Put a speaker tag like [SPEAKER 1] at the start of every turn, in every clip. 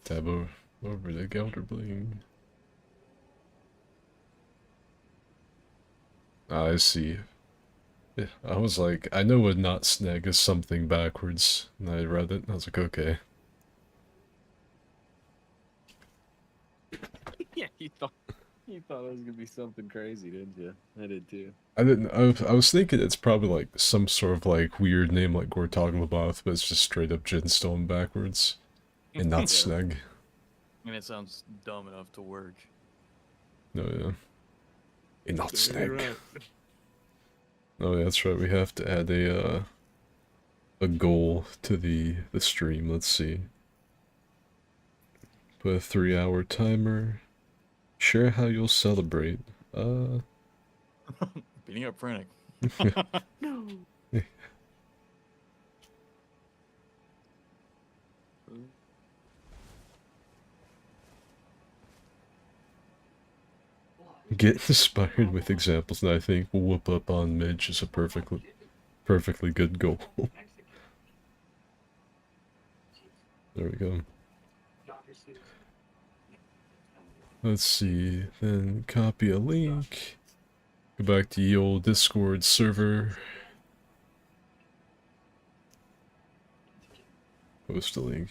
[SPEAKER 1] Tab over the Gelderbling. I see. Yeah, I was like, I know a not snag is something backwards, and I read it, and I was like, okay.
[SPEAKER 2] Yeah, you thought it was gonna be something crazy, didn't you? I did too.
[SPEAKER 1] I didn't, I was thinking it's probably like some sort of like weird name like Gortoglaboth, but it's just straight up Ginstone backwards, and not
[SPEAKER 2] Yeah,
[SPEAKER 1] snag.
[SPEAKER 3] And it sounds dumb enough to work.
[SPEAKER 1] No, yeah. And not
[SPEAKER 2] very
[SPEAKER 1] snag.
[SPEAKER 2] right.
[SPEAKER 1] Oh yeah, that's right, we have to add a goal to the stream, let's see. Put a 3-hour timer. Share how you'll celebrate.
[SPEAKER 3] Beating up Frantic.
[SPEAKER 2] No.
[SPEAKER 1] Get inspired with examples, and I think whoop up on Midge is a perfectly good goal. There we go. Let's see, then copy a link. Go back to the old Discord server. Post a link.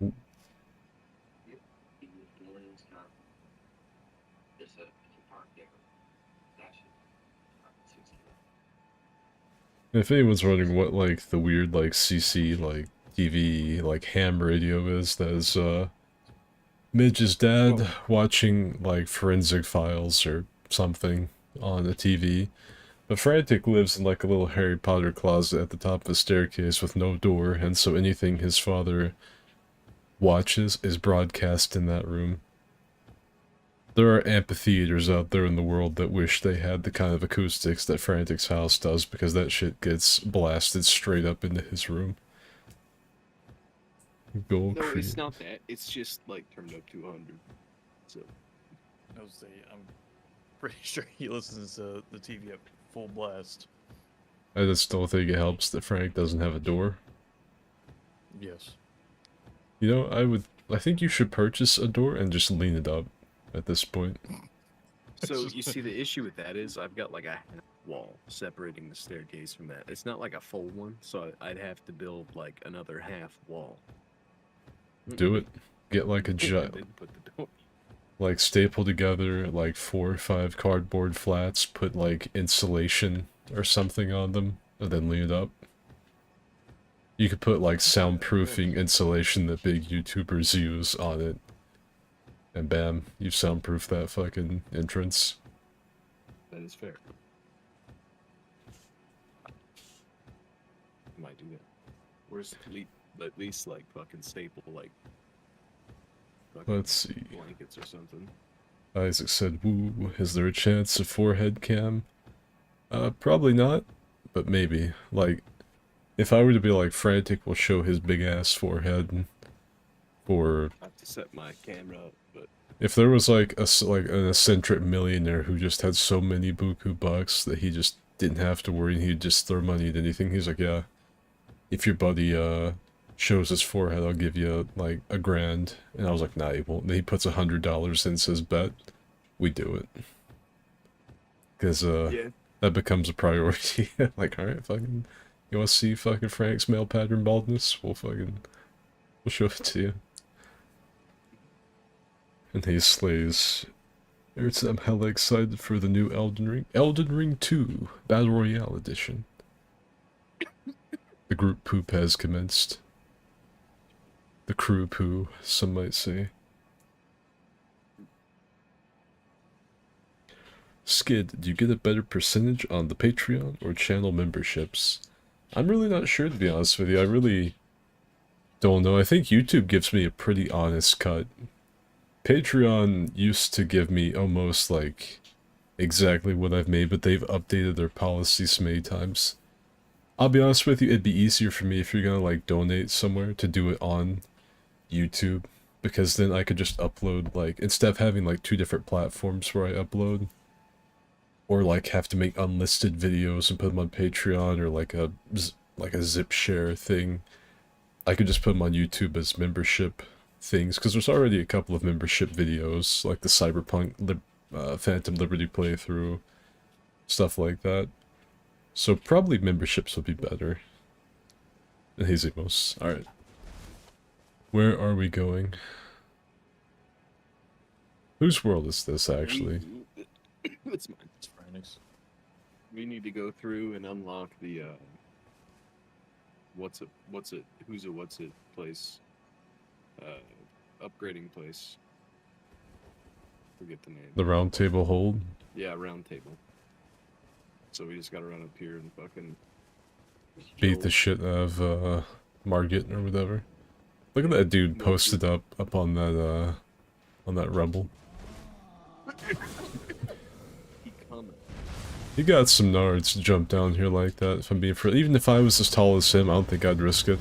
[SPEAKER 1] Ooh. If anyone's wondering what like the weird like CC like TV like ham radio is, that is Midge's dad watching like forensic files or something on the TV. But Frantic lives in like a little Harry Potter closet at the top of a staircase with no door, and so anything his father watches is broadcast in that room. There are amphitheaters out there in the world that wish they had the kind of acoustics that Frantic's house does, because that shit gets blasted straight up into his room. Go
[SPEAKER 2] No,
[SPEAKER 1] crazy.
[SPEAKER 2] it's not that. It's just like turned up to 100. So
[SPEAKER 3] I would say I'm pretty sure he listens to the TV at full blast.
[SPEAKER 1] I just don't think it helps that Frank doesn't have a door.
[SPEAKER 3] Yes.
[SPEAKER 1] You know, I think you should purchase a door and just lean it up at this point.
[SPEAKER 2] So you see, the issue with that is I've got like a half wall separating the staircase from that. It's not like a full one, so I'd have to build like another half wall.
[SPEAKER 1] Do it. Get like a like staple together like 4 or 5 cardboard flats, put like insulation or something on them, and then lean it up. You could put like soundproofing insulation that big YouTubers use on it. And bam, you soundproof that fucking entrance.
[SPEAKER 2] That is fair. I might do that. Where's at least like fucking staple like
[SPEAKER 1] Let's see.
[SPEAKER 2] blankets or something.
[SPEAKER 1] Isaac said, woo, is there a chance of forehead cam? Probably not, but maybe. Like, if I were to be like, Frantic will show his big ass forehead for...
[SPEAKER 2] I have to set my camera up, but...
[SPEAKER 1] If there was like an eccentric millionaire who just had so many buku bucks that he just didn't have to worry and he'd just throw money at anything, he's like, yeah, if your buddy, shows his forehead, I'll give you like $1,000. And I was like, nah, he won't. And he puts $100 in, says bet. We do it. Because
[SPEAKER 2] yeah.
[SPEAKER 1] that becomes a priority. Like, alright, fucking, you want to see fucking Frank's male pattern baldness? We'll show it to you. And he slays. I'm hella excited for the new Elden Ring. Elden Ring 2 Battle Royale Edition. The group poop has commenced. The crew poo, some might say. Skid, do you get a better percentage on the Patreon or channel memberships? I'm really not sure, to be honest with you. I really don't know. I think YouTube gives me a pretty honest cut. Patreon used to give me almost like exactly what I've made, but they've updated their policies many times. I'll be honest with you, it'd be easier for me if you're gonna like donate somewhere to do it on YouTube, because then I could just upload, like, instead of having like 2 different platforms where I upload, or like have to make unlisted videos and put them on Patreon, or like like a zip share thing, I could just put them on YouTube as membership things, because there's already a couple of membership videos, like the Phantom Liberty playthrough, stuff like that. So probably memberships would be better. And Hazimos. Alright. Where are we going? Whose world is this, actually?
[SPEAKER 2] It's mine.
[SPEAKER 3] It's Phoenix.
[SPEAKER 2] We need to go through and unlock the what's it place, upgrading place. Forget the name.
[SPEAKER 1] The round table hold?
[SPEAKER 2] Yeah, round table. So we just gotta run up here and fucking
[SPEAKER 1] Beat the shit out of Margit or whatever. Look at that dude posted up on that rebel. He got some nards to jump down here like that, if I'm being fair. Even if I was as tall as him, I don't think I'd risk it.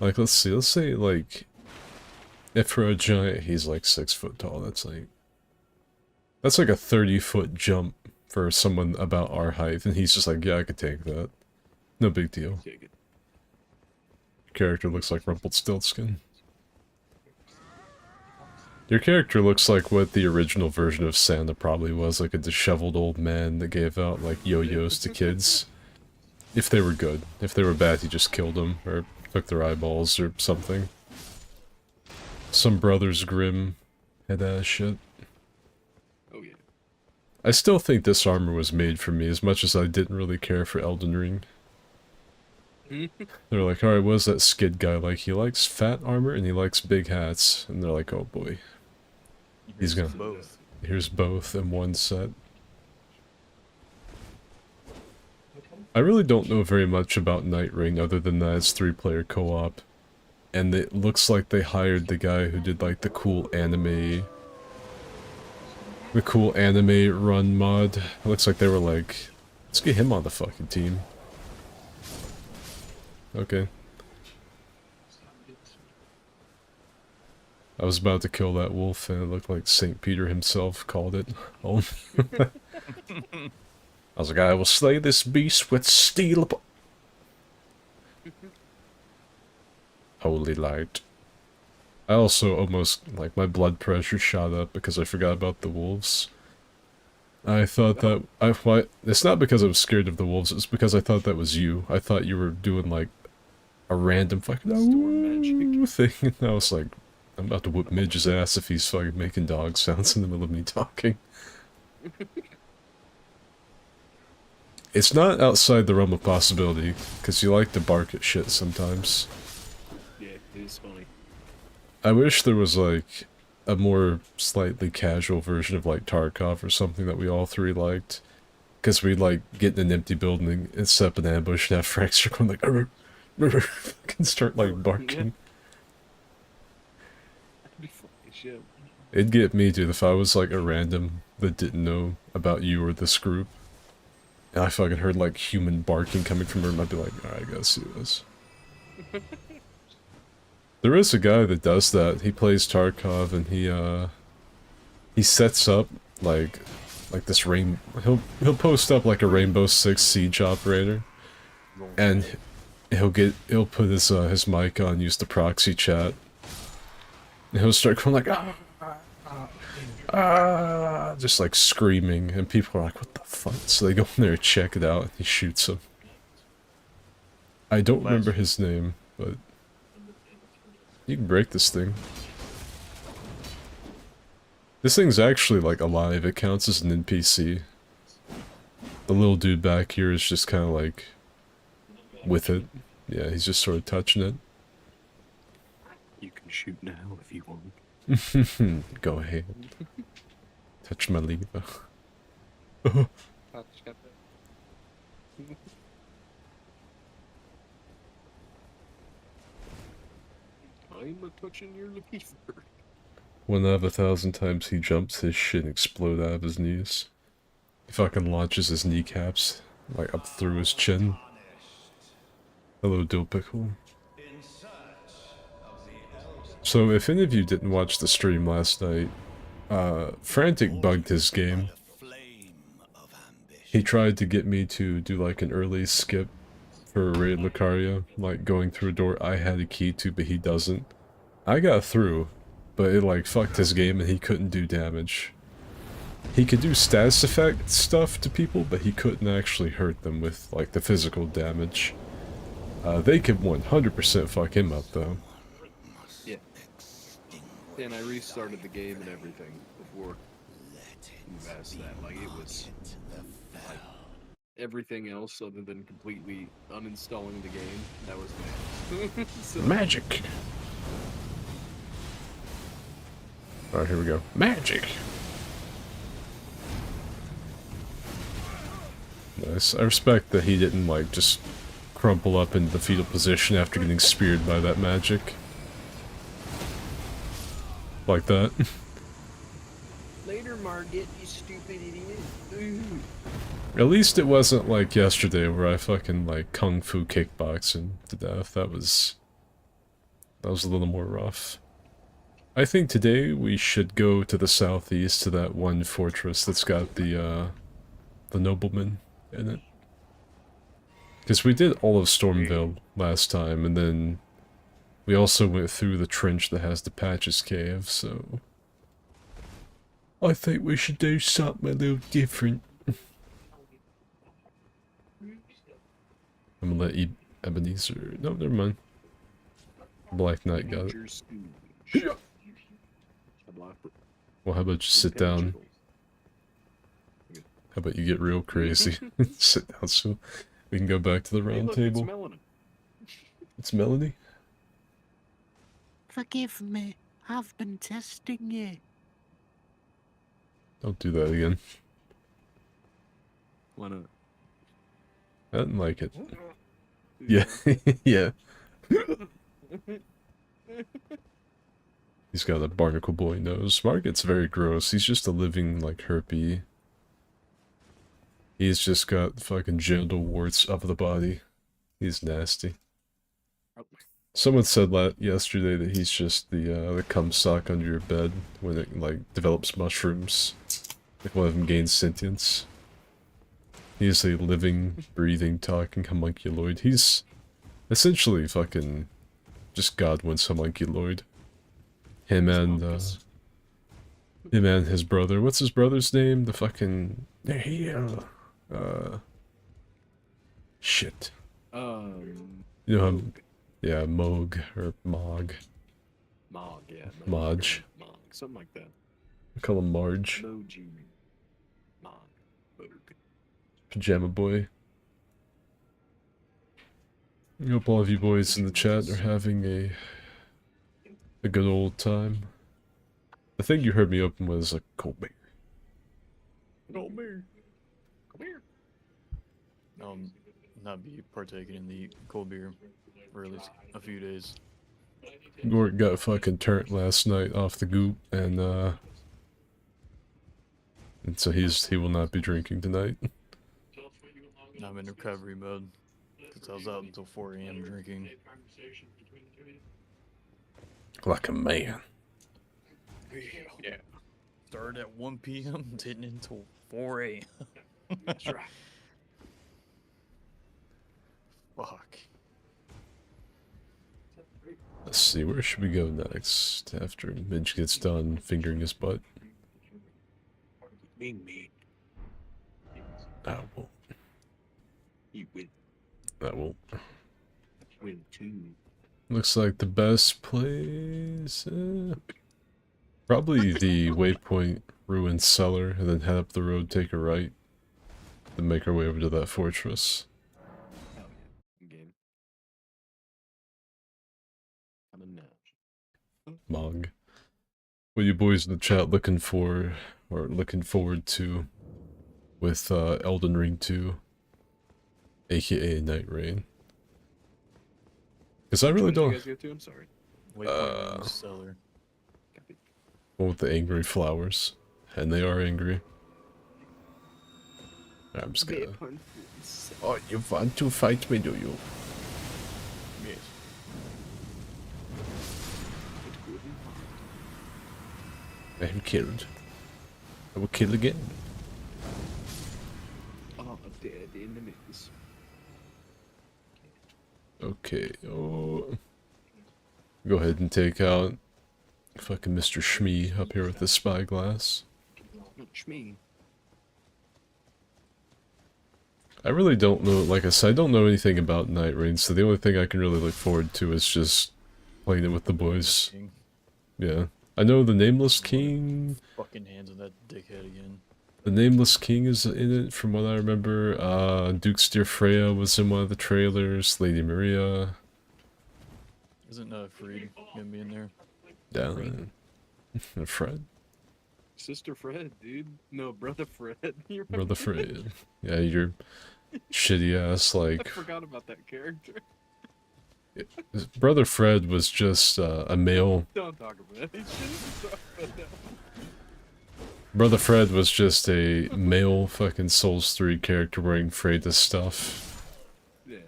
[SPEAKER 1] Like, let's see, let's say, like, if for a giant he's like 6 foot tall, that's like a 30-foot jump for someone about our height, and he's just like, yeah, I could take that. No big deal. Character looks like Rumpelstiltskin. Your character looks like what the original version of Santa probably was, like a disheveled old man that gave out, like, yo-yos to kids. If they were good. If they were bad, he just killed them, or took their eyeballs, or something. Some Brothers Grimm head-ass shit.
[SPEAKER 2] Oh yeah.
[SPEAKER 1] I still think this armor was made for me, as much as I didn't really care for Elden Ring. They're like, alright, what is that Skid guy like? He likes fat armor and he likes big hats. And they're like, oh boy. He's gonna...
[SPEAKER 3] both.
[SPEAKER 1] Here's both in one set. I really don't know very much about Nightreign other than that it's 3-player co-op. And it looks like they hired the guy who did like the cool anime run mod. It looks like they were like, let's get him on the fucking team. Okay. I was about to kill that wolf and it looked like St. Peter himself called it home. I was like, I will slay this beast with steel. Holy light. I also almost, like, my blood pressure shot up because I forgot about the wolves. I thought that, it's not because I was scared of the wolves, it's because I thought that was you. I thought you were doing, like, a random fucking thing, and I was like, I'm about to whoop Midge's ass if he's fucking making dog sounds in the middle of me talking. It's not outside the realm of possibility, because you like to bark at shit sometimes.
[SPEAKER 2] Yeah, it is funny.
[SPEAKER 1] I wish there was, like, a more slightly casual version of, like, Tarkov or something that we all three liked. Because we'd, like, get in an empty building and set up an ambush and have Fraxter going, like, arr, arr, and start, like, barking.
[SPEAKER 2] That'd be funny as shit.
[SPEAKER 1] It'd get me, dude, if I was, like, a random that didn't know about you or this group. And I fucking heard, like, human barking coming from her, and I'd be like, alright, I gotta see this. There is a guy that does that. He plays Tarkov, and he sets up, like this he'll post up, like, a Rainbow Six Siege operator. And he'll put his mic on, use the proxy chat. And he'll start going like, just like screaming, and people are like, what the fuck? So they go in there and check it out, and he shoots him. I don't remember his name, but you can break this thing. This thing's actually, like, alive. It counts as an NPC. The little dude back here is just kind of like with it. Yeah, he's just sort of touching it.
[SPEAKER 2] You can shoot now if you want.
[SPEAKER 1] Go ahead. Touch my lever.
[SPEAKER 2] I'm a touching your lever.
[SPEAKER 1] 1 out of 1,000 times he jumps, his shit explode out of his knees. He fucking launches his kneecaps, like, up through his chin. Hello, Dill Pickle. So, if any of you didn't watch the stream last night, Frantic bugged his game. He tried to get me to do like an early skip for Raid Lucaria, like going through a door I had a key to, but he doesn't. I got through, but it like fucked his game and he couldn't do damage. He could do status effect stuff to people, but he couldn't actually hurt them with like the physical damage. They could 100% fuck him up though.
[SPEAKER 2] Yeah. And I restarted the game and everything before you asked that. Like, it was like everything else other than completely uninstalling the game. That was bad. So,
[SPEAKER 1] Magic! Alright, here we go. Magic! Nice. I respect that he didn't, like, just crumple up into the fetal position after getting speared by that magic. Like that.
[SPEAKER 2] later, Margit, you stupid idiot. Ooh.
[SPEAKER 1] At least it wasn't like yesterday where I fucking, like, kung fu kickboxing to death. That was a little more rough. I think today we should go to the southeast to that one fortress that's got the nobleman in it. Because we did all of Stormville last time, and then we also went through the trench that has the Patches Cave, so I think we should do something a little different. I'm gonna let Ebenezer... No, never mind. Black Knight got it. Well, how about you sit down? How about you get real crazy? Sit down so we can go back to the round table.
[SPEAKER 2] It's Melanie.
[SPEAKER 1] It's Melanie?
[SPEAKER 4] Forgive me, I've been testing you.
[SPEAKER 1] Don't do that again.
[SPEAKER 2] Why not?
[SPEAKER 1] I didn't like it. Yeah, yeah. He's got a barnacle boy nose. Margit's very gross. He's just a living, like, herpy. He's just got fucking genital warts of the body. He's nasty. Someone said that yesterday that he's just the cum sock under your bed when it, like, develops mushrooms. Like, one of them gains sentience. He's a living, breathing, talking homunculoid. He's essentially fucking just Godwin's homunculoid. Him and his brother. What's his brother's name? The fucking... Shit. You know him? Yeah, Moog, or Mog.
[SPEAKER 2] Mog, yeah.
[SPEAKER 1] Moj.
[SPEAKER 2] Mog, something like that.
[SPEAKER 1] I call him Marge.
[SPEAKER 2] Moji. Mog. Moog.
[SPEAKER 1] Pajama Boy. I hope all of you boys in the chat are having a good old time. The thing you heard me open was a cold beer.
[SPEAKER 2] Cold beer. Come here.
[SPEAKER 3] Not be partaking in the cold beer for at least a few days.
[SPEAKER 1] Gort got fucking turned last night off the goop, and so he will not be drinking tonight.
[SPEAKER 3] I'm in recovery mode because I was out until 4 AM drinking.
[SPEAKER 1] Like a man.
[SPEAKER 2] Yeah.
[SPEAKER 3] Started at 1 PM, didn't until 4 AM.
[SPEAKER 2] That's right.
[SPEAKER 3] Fuck.
[SPEAKER 1] Let's see, where should we go next after Midge gets done fingering his butt?
[SPEAKER 2] Being mean.
[SPEAKER 1] I won't.
[SPEAKER 2] You win.
[SPEAKER 1] I won't.
[SPEAKER 2] Win too.
[SPEAKER 1] Looks like the best place... probably the Waypoint Ruined Cellar, and then head up the road, take a right, then make our way over to that fortress.
[SPEAKER 2] Hell yeah. Game. Coming now.
[SPEAKER 1] Mog. What are you boys in the chat looking for, or looking forward to, with Elden Ring 2, aka Nightreign? Because I really
[SPEAKER 2] Which one
[SPEAKER 1] don't...
[SPEAKER 2] did you guys go to? I'm sorry.
[SPEAKER 3] Waypoint in the cellar.
[SPEAKER 2] Copy.
[SPEAKER 1] One with the angry flowers. And they are angry. I'm just gonna... Oh, you want to fight me, do you?
[SPEAKER 3] Yes.
[SPEAKER 2] It couldn't.
[SPEAKER 1] I am killed. I will kill again.
[SPEAKER 2] Oh, I'm dead in the mix.
[SPEAKER 1] Okay. Oh. Go ahead and take out fucking Mr. Shmee up here with the spyglass.
[SPEAKER 2] Which me.
[SPEAKER 1] I really don't know, like I said, I don't know anything about Nightreign, so the only thing I can really look forward to is just playing it with the boys.
[SPEAKER 3] King.
[SPEAKER 1] Yeah. I know the Nameless King.
[SPEAKER 3] Fucking hands on that dickhead again.
[SPEAKER 1] The Nameless King is in it, from what I remember. Duke's Dear Freya was in one of the trailers. Lady Maria.
[SPEAKER 3] Isn't Freed gonna be in there?
[SPEAKER 1] Yeah. Fred.
[SPEAKER 2] Sister Fred, dude. No, brother Fred. You remember
[SPEAKER 1] Brother
[SPEAKER 2] that?
[SPEAKER 1] Fred. Yeah, your shitty ass,
[SPEAKER 2] I
[SPEAKER 1] like...
[SPEAKER 2] forgot about that character.
[SPEAKER 1] Brother Fred was just a male...
[SPEAKER 2] Don't talk about it. You shouldn't talk about that.
[SPEAKER 1] Brother Fred was just a male fucking Souls 3 character wearing Freda's stuff.
[SPEAKER 2] Yeah.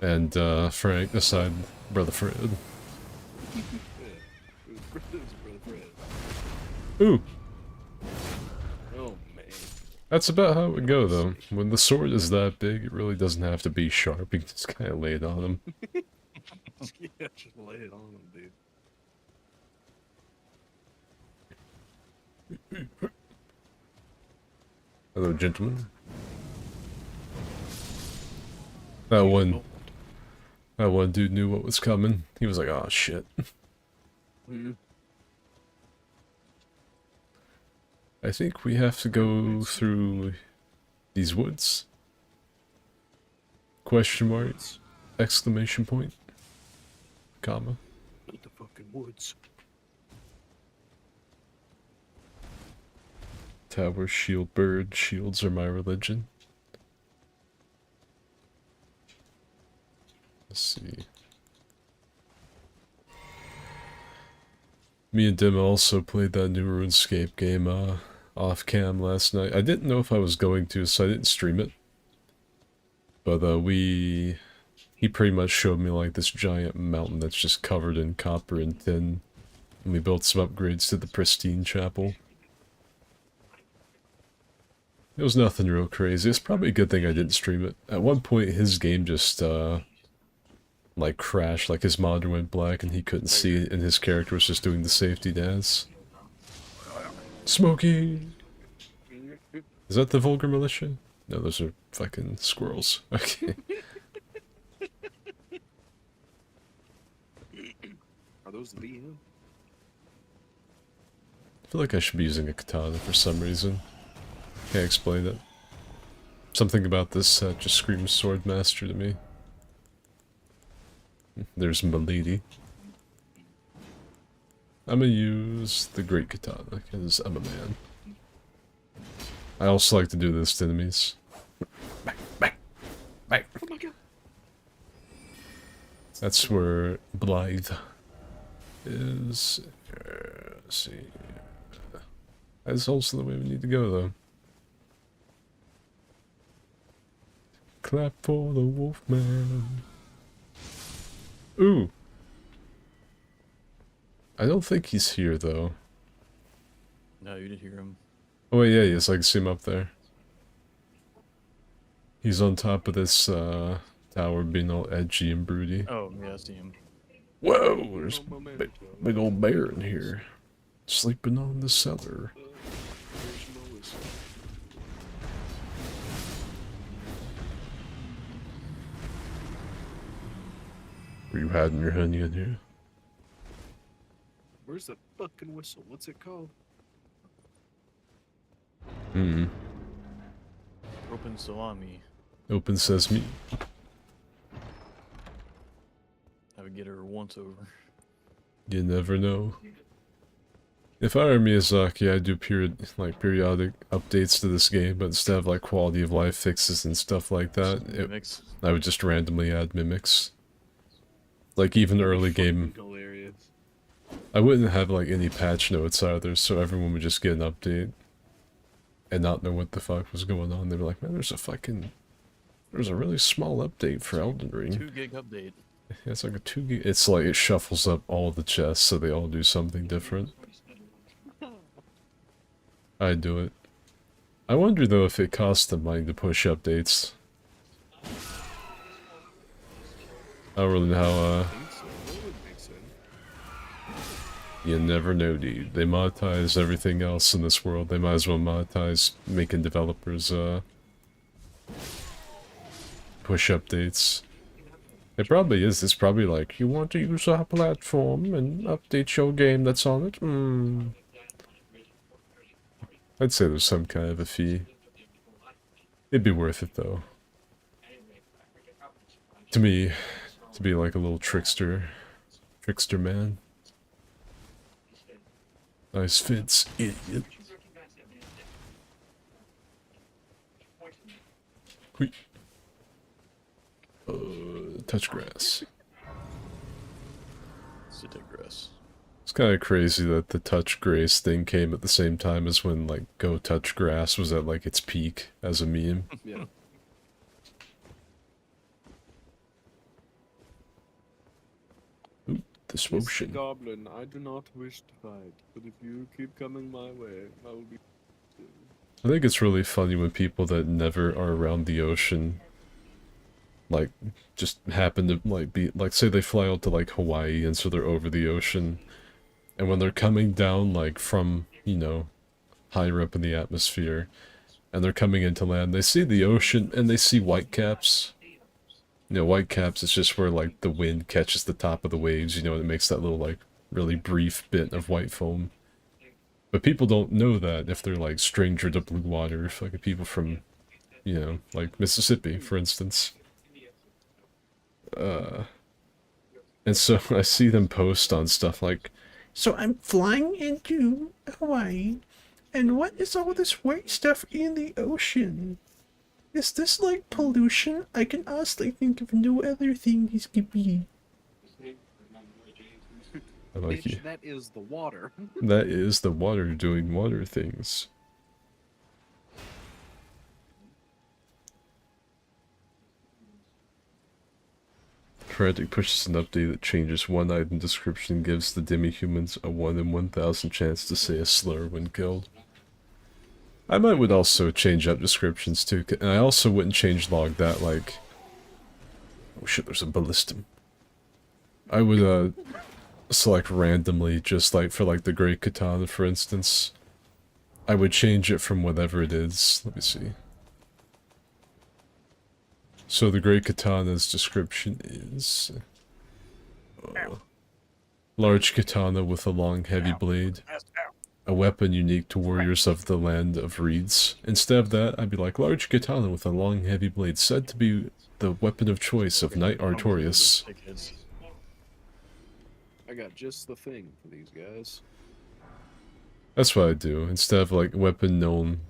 [SPEAKER 1] And, Frank aside Brother Fred.
[SPEAKER 2] Yeah. It was brother Fred.
[SPEAKER 1] Ooh!
[SPEAKER 2] Oh, man.
[SPEAKER 1] That's about how it would go, though. When the sword is that big, it really doesn't have to be sharp. You can just kind of lay it on him.
[SPEAKER 2] Yeah, just lay it on him, dude.
[SPEAKER 1] Hello, gentlemen. That one dude knew what was coming. He was like, "Oh shit."
[SPEAKER 2] Mm-hmm.
[SPEAKER 1] I think we have to go through these woods. Question mark, exclamation point, comma.
[SPEAKER 2] Not the fucking woods.
[SPEAKER 1] Tower, shield, bird, shields are my religion. Let's see. Me and Dim also played that new RuneScape game off cam last night. I didn't know if I was going to, so I didn't stream it. But he pretty much showed me like this giant mountain that's just covered in copper and tin. And we built some upgrades to the pristine chapel. It was nothing real crazy. It's probably a good thing I didn't stream it. At one point his game just like crashed, like his monitor went black and he couldn't see it, and his character was just doing the safety dance. Smokey! Is that the Vulgar Militia? No, those are fucking squirrels. Okay.
[SPEAKER 2] Are those the BM?
[SPEAKER 1] I feel like I should be using a katana for some reason. Can't explain it. Something about this set just screams Swordmaster to me. There's Milady. I'm gonna use the Great Katana, because I'm a man. I also like to do this to enemies. Back, back, back.
[SPEAKER 2] Oh my god.
[SPEAKER 1] That's where Blythe is. Let's see. That's also the way we need to go, though. Clap for the Wolfman. Ooh. I don't think he's here, though.
[SPEAKER 3] No, you did hear him.
[SPEAKER 1] Oh wait, yeah, yes, I can see him up there. He's on top of this, tower being all edgy and broody.
[SPEAKER 3] Oh, yeah, I see him.
[SPEAKER 1] Whoa, there's a big old bear in here. Sleeping on the cellar.
[SPEAKER 2] There's Lois.
[SPEAKER 1] Were you hiding your honey in here?
[SPEAKER 2] Where's the fucking whistle? What's it called?
[SPEAKER 1] Hmm.
[SPEAKER 3] Open salami.
[SPEAKER 1] Open sesame.
[SPEAKER 3] I would get her once over.
[SPEAKER 1] You never know. If I were Miyazaki, I'd do periodic updates to this game, but instead of like quality of life fixes and stuff like that,
[SPEAKER 3] Mimics.
[SPEAKER 1] I would just randomly add mimics. Like even early game,
[SPEAKER 2] Hilarious.
[SPEAKER 1] I wouldn't have like any patch notes either, so everyone would just get an update and not know what the fuck was going on. They'd be like, man, there's a really small update for Elden Ring.
[SPEAKER 3] 2 gig update.
[SPEAKER 1] It's like a 2 gig. It's like it shuffles up all the chests so they all do something different. I do it. I wonder though if it costs them money to push updates. I don't really know how,
[SPEAKER 2] I think so. That would make sense.
[SPEAKER 1] you never know, dude. They monetize everything else in this world. They might as well monetize making developers, push updates. It probably is. It's probably like, you want to use our platform and update your game that's on it? I'd say there's some kind of a fee. It'd be worth it, though. To me, to be like a little trickster man. Nice fits, idiot. Wait. Touch grass.
[SPEAKER 3] Digress.
[SPEAKER 1] It's kind of crazy that the touch grace thing came at the same time as when, like, go touch grass was at, like, its peak as a meme.
[SPEAKER 2] Yeah.
[SPEAKER 1] Ooh, this
[SPEAKER 2] Mr.
[SPEAKER 1] ocean.
[SPEAKER 2] Goblin, I do not wish to fight, but if you keep coming my way, I will be.
[SPEAKER 1] I think it's really funny when people that never are around the ocean, like, just happen to, like, be, like, say they fly out to, like, Hawaii, and so they're over the ocean, and when they're coming down, like, from, you know, higher up in the atmosphere, and they're coming into land, they see the ocean, and they see whitecaps. You know, whitecaps is just where, like, the wind catches the top of the waves, you know, and it makes that little, like, really brief bit of white foam. But people don't know that if they're, like, stranger to blue water, if, like, people from, you know, like, Mississippi, for instance. And so I see them post on stuff like, so I'm flying into Hawaii, and what is all this white stuff in the ocean? Is this like pollution? I can honestly think of no other thing this could be. I like you.
[SPEAKER 2] Bitch, that is the water.
[SPEAKER 1] That is the water doing water things. Frantic pushes an update that changes one item description and gives the demi-humans a 1 in 1,000 chance to say a slur when killed. I would also change up descriptions too, and I also wouldn't change log that, like... Oh shit, there's a ballistum. I would, select randomly, just like for like the Great Katana, for instance. I would change it from whatever it is. Let me see. So the Great Katana's description is... large katana with a long heavy blade. A weapon unique to warriors of the land of reeds. Instead of that, I'd be like, large katana with a long heavy blade, said to be the weapon of choice of Knight Artorias.
[SPEAKER 2] I got just the thing for these guys.
[SPEAKER 1] That's what I do. Instead of like weapon known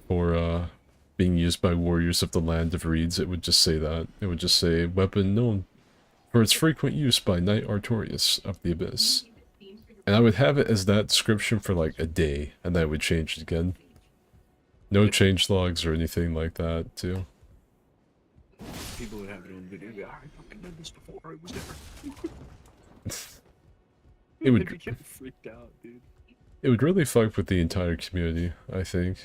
[SPEAKER 1] for being used by warriors of the land of reeds, it would just say that. It would just say weapon known for its frequent use by Knight Artorias of the Abyss. And I would have it as that description for like a day, and then I would change it again. No change logs or anything like that, too.
[SPEAKER 2] People would have it on video. I fucking did this before. I was there.
[SPEAKER 1] It would.
[SPEAKER 2] They'd be getting freaked out, dude.
[SPEAKER 1] It would really fuck with the entire community, I think.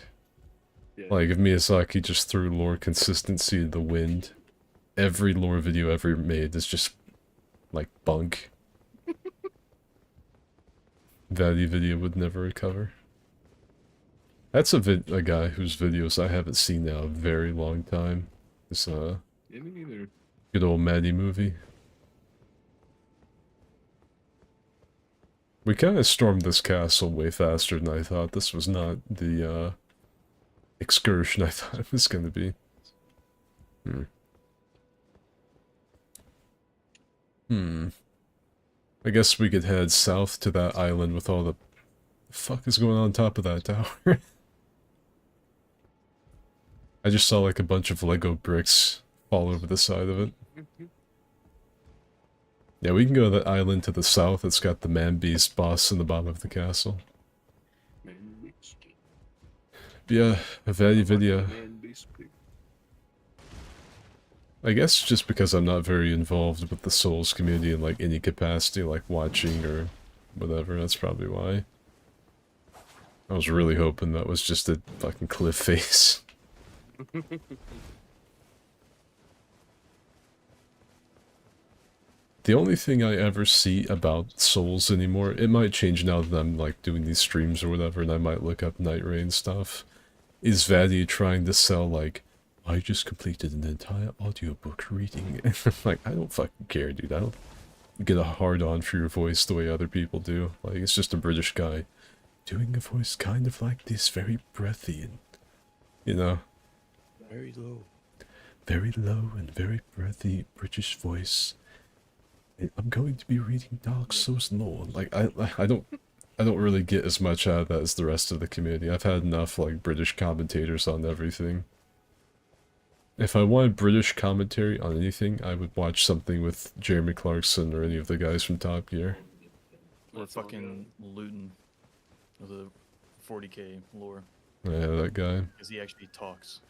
[SPEAKER 2] Yeah.
[SPEAKER 1] Like, if Miyazaki just threw lore consistency in the wind, every lore video ever made is just, like, bunk. Value video would never recover. That's a guy whose videos I haven't seen now a very long time. This,
[SPEAKER 2] Yeah, me neither.
[SPEAKER 1] good old Maddie movie. We kind of stormed this castle way faster than I thought. This was not the, excursion I thought it was going to be. I guess we could head south to that island with all the fuck is going on top of that tower. I just saw like a bunch of Lego bricks fall over the side of it. Yeah, we can go to that island to the south. It's got the man-beast boss in the bottom of the castle. But yeah, a value video. I guess just because I'm not very involved with the Souls community in like any capacity, like watching or whatever, that's probably why. I was really hoping that was just a fucking cliff face. The only thing I ever see about Souls anymore, it might change now that I'm like doing these streams or whatever, and I might look up Nightreign stuff, is Vaddy trying to sell like, I just completed an entire audiobook reading. Like, I don't fucking care, dude. I don't get a hard-on for your voice the way other people do. Like, it's just a British guy doing a voice kind of like this, very breathy and, you know,
[SPEAKER 4] Very low.
[SPEAKER 1] very low and very breathy British voice. I'm going to be reading Dark Souls lore. Like, I don't really get as much out of that as the rest of the community. I've had enough, like, British commentators on everything. If I wanted British commentary on anything, I would watch something with Jeremy Clarkson or any of the guys from Top Gear.
[SPEAKER 3] Or
[SPEAKER 2] That's all
[SPEAKER 3] fucking Luton with a 40k lore.
[SPEAKER 1] Yeah, that guy.
[SPEAKER 3] Because he actually talks.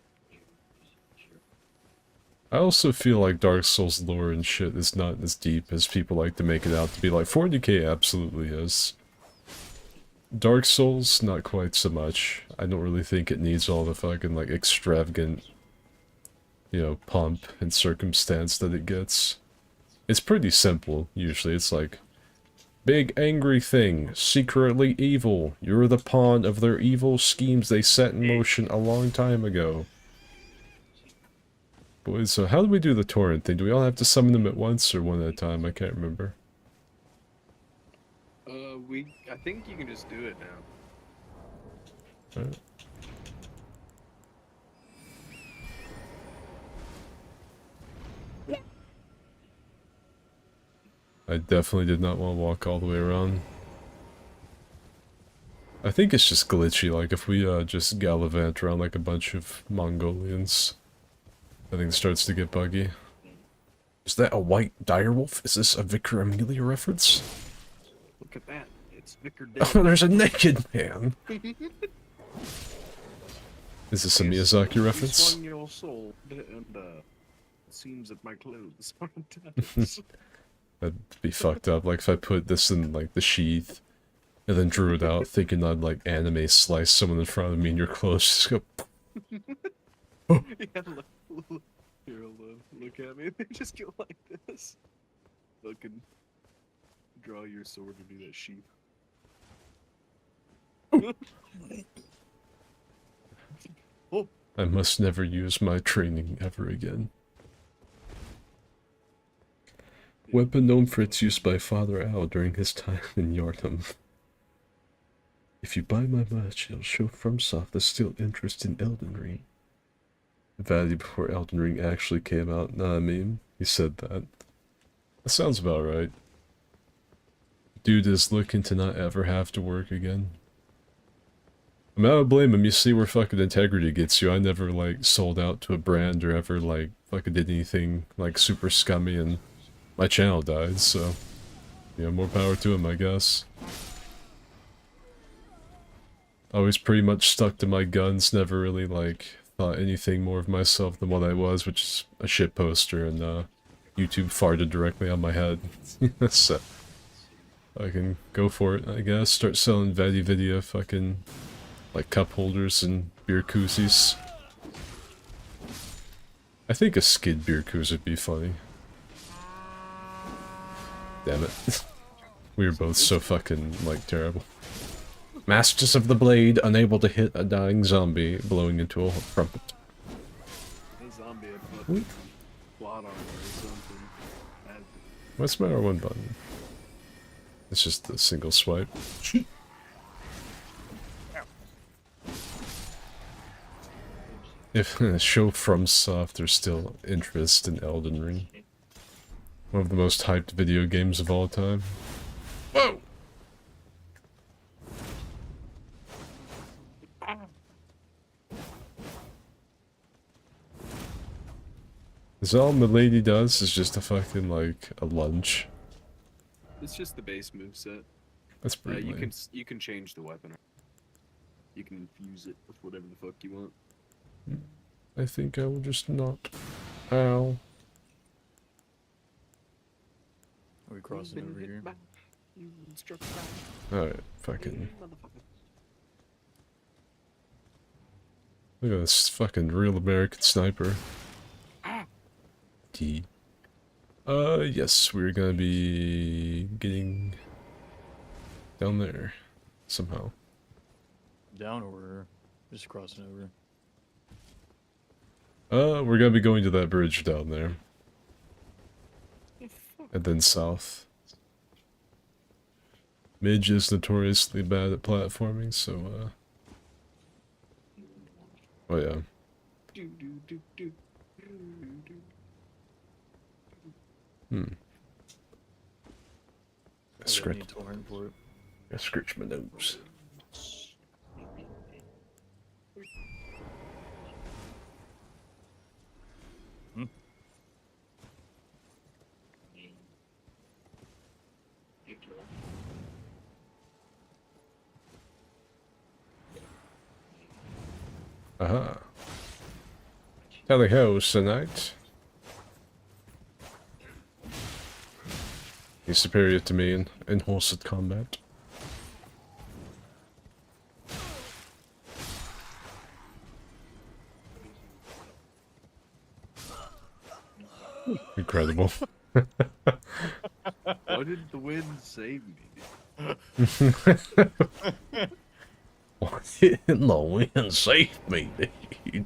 [SPEAKER 1] I also feel like Dark Souls lore and shit is not as deep as people like to make it out to be. Like, 40k absolutely is. Dark Souls, not quite so much. I don't really think it needs all the fucking, like, extravagant, you know, pomp and circumstance that it gets. It's pretty simple, usually. It's like, big angry thing, secretly evil. You're the pawn of their evil schemes they set in motion a long time ago. Boys, so how do we do the torrent thing? Do we all have to summon them at once or one at a time? I can't remember.
[SPEAKER 2] I think you can just do it now.
[SPEAKER 1] Alright. I definitely did not want to walk all the way around. I think it's just glitchy, like if we just gallivant around like a bunch of Mongolians, I think it starts to get buggy. Is that a white direwolf? Is this a Vicar Amelia reference?
[SPEAKER 2] Look at that. It's Vicar
[SPEAKER 1] Oh, there's a naked man! Is this a Miyazaki reference?
[SPEAKER 2] Swung your soul, and it seems that my clothes aren't attached.
[SPEAKER 1] That'd be fucked up, like if I put this in like the sheath, and then drew it out thinking I'd like anime slice someone in front of me and your clothes just go...
[SPEAKER 2] Yeah, look, here, hold on. Look at me. They just go like this. Fucking draw your sword to do that sheep. Oh,
[SPEAKER 1] I must never use my training ever again. Weapon known for its use by Father Owl during his time in Yharnam. If you buy my merch, it'll show FromSoft the still interest in Elden Ring. Value before Elden Ring actually came out. Nah, I mean, he said that. That sounds about right. Dude is looking to not ever have to work again. I mean, I don't blame him. You see where fucking integrity gets you. I never, like, sold out to a brand or ever, like, fucking did anything, like, super scummy, and my channel died, so... yeah, more power to him, I guess. Always pretty much stuck to my guns, never really, like, thought anything more of myself than what I was, which is a shit poster, and, YouTube farted directly on my head. So... I can go for it, I guess. Start selling Video fucking... like cup holders and beer koozies. I think a skid beer koozie would be funny. Damn it. We were both so fucking, like, terrible. Masters of the Blade, unable to hit a dying zombie, blowing into a trumpet.
[SPEAKER 2] a zombie had fucking plot armor or something.
[SPEAKER 1] What's my R1 button? It's just a single swipe. If show FromSoft, there's still interest in Elden Ring. One of the most hyped video games of all time. Whoa! Is all Milady does is just a fucking, like, a lunge.
[SPEAKER 2] It's just the base moveset.
[SPEAKER 1] That's pretty lame.
[SPEAKER 2] You can change the weapon. You can infuse it with whatever the fuck you want.
[SPEAKER 1] I think I will just not. Ow.
[SPEAKER 3] crossing over here.
[SPEAKER 1] Alright, fucking... Look at this fucking real American sniper. D. Yes, we're gonna be getting down there somehow.
[SPEAKER 3] Down or just crossing over?
[SPEAKER 1] We're gonna be going to that bridge down there. And then south. Midge is notoriously bad at platforming, so, oh yeah. Hmm.
[SPEAKER 3] I
[SPEAKER 1] Scratch.
[SPEAKER 3] need torrent for it.
[SPEAKER 1] I scratch my nose.
[SPEAKER 3] Hmm.
[SPEAKER 1] Aha. Tally ho, Sir Knight. He's superior to me in horsed combat. Incredible.
[SPEAKER 2] Why did the wind save me?
[SPEAKER 1] What in the wind saved me, dude?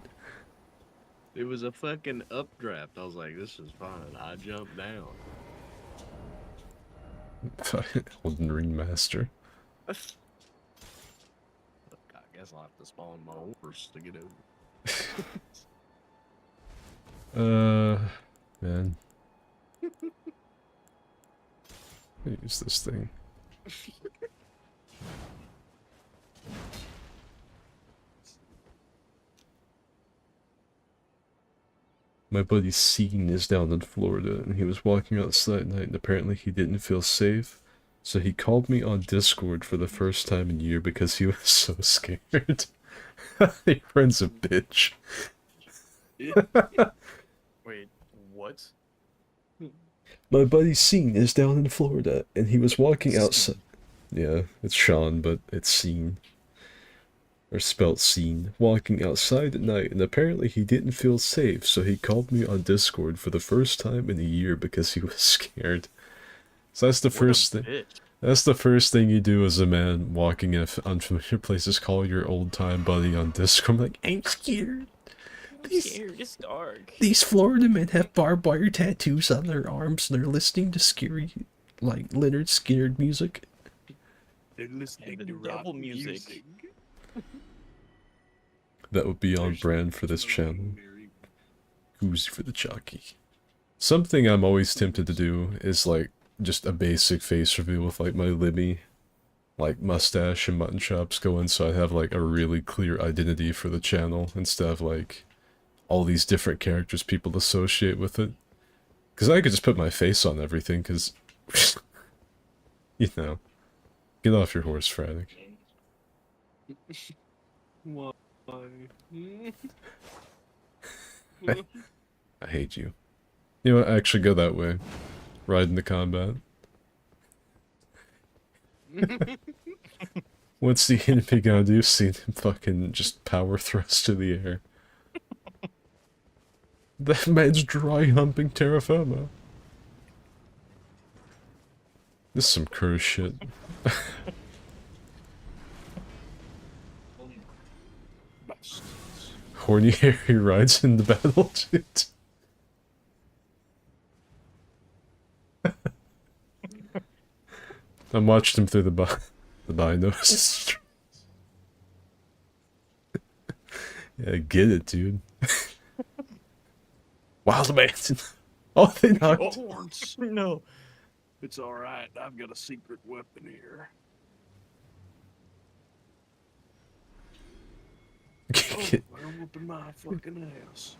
[SPEAKER 2] It was a fucking updraft. I was like, this is fine. I jumped down.
[SPEAKER 1] Elden Ring Master.
[SPEAKER 2] Look, I guess I'll have to spawn my horse to get over.
[SPEAKER 1] Man. Use this thing. My buddy Scene is down in Florida, and he was walking outside at night, and apparently he didn't feel safe. So he called me on Discord for the first time in a year because he was so scared. Your friend's a bitch.
[SPEAKER 3] Wait, what?
[SPEAKER 1] My buddy Scene is down in Florida, and he was walking outside. Yeah, it's Sean, but it's Scene. Or spelt Scene. Walking outside at night, and apparently he didn't feel safe, so he called me on Discord for the first time in a year because he was scared. So that's the first thing. That's the first thing you do as a man walking in unfamiliar places. Call your old time buddy on Discord. I'm like, I'm scared.
[SPEAKER 3] It's dark.
[SPEAKER 1] These Florida men have barbed wire tattoos on their arms, and they're listening to scary, like Leonard Skinner music.
[SPEAKER 2] They're listening
[SPEAKER 3] the
[SPEAKER 2] to rock
[SPEAKER 3] devil music.
[SPEAKER 1] That would be on brand for this channel. Who's for the jockey? Something I'm always tempted to do is like just a basic face reveal with like my Libby, like mustache and mutton chops going, so I have like a really clear identity for the channel instead of like all these different characters people associate with it. Because I could just put my face on everything, because, you know, get off your horse, Fratic.
[SPEAKER 2] Why?
[SPEAKER 1] I hate you. You know what, actually go that way. Ride into combat. What's the enemy gonna do? See them fucking just power thrust to the air. That man's dry humping terra firma. This is some curse shit. Horny Harry rides in the battle, dude. I watched him through the binos. Yeah, get it, dude. Wild man. Oh, they knocked.
[SPEAKER 2] Horns.
[SPEAKER 3] No.
[SPEAKER 2] It's alright. I've got a secret weapon here. I'm whooping my fucking ass.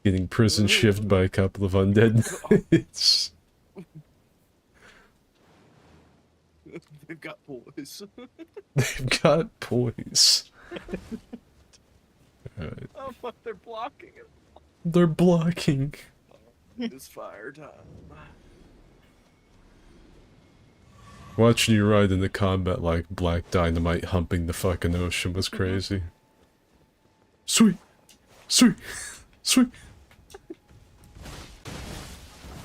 [SPEAKER 1] Getting prison shifted by a couple of undead knights.
[SPEAKER 2] They've got poise.
[SPEAKER 1] They've got poise. Alright.
[SPEAKER 2] Oh fuck, they're blocking it.
[SPEAKER 1] They're blocking.
[SPEAKER 2] It's fire time.
[SPEAKER 1] Watching you ride into combat like Black Dynamite humping the fucking ocean was crazy. Sweet! Sweet! Sweet!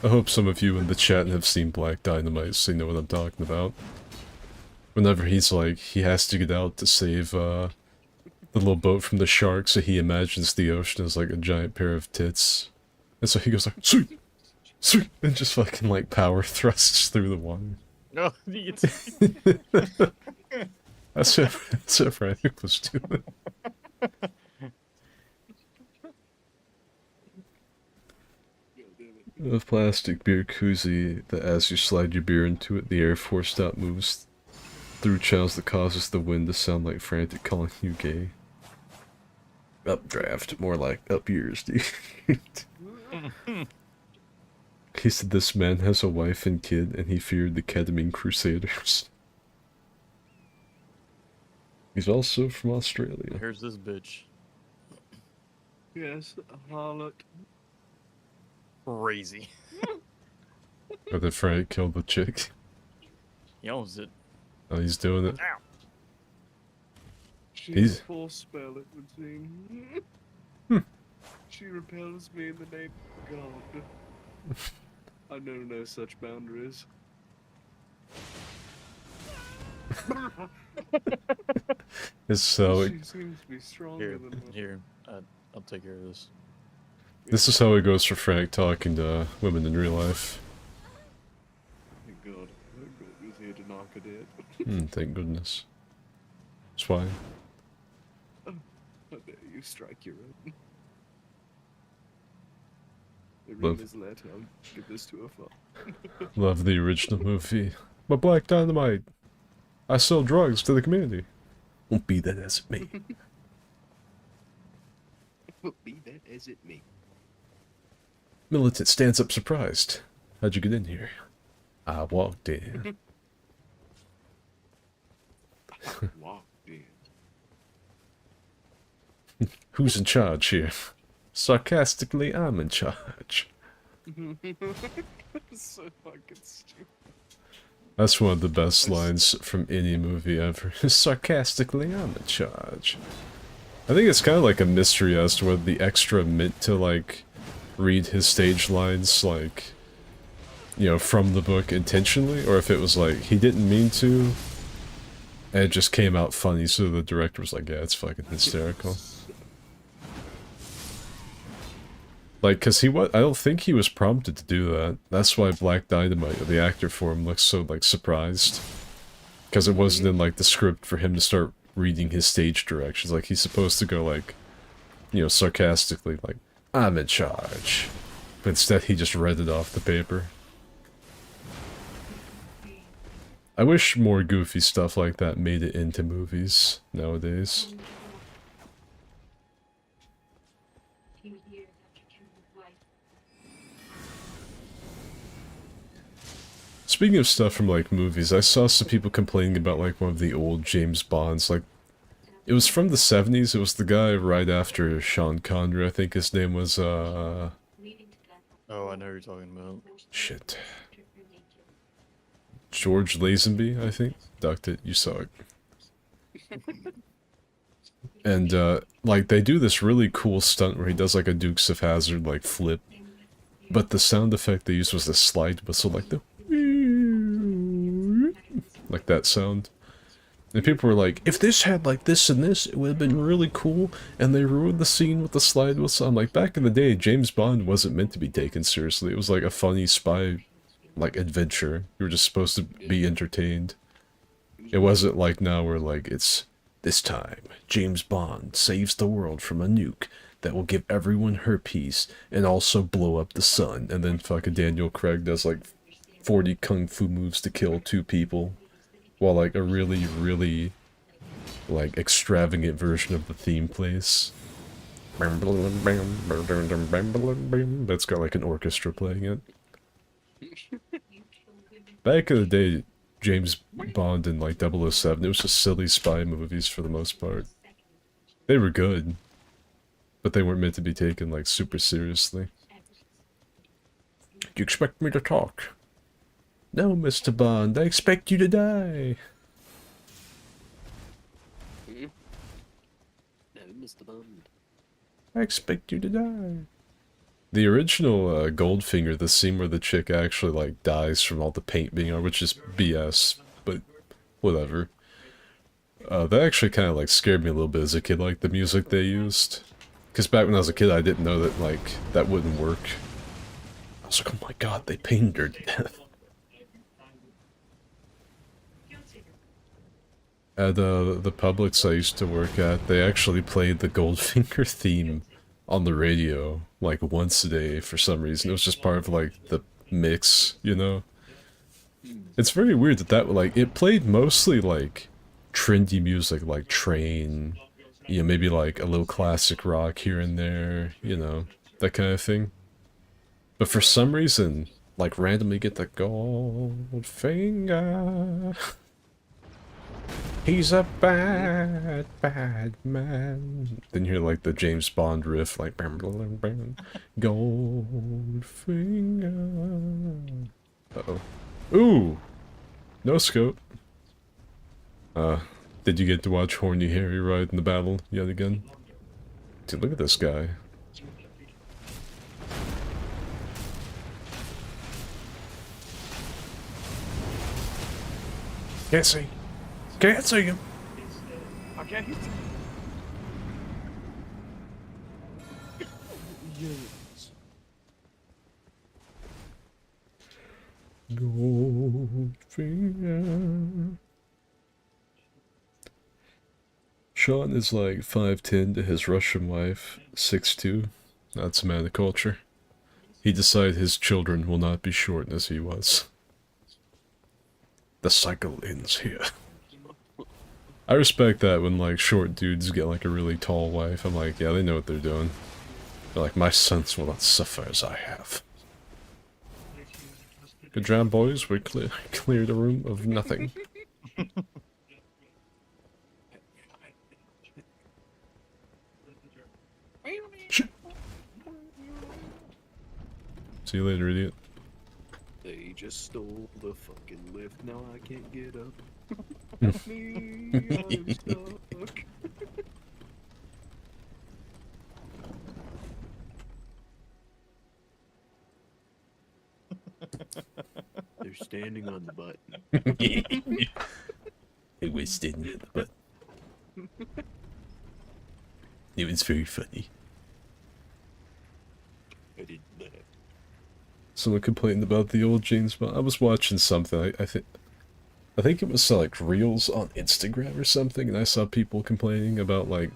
[SPEAKER 1] I hope some of you in the chat have seen Black Dynamite so you know what I'm talking about. Whenever he's like, he has to get out to save, the little boat from the shark, so he imagines the ocean as like a giant pair of tits. And so he goes like, sweet! Sweet! And just fucking like power thrusts through the water.
[SPEAKER 3] No,
[SPEAKER 1] That's what Frank was doing. A plastic beer koozie that as you slide your beer into it, the air force stop moves through channels that causes the wind to sound like frantic calling you gay. Updraft, more like up yours, dude. He said this man has a wife and kid and he feared the ketamine crusaders. He's also from Australia.
[SPEAKER 3] Here's this bitch.
[SPEAKER 2] Yes, a harlot.
[SPEAKER 3] Crazy.
[SPEAKER 1] Or the Frank killed the chick.
[SPEAKER 3] He owns it.
[SPEAKER 1] Oh, he's doing it.
[SPEAKER 3] Ow.
[SPEAKER 2] She's a full spell, it would seem. She repels me in the name of God. I know no such boundaries.
[SPEAKER 1] It's so...
[SPEAKER 2] She seems to be stronger than me.
[SPEAKER 3] Here. I'll take care of this.
[SPEAKER 1] This is how it goes for Frank talking to women in real life.
[SPEAKER 2] Thank God. Thank God he was here to knock it dead.
[SPEAKER 1] Thank goodness. It's fine.
[SPEAKER 2] How dare you strike your own? Arena's let. I'll give this to her father.
[SPEAKER 1] Love the original movie. But Black Dynamite! I sell drugs to the community. Won't be that as it may.
[SPEAKER 2] Be that as it may.
[SPEAKER 1] Militant stands up surprised. How'd you get in here? I walked in.
[SPEAKER 2] Walked in.
[SPEAKER 1] Who's in charge here? Sarcastically, I'm in charge.
[SPEAKER 2] So fucking stupid.
[SPEAKER 1] That's one of the best lines from any movie ever. Sarcastically, I'm in charge. I think it's kind of like a mystery as to whether the extra meant to, like, read his stage lines, like, you know, from the book intentionally, or if it was like, he didn't mean to, and it just came out funny, so the director was like, yeah, it's fucking hysterical. Like, cause I don't think he was prompted to do that. That's why Black Dynamite, the actor for him, looks so, like, surprised. Cause it wasn't in, like, the script for him to start reading his stage directions. Like, he's supposed to go, like, you know, sarcastically, like, I'm in charge. But instead, he just read it off the paper. I wish more goofy stuff like that made it into movies nowadays. Speaking of stuff from, like, movies, I saw some people complaining about, like, one of the old James Bonds, like, it was from the 70s, it was the guy right after Sean Connery, I think his name was,
[SPEAKER 3] Oh, I know who you're talking about.
[SPEAKER 1] shit. George Lazenby, I think? Ducked it, you saw it. And, like, they do this really cool stunt where he does, like, a Dukes of Hazzard, like, flip. But the sound effect they used was the slide whistle, like the... like that sound. And people were like, if this had like this and this, it would have been really cool, and they ruined the scene with the slide whistle. I'm like, back in the day, James Bond wasn't meant to be taken seriously. It was like a funny spy, like, adventure. You were just supposed to be entertained. It wasn't like now where, like, it's, this time, James Bond saves the world from a nuke that will give everyone herpes, and also blow up the sun, and then fucking Daniel Craig does, like, 40 kung fu moves to kill 2 people. While, like, a really, really, like, extravagant version of the theme plays. That's got, like, an orchestra playing it. Back in the day, James Bond and, like, 007, it was just silly spy movies for the most part. They were good, but they weren't meant to be taken, like, super seriously. Do you expect me to talk? No, Mr. Bond, I expect you to die.
[SPEAKER 2] Hmm? No, Mr. Bond.
[SPEAKER 1] I expect you to die. The original Goldfinger, the scene where the chick actually like dies from all the paint being on, which is BS, but whatever. That actually kind of like scared me a little bit as a kid, like the music they used. Because back when I was a kid, I didn't know that like that wouldn't work. I was like, oh my god, they painted her to death. At the Publix I used to work at, they actually played the Goldfinger theme on the radio like once a day for some reason. It was just part of like the mix, you know? It's very weird that like it played mostly like trendy music like Train, you know, maybe like a little classic rock here and there, you know, that kind of thing. But for some reason, like randomly get the Goldfinger. He's a bad, bad man. Then you hear like the James Bond riff, like bam, bam, bam, Goldfinger. Uh-oh. Ooh! No scope. Did you get to watch Horny Harry ride in the battle yet again? Dude, look at this guy. Can't see. Can't see him.
[SPEAKER 3] Okay.
[SPEAKER 4] Yes.
[SPEAKER 1] Goldfinger. Sean is like 5'10" to his Russian wife, 6'2". That's a man of culture. He decided his children will not be short as he was. The cycle ends here. I respect that when like short dudes get like a really tall wife. I'm like, yeah, they know what they're doing. They're like, my sons will not suffer as I have. Good job, boys. We cleared a room of nothing. See you later, idiot.
[SPEAKER 2] They just stole the fucking lift. Now I can't get up. Me, I'm stuck. They're standing on the button.
[SPEAKER 1] It was standing on the button. It was very funny.
[SPEAKER 2] I did that.
[SPEAKER 1] Someone complained about the old James Bond. I was watching something. I think it was like reels on Instagram or something, and I saw people complaining about like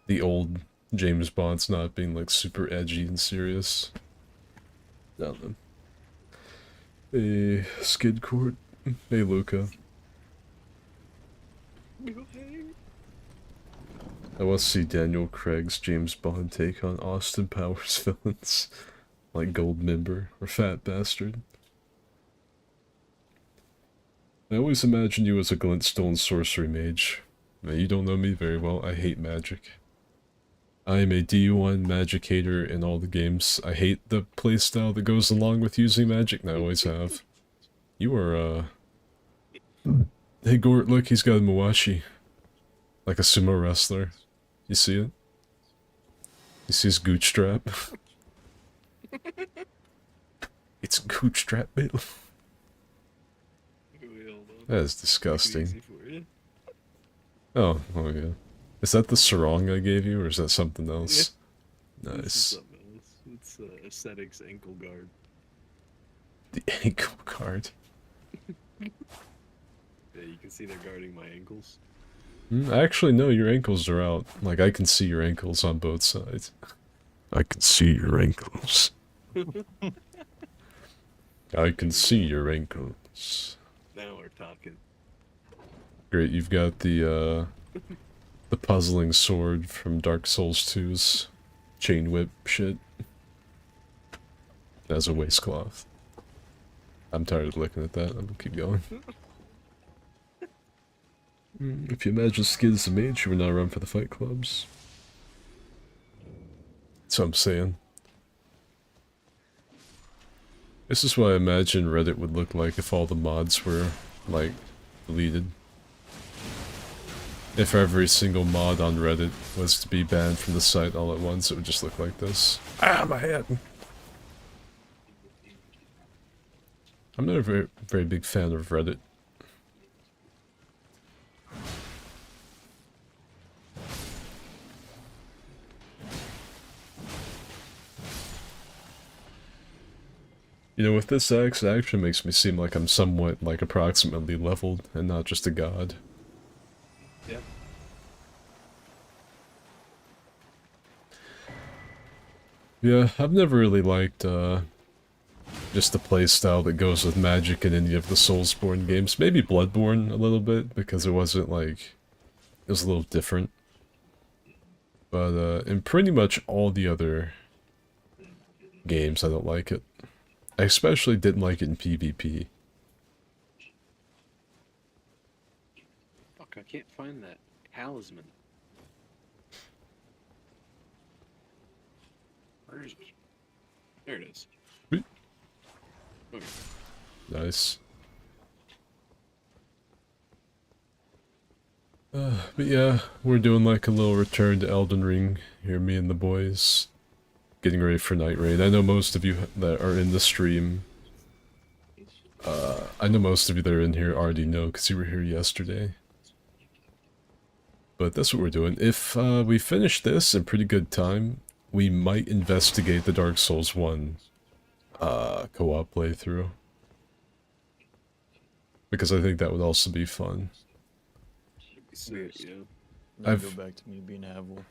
[SPEAKER 1] the old James Bonds not being like super edgy and serious. I don't know. Hey, Skid Court. Hey, Luca. I want to see Daniel Craig's James Bond take on Austin Powers villains. Like Goldmember or Fat Bastard. I always imagined you as a glintstone sorcery mage. Now, you don't know me very well. I hate magic. I am a D1 magic hater in all the games. I hate the playstyle that goes along with using magic, and I always have. You are, Hey Gort, look, he's got a Mawashi. Like a sumo wrestler. You see it? You see his gooch strap? It's a gooch strap, Bill. That is disgusting. Oh yeah. Is that the sarong I gave you, or is that something else?
[SPEAKER 2] Yeah.
[SPEAKER 1] Nice.
[SPEAKER 2] This is something else. It's Aesthetics ankle guard.
[SPEAKER 1] The ankle guard.
[SPEAKER 2] Yeah, you can see they're guarding my ankles.
[SPEAKER 1] Actually, no, your ankles are out. Like, I can see your ankles on both sides. I can see your ankles. I can see your ankles.
[SPEAKER 2] Now we're talking.
[SPEAKER 1] Great, you've got the puzzling sword from Dark Souls 2's chain whip shit. As a waistcloth. I'm tired of looking at that. I'm gonna keep going. If you imagine Skid as a mage, you would not run for the fight clubs. That's what I'm saying. This is what I imagine Reddit would look like if all the mods were, like, deleted. If every single mod on Reddit was to be banned from the site all at once, it would just look like this. Ah, my head! I'm not a very big fan of Reddit. You know, with this axe, it actually makes me seem like I'm somewhat, like, approximately leveled, and not just a god.
[SPEAKER 2] Yeah.
[SPEAKER 1] Yeah, I've never really liked, just the playstyle that goes with magic in any of the Soulsborne games. Maybe Bloodborne a little bit, because it wasn't, like... It was a little different. But, in pretty much all the other games, I don't like it. I especially didn't like it in PvP.
[SPEAKER 2] Fuck, I can't find that talisman. Where is it? There it is.
[SPEAKER 1] Wait.
[SPEAKER 2] Okay.
[SPEAKER 1] Nice. But yeah, we're doing like a little return to Elden Ring here, me and the boys. Getting ready for Nightreign. I know most of you that are in the stream, I know most of you that are in here already know because you were here yesterday. But that's what we're doing. If we finish this in pretty good time, we might investigate the Dark Souls 1 co-op playthrough. Because I think that would also be fun.
[SPEAKER 2] Sick, yeah.
[SPEAKER 3] Now go back to me being Havel.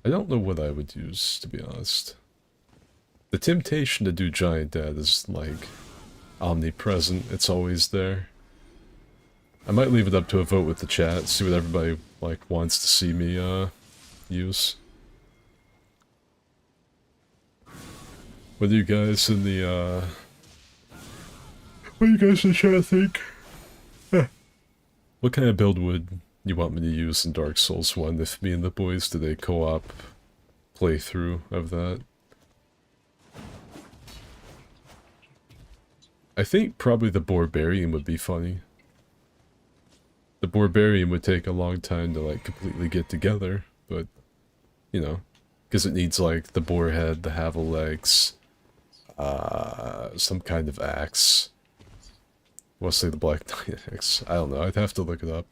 [SPEAKER 1] I don't know what I would use, to be honest. The temptation to do Giant Dad is, like, omnipresent. It's always there. I might leave it up to a vote with the chat, see what everybody, like, wants to see me, use. What do you guys in the, what do you guys in the chat think? What kind of build would you want me to use in Dark Souls 1 if me and the boys did a co-op playthrough of that? I think probably the Barbarian would be funny. The Barbarian would take a long time to, like, completely get together, but, you know, because it needs, like, the boar head, the Havel legs, some kind of axe. We'll say the Black Knight axe. I don't know, I'd have to look it up.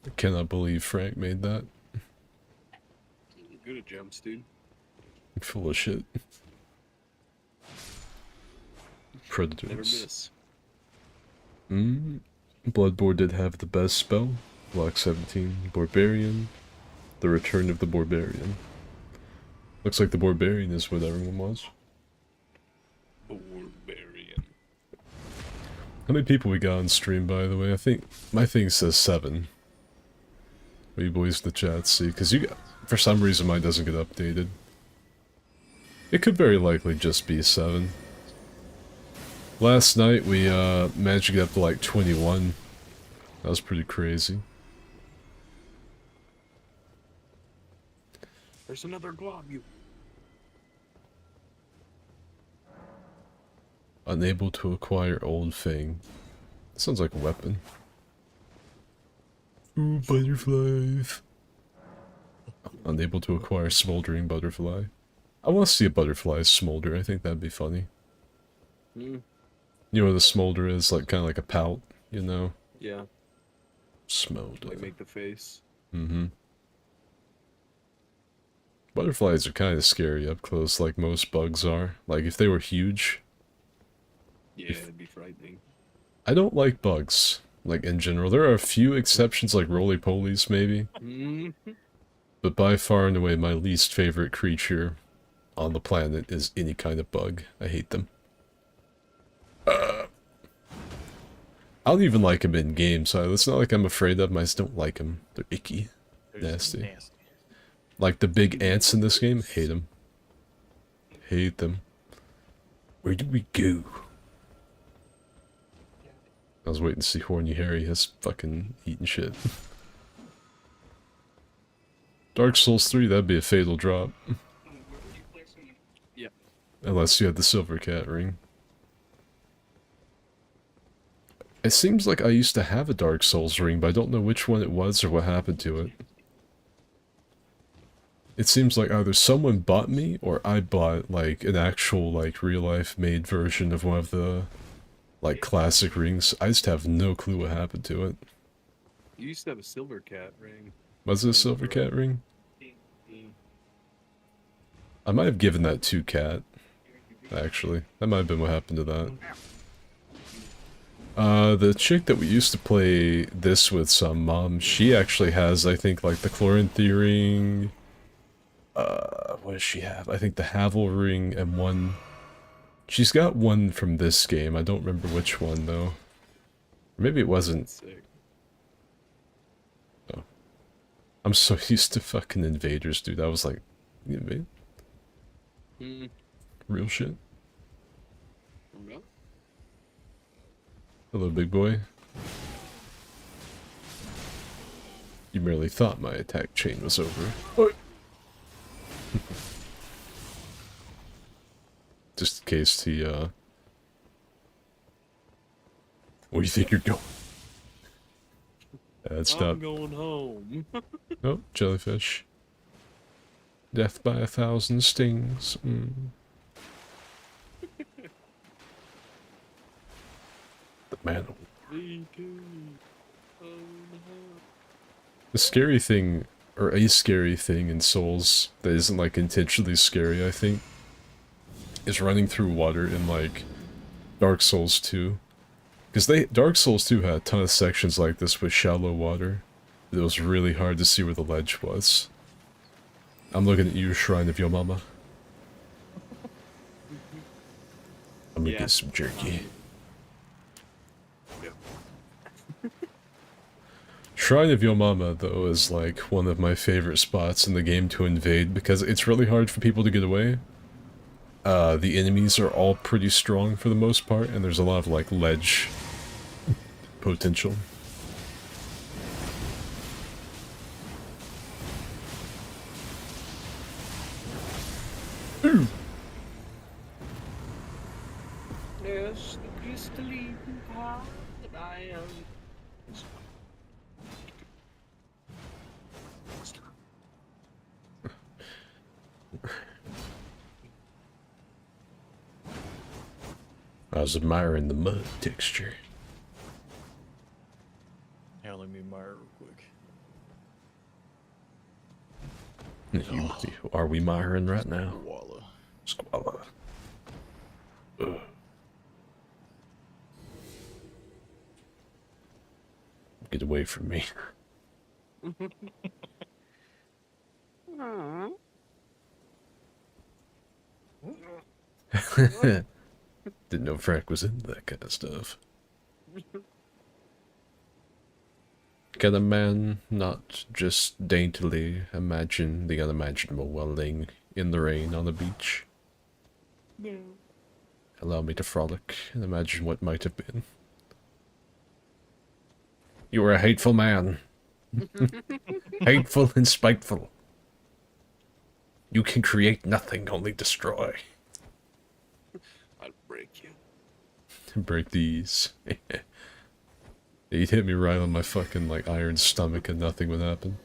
[SPEAKER 1] I cannot believe Frank made that.
[SPEAKER 2] You're good at jumps, dude.
[SPEAKER 1] I'm full of shit. Predators.
[SPEAKER 2] Never miss.
[SPEAKER 1] Bloodborne did have the best spell. Block 17. Barbarian. The Return of the Barbarian. Looks like the Barbarian is what everyone wants.
[SPEAKER 2] Barbarian.
[SPEAKER 1] How many people we got on stream, by the way? I think my thing says 7. What you boys in the chat see? Because you got, for some reason mine doesn't get updated. It could very likely just be 7. Last night we managed to get up to like 21. That was pretty crazy.
[SPEAKER 2] There's another globule.
[SPEAKER 1] Unable to acquire Old Fang. That sounds like a weapon. Ooh, butterflies. Unable to acquire Smoldering Butterfly. I want to see a butterfly smolder. I think that'd be funny.
[SPEAKER 2] Hmm.
[SPEAKER 1] You know what a smolder is? Like, kind of like a pout, you know?
[SPEAKER 2] Yeah.
[SPEAKER 1] Smolder.
[SPEAKER 2] Like make the face.
[SPEAKER 1] Mm-hmm. Butterflies are kind of scary up close, like most bugs are. Like, if they were huge...
[SPEAKER 2] Yeah, it'd be frightening.
[SPEAKER 1] I don't like bugs, like, in general. There are a few exceptions, like roly-polies, maybe.
[SPEAKER 2] Mm-hmm.
[SPEAKER 1] But by far and away, my least favorite creature on the planet is any kind of bug. I hate them. I don't even like them in game, so it's not like I'm afraid of them, I just don't like them. They're icky.
[SPEAKER 3] They're just
[SPEAKER 1] Nasty.
[SPEAKER 3] nasty.
[SPEAKER 1] Like the big ants in this game, hate them. Hate them. Where do we go? I was waiting to see Horny Harry has fucking eaten shit. Dark Souls 3, that'd be a fatal drop.
[SPEAKER 2] Yeah.
[SPEAKER 1] Unless you had the Silver Cat ring. It seems like I used to have a Dark Souls ring, but I don't know which one it was or what happened to it. It seems like either someone bought me, or I bought, like, an actual, like, real-life made version of one of the, like, classic rings. I just have no clue what happened to it.
[SPEAKER 2] You used to have a Silver Cat ring.
[SPEAKER 1] Was it a Silver Cat ring? I might have given that to Cat, actually. That might have been what happened to that. The chick that we used to play this with some, Mom, she actually has, I think, like, the Chloranthy ring. What does she have? I think the Havel ring and one... She's got one from this game. I don't remember which one, though. Maybe it wasn't.
[SPEAKER 2] Sick.
[SPEAKER 1] Oh. I'm so used to fucking invaders, dude. I was like, you invade? Real shit.
[SPEAKER 2] No.
[SPEAKER 1] Hello, big boy. You merely thought my attack chain was over. What? Just in case he, Where do you think you're going? Stop.
[SPEAKER 2] I'm going home.
[SPEAKER 1] Oh, jellyfish. Death by 1,000 stings. The man. The scary thing, or a scary thing in Souls that isn't like intentionally scary, I think, is running through water in like Dark Souls 2. Because Dark Souls 2 had a ton of sections like this with shallow water. It was really hard to see where the ledge was. I'm looking at you, Shrine of Your Mama. I'm gonna get some jerky. Shrine of Your Mama, though, is like one of my favorite spots in the game to invade because it's really hard for people to get away. The enemies are all pretty strong for the most part, and there's a lot of like ledge potential. Ooh.
[SPEAKER 2] Yes, the crystalline heart that I am.
[SPEAKER 1] I was admiring the mud texture.
[SPEAKER 3] Yeah, let me admire real quick.
[SPEAKER 1] Are we miring right now?
[SPEAKER 3] Walla.
[SPEAKER 1] Squalla. Ugh. Get away from me. Didn't know Frank was into that kind of stuff. Can a man not just daintily imagine the unimaginable while laying in the rain on the beach?
[SPEAKER 2] No.
[SPEAKER 1] Allow me to frolic and imagine what might have been. You are a hateful man. Hateful and spiteful. You can create nothing, only destroy.
[SPEAKER 2] I'll break you.
[SPEAKER 1] Break these. He'd hit me right on my fucking, like, iron stomach and nothing would happen.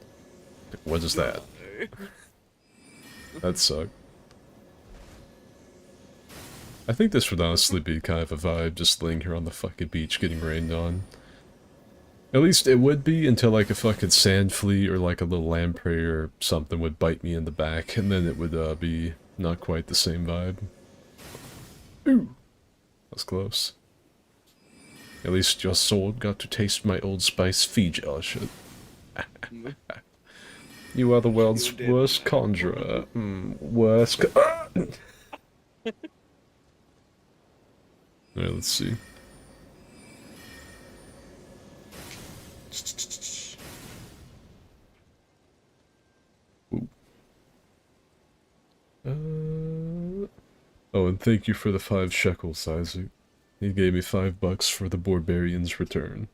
[SPEAKER 1] What is that? That sucked. I think this would honestly be kind of a vibe, just laying here on the fucking beach getting rained on. At least it would be until like a fucking sand flea or like a little lamprey or something would bite me in the back, and then it would be not quite the same vibe. Ooh! That was close. At least your sword got to taste my Old Spice Fiji. Oh shit. You are the world's worst conjurer. Worst Alright, let's see. Oh, and thank you for the 5 shekels, Isaac. He gave me $5 for the Barbarian's return.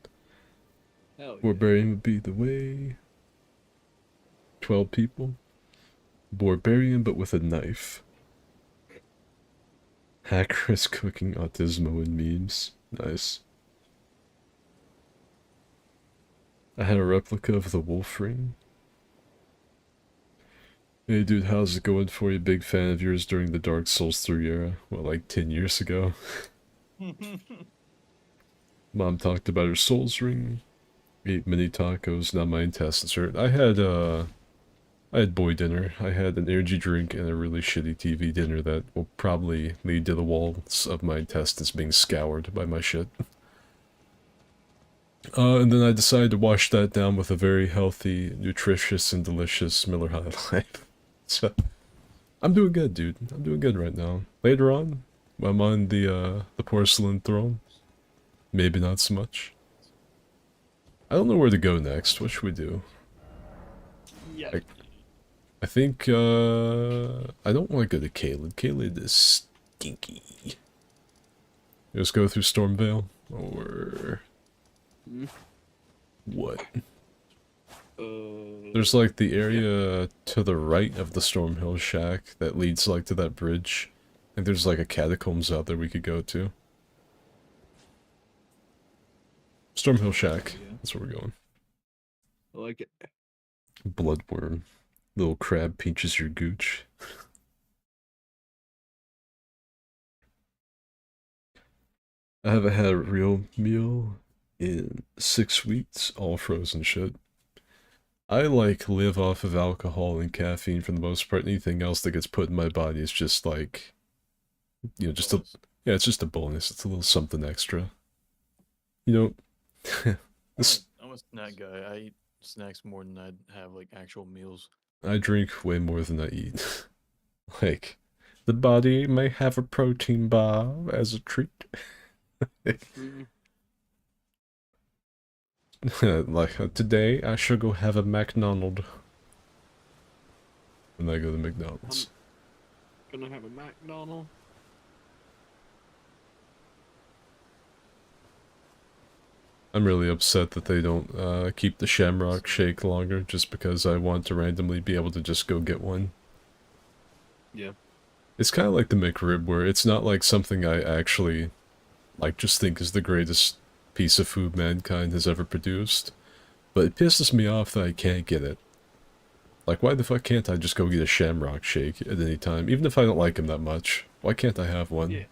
[SPEAKER 2] Hell yeah.
[SPEAKER 1] Barbarian would be the way. 12 people. Barbarian, but with a knife. Hackers cooking Autismo and memes. Nice. I had a replica of the wolf ring. Hey dude, how's it going for you? Big fan of yours during the Dark Souls 3 era. Well, like 10 years ago. Mom talked about her Souls ring. Ate mini tacos, now my intestines hurt. I had boy dinner. I had an energy drink and a really shitty TV dinner that will probably lead to the walls of my intestines being scoured by my shit. And then I decided to wash that down with a very healthy, nutritious, and delicious Miller High Life. So, I'm doing good, dude. I'm doing good right now. Later on, I'm on the porcelain throne. Maybe not so much. I don't know where to go next. What should we do?
[SPEAKER 2] Yeah.
[SPEAKER 1] I think, I don't want to go to Caelid. Caelid is stinky. Just go through Stormvale? Or... what? There's like the area to the right of the Stormhill Shack that leads like to that bridge. I think there's like a catacombs out there we could go to. Stormhill Shack.
[SPEAKER 2] Yeah.
[SPEAKER 1] That's where we're going.
[SPEAKER 2] I like it.
[SPEAKER 1] Bloodworm. Little crab pinches your gooch. I haven't had a real meal in 6 weeks, all frozen shit. I like live off of alcohol and caffeine for the most part. Anything else that gets put in my body is just like, you know, just a, yeah, it's just a bonus. It's a little something extra. You know, this,
[SPEAKER 3] I'm a snack guy. I eat snacks more than I'd have like actual meals.
[SPEAKER 1] I drink way more than I eat. Like, the body may have a protein bar as a treat. Like, today I should go have a McDonald. When I go to McDonald's.
[SPEAKER 2] Gonna have a McDonald.
[SPEAKER 1] I'm really upset that they don't keep the Shamrock Shake longer, just because I want to randomly be able to just go get one.
[SPEAKER 2] Yeah.
[SPEAKER 1] It's kind of like the McRib, where it's not like something I actually, like, just think is the greatest piece of food mankind has ever produced. But it pisses me off that I can't get it. Like, why the fuck can't I just go get a Shamrock Shake at any time? Even if I don't like him that much. Why can't I have one?
[SPEAKER 2] Yeah.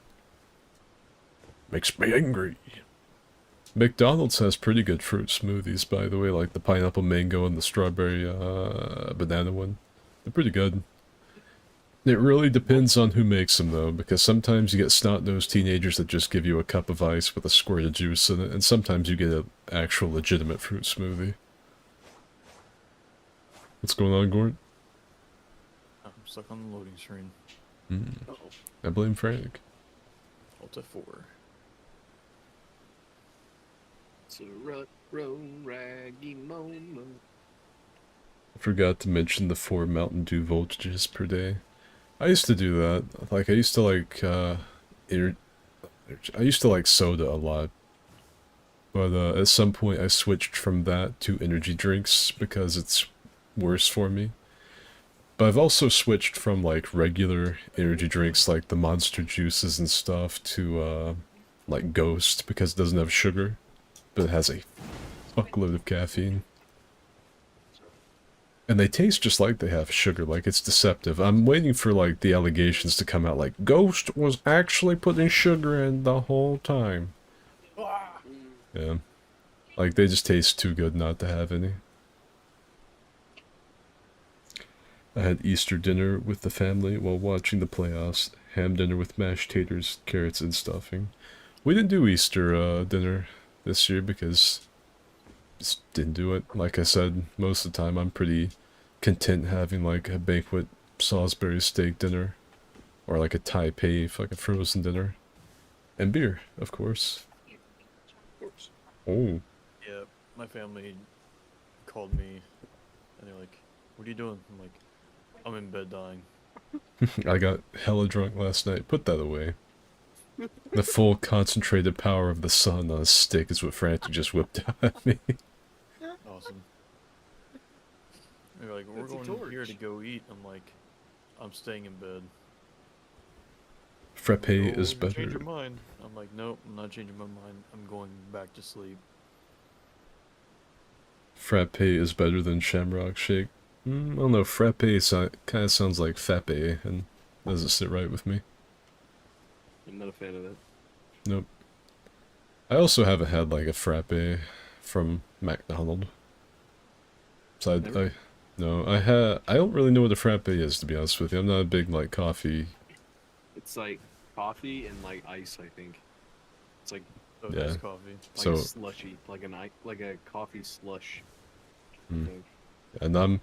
[SPEAKER 1] Makes me angry. McDonald's has pretty good fruit smoothies, by the way, like the pineapple mango and the strawberry banana one. They're pretty good. It really depends on who makes them, though, because sometimes you get snot-nosed teenagers that just give you a cup of ice with a squirt of juice in it, and sometimes you get an actual legitimate fruit smoothie. What's going on, Gort?
[SPEAKER 3] I'm stuck on the loading screen.
[SPEAKER 2] Uh-oh.
[SPEAKER 1] I blame Frank.
[SPEAKER 3] Alt F4.
[SPEAKER 2] It's a rut, row, raggy moment.
[SPEAKER 1] I forgot to mention the 4 Mountain Dew voltages per day. I used to do that. Like, I used to like, I used to like soda a lot. But at some point I switched from that to energy drinks because it's worse for me. But I've also switched from like regular energy drinks like the Monster juices and stuff to like Ghost because it doesn't have sugar. But it has a fuckload of caffeine. And they taste just like they have sugar, like it's deceptive. I'm waiting for like the allegations to come out like Ghost was actually putting sugar in the whole time. Yeah. Like they just taste too good not to have any. I had Easter dinner with the family while watching the playoffs. Ham dinner with mashed taters, carrots, and stuffing. We didn't do Easter dinner this year because just didn't do it. Like I said, most of the time I'm pretty content having like a banquet Salisbury steak dinner or like a Taipei fucking frozen dinner and beer, of course.
[SPEAKER 2] Of course.
[SPEAKER 1] Oh,
[SPEAKER 3] Yeah, my family called me and they're like, "What are you doing?" I'm like, "I'm in bed dying."
[SPEAKER 1] I got hella drunk last night. Put that away. The full concentrated power of the sun on a stick is what Frantic just whipped out at me.
[SPEAKER 3] Awesome. They're like, we're
[SPEAKER 2] That's a
[SPEAKER 3] going here to
[SPEAKER 2] torch.
[SPEAKER 3] go eat. I'm like, I'm staying in bed.
[SPEAKER 1] Frappe
[SPEAKER 3] Like,
[SPEAKER 1] is
[SPEAKER 3] "Oh, change
[SPEAKER 1] better.
[SPEAKER 3] your mind." I'm like, nope, I'm not changing my mind. I'm going back to sleep.
[SPEAKER 1] Frappe is better than Shamrock Shake. I don't know, frappe kind of sounds like fappe, and doesn't sit right with me.
[SPEAKER 2] I'm not a fan of that.
[SPEAKER 1] Nope. I also haven't had like a frappe from McDonald's. So
[SPEAKER 2] Never?
[SPEAKER 1] no, I don't really know what a frappe is, to be honest with you. I'm not a big like coffee.
[SPEAKER 2] It's like coffee and like ice, I think. It's like
[SPEAKER 3] Oh,
[SPEAKER 1] Yeah.
[SPEAKER 3] iced coffee.
[SPEAKER 1] So
[SPEAKER 2] a slushy, like like a coffee slush. I
[SPEAKER 1] Hmm.
[SPEAKER 2] think.
[SPEAKER 1] and I'm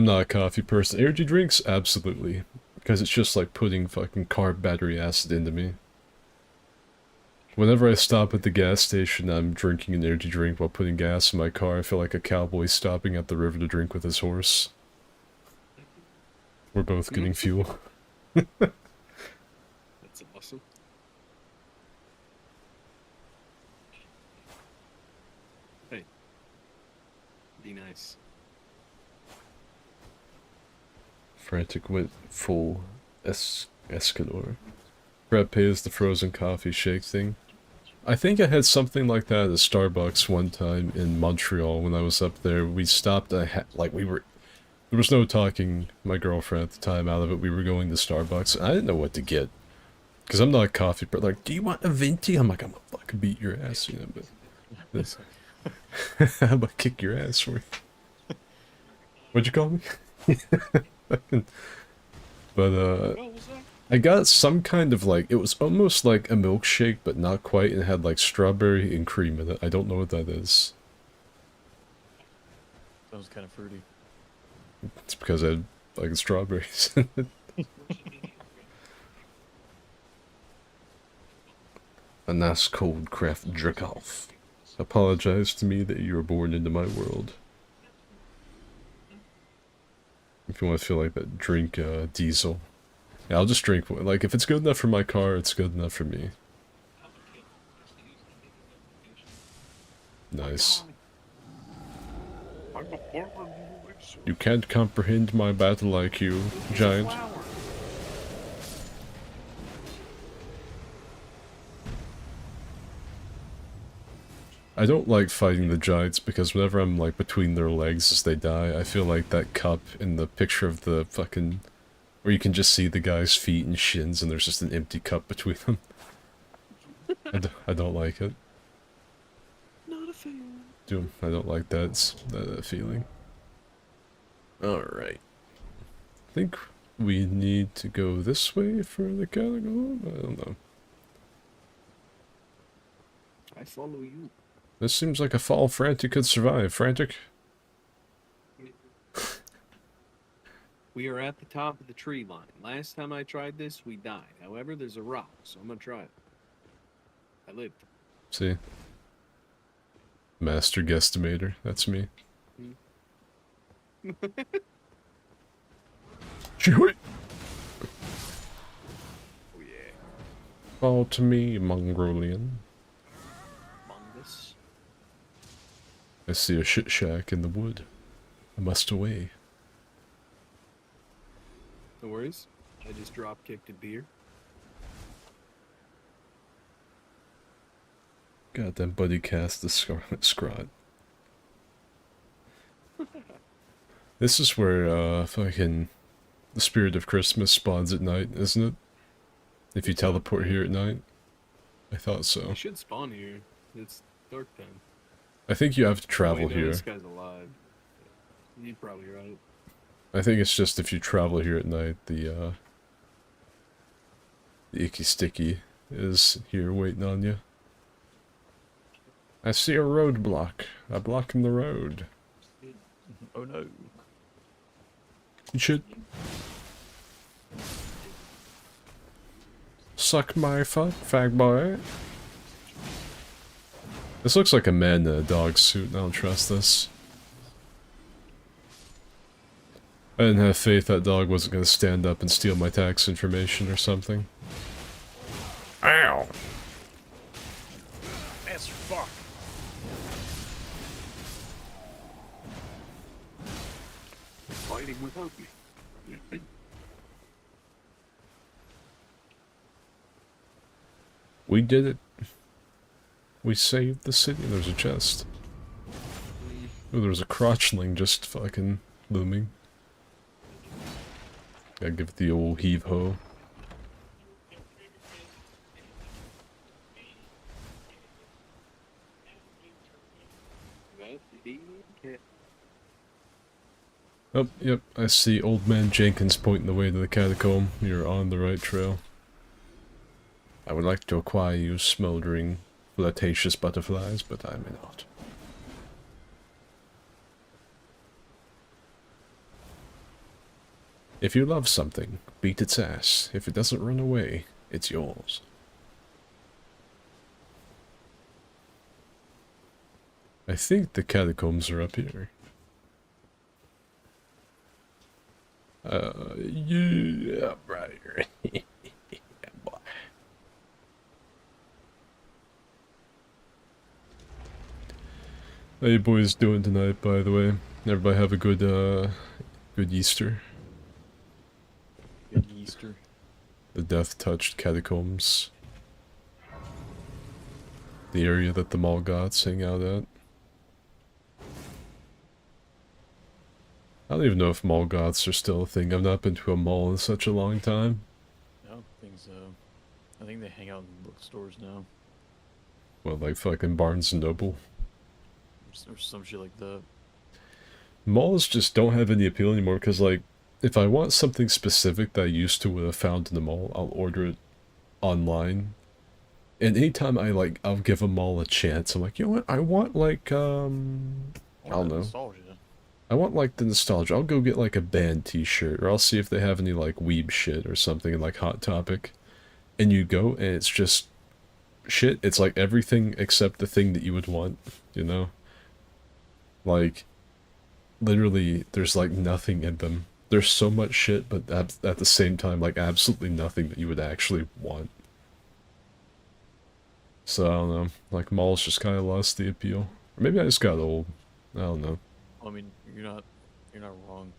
[SPEAKER 1] not a coffee person. Energy drinks, absolutely, because it's just like putting fucking carb battery acid into me. Whenever I stop at the gas station, I'm drinking an energy drink while putting gas in my car. I feel like a cowboy stopping at the river to drink with his horse. We're both getting fuel.
[SPEAKER 2] That's awesome. Hey. Be nice.
[SPEAKER 1] Frantic went full Escanor. Frappe is the frozen coffee shake thing. I think I had something like that at Starbucks one time in Montreal when I was up there. We stopped, there was no talking my girlfriend at the time out of it. We were going to Starbucks, and I didn't know what to get. Because I'm not a coffee, but like, do you want a venti? I'm like, I'm gonna fucking beat your ass, you know, but...
[SPEAKER 3] It's
[SPEAKER 1] I'm gonna kick your ass for you. What'd you call me? But,
[SPEAKER 2] Oh, what's that?
[SPEAKER 1] I got some kind of like, it was almost like a milkshake, but not quite, and it had like strawberry and cream in it. I don't know what that is.
[SPEAKER 3] sounds kind of fruity.
[SPEAKER 1] It's because I had like strawberries. A nice cold craft jerk off. Apologize to me that you were born into my world. If you want to feel like that, drink diesel. Yeah, I'll just drink one. Like, if it's good enough for my car, it's good enough for me. Nice. You can't comprehend my battle like you, giant. I don't like fighting the giants because whenever I'm like between their legs as they die, I feel like that cup in the picture of the fucking... where you can just see the guy's feet and shins and there's just an empty cup between them. I don't like it.
[SPEAKER 2] Not a fan.
[SPEAKER 1] I don't like that feeling. Alright. I think we need to go this way for the catacomb? I don't know.
[SPEAKER 2] I follow you.
[SPEAKER 1] This seems like a fall Frantic could survive. Frantic?
[SPEAKER 2] We are at the top of the tree line. Last time I tried this, we died. However, there's a rock, so I'm gonna try it. I lived.
[SPEAKER 1] See? Master guesstimator. That's me. Chew it!
[SPEAKER 2] Oh yeah.
[SPEAKER 1] Fall to me, Mongolian.
[SPEAKER 2] Mongus.
[SPEAKER 1] I see a shit shack in the wood. I must away.
[SPEAKER 2] No worries. I just drop kicked a deer.
[SPEAKER 1] Goddamn buddy cast the Scarlet Scrot. This is where, fucking... the spirit of Christmas spawns at night, isn't it? If you teleport here at night? I thought so.
[SPEAKER 2] I should spawn here. It's dark time.
[SPEAKER 1] I think you have to
[SPEAKER 2] Oh,
[SPEAKER 1] travel
[SPEAKER 2] wait, no,
[SPEAKER 1] here.
[SPEAKER 2] This guy's alive. You're probably right.
[SPEAKER 1] I think it's just if you travel here at night, the Icky Sticky is here waiting on you. I see a roadblock. A block in the road.
[SPEAKER 3] Oh no.
[SPEAKER 1] You should... Suck my fuck, fag boy. This looks like a man in a dog suit, and I don't trust this. I didn't have faith that dog wasn't gonna stand up and steal my tax information or something. Ow!
[SPEAKER 3] As fuck.
[SPEAKER 2] fighting without me.
[SPEAKER 1] We did it. We saved the city. There's a chest. Oh, there was a crotchling just fucking looming. Gotta give it the old heave-ho. Oh, yep, I see Old Man Jenkins pointing the way to the catacomb. You're on the right trail. I would like to acquire you smoldering, flirtatious butterflies, but I may not. If you love something, beat its ass. If it doesn't run away, it's yours. I think the catacombs are up here. Yeah, right here. Yeah, boy. How you boys doing tonight, by the way? Everybody have a good, good Easter?
[SPEAKER 3] Good Easter.
[SPEAKER 1] The death-touched catacombs. The area that the Malgoths hang out at. I don't even know if Malgoths are still a thing. I've not been to a mall in such a long time.
[SPEAKER 3] No, things, I think they hang out in bookstores now.
[SPEAKER 1] Well, like fucking Barnes & Noble.
[SPEAKER 3] Or some shit like that.
[SPEAKER 1] Malls just don't have any appeal anymore, because, like, if I want something specific that I used to would have found in the mall, I'll order it online. And anytime I'll give a mall a chance, I'm like, you know what, I want, like, I don't know.
[SPEAKER 3] Nostalgia.
[SPEAKER 1] I want, like, the nostalgia. I'll go get, like, a band t-shirt, or I'll see if they have any, like, weeb shit or something, like Hot Topic. And you go, and it's just shit. It's, like, everything except the thing that you would want, you know? Like, literally, there's, like, nothing in them. There's so much shit, but at the same time, like, absolutely nothing that you would actually want. So, I don't know. Like, malls just kind of lost the appeal. Or maybe I just got old. I don't know.
[SPEAKER 3] I mean, you're not wrong.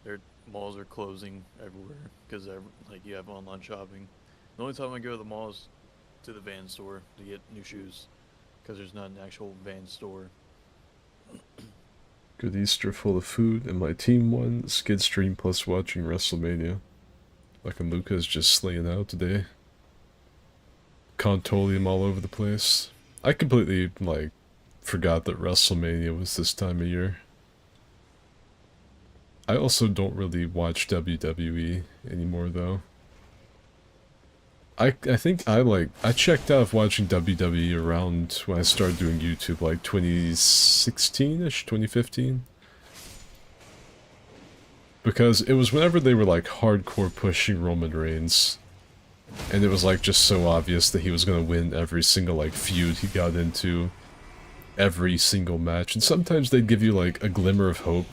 [SPEAKER 3] Their malls are closing everywhere because like you have online shopping. The only time I go to the mall is to the Van store to get new shoes because there's not an actual Van store.
[SPEAKER 1] Good Easter full of food, and my team won. Skid stream plus watching WrestleMania. Fucking Luca's just slaying out today. Contolium all over the place. I completely, like, forgot that WrestleMania was this time of year. I also don't really watch WWE anymore, though. I think I checked out of watching WWE around when I started doing YouTube, like 2016-ish, 2015. Because it was whenever they were like hardcore pushing Roman Reigns. And it was like just so obvious that he was gonna win every single like feud he got into. Every single match. And sometimes they'd give you like a glimmer of hope.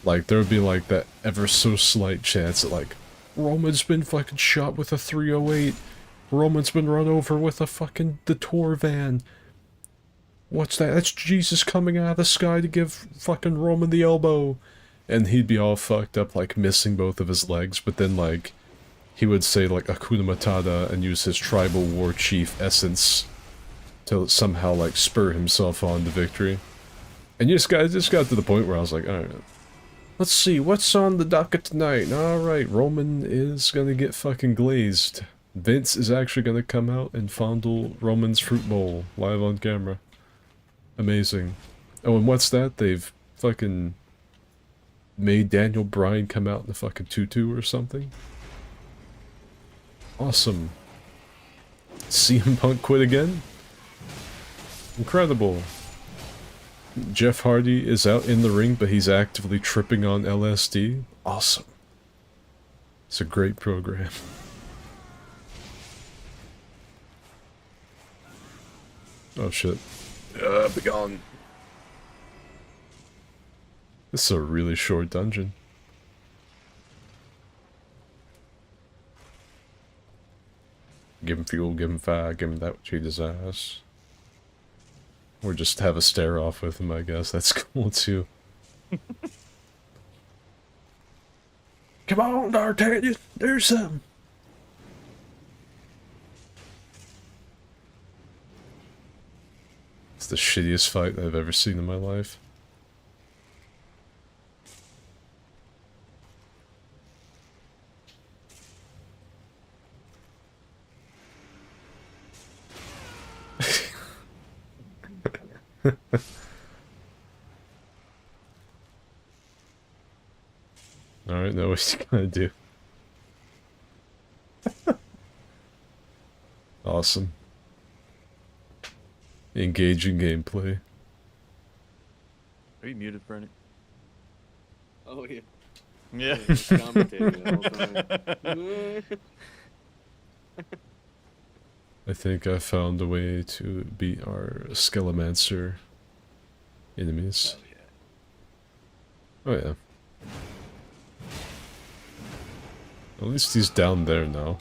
[SPEAKER 1] Like there would be like that ever so slight chance that like Roman's been fucking shot with a 308. Roman's been run over with the tour van. What's that? That's Jesus coming out of the sky to give fucking Roman the elbow. And he'd be all fucked up, like missing both of his legs, but then like he would say like Hakuna Matata and use his tribal war chief essence to somehow like spur himself on to victory. And just got to the point where I was like, alright. Let's see, what's on the docket tonight? Alright, Roman is gonna get fucking glazed. Vince is actually gonna come out and fondle Roman's fruit bowl live on camera. Amazing. Oh, and what's that? They've fucking made Daniel Bryan come out in a fucking tutu or something? Awesome. CM Punk quit again? Incredible. Jeff Hardy is out in the ring, but he's actively tripping on LSD. Awesome. It's a great program. Oh shit. Be gone. This is a really short dungeon. Give him fuel, give him fire, give him that which he desires. Or just have a stare-off with him, I guess. That's cool, too. Come on, D'Artagnan, do something. It's the shittiest fight I've ever seen in my life. Alright, now what you gonna do? Awesome. Engaging gameplay.
[SPEAKER 3] Are you muted, Brennan?
[SPEAKER 2] Oh yeah.
[SPEAKER 3] Yeah.
[SPEAKER 2] Just commentating the whole time.
[SPEAKER 1] I think I found a way to beat our Skelemancer enemies.
[SPEAKER 2] Oh yeah.
[SPEAKER 1] Oh yeah. At least he's down there now.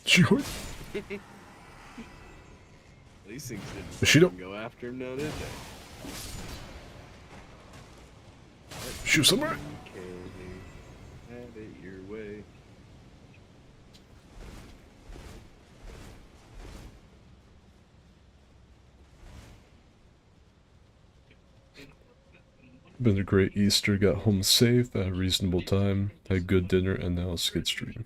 [SPEAKER 1] Sure.
[SPEAKER 2] These things
[SPEAKER 1] She
[SPEAKER 2] didn't
[SPEAKER 1] don't-
[SPEAKER 2] go after him now, did they?
[SPEAKER 1] Shoot somewhere.
[SPEAKER 2] Okay, have it your way.
[SPEAKER 1] Been a great Easter, got home safe at a reasonable time, had good dinner, and now it's good stream.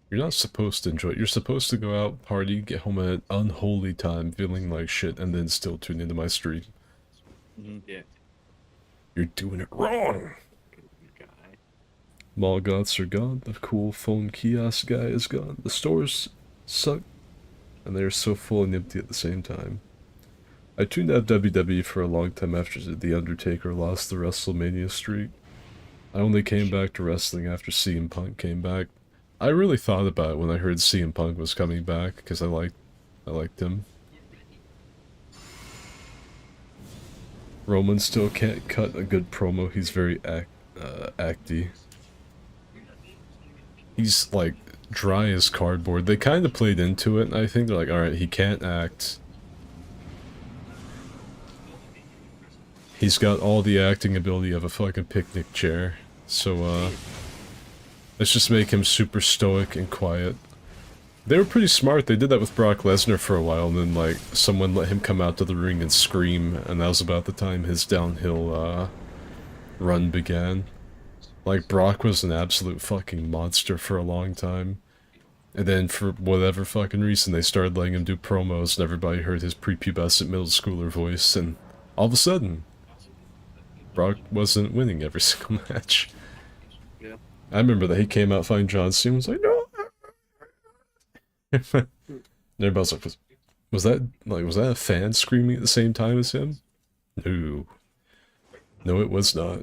[SPEAKER 1] You're not supposed to enjoy it. You're supposed to go out, party, get home at an unholy time, feeling like shit, and then still tune into my stream.
[SPEAKER 2] Yeah.
[SPEAKER 1] You're doing it wrong!
[SPEAKER 2] Good guy.
[SPEAKER 1] Mall goths are gone, the cool phone kiosk guy is gone, the stores suck, and they are so full and empty at the same time. I tuned out WWE for a long time after The Undertaker lost the WrestleMania streak. I only came back to wrestling after CM Punk came back. I really thought about it when I heard CM Punk was coming back, because I liked him. Roman still can't cut a good promo, he's very acty. He's like dry as cardboard. They kind of played into it, and I think they're like, alright, he can't act. He's got all the acting ability of a fucking picnic chair, so let's just make him super stoic and quiet. They were pretty smart, they did that with Brock Lesnar for a while, and then like, someone let him come out to the ring and scream, and that was about the time his downhill run began. Like, Brock was an absolute fucking monster for a long time. And then for whatever fucking reason, they started letting him do promos, and everybody heard his prepubescent middle schooler voice, and all of a sudden, Brock wasn't winning every single match.
[SPEAKER 2] Yeah.
[SPEAKER 1] I remember that he came out fighting John Cena and was like, no! And everybody's like, was that a fan screaming at the same time as him? No. No, it was not.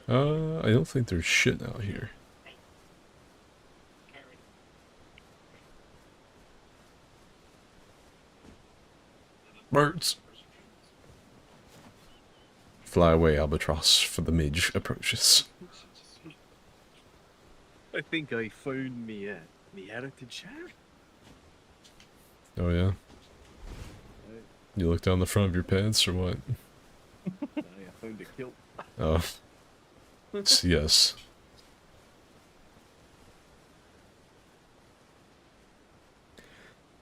[SPEAKER 1] I don't think there's shit out here. Birds! Fly away, albatross, for the midge approaches.
[SPEAKER 2] I think I found me heritage hat.
[SPEAKER 1] Oh yeah? You look down the front of your pants, or what?
[SPEAKER 2] I found a kilt.
[SPEAKER 1] Oh. Yes.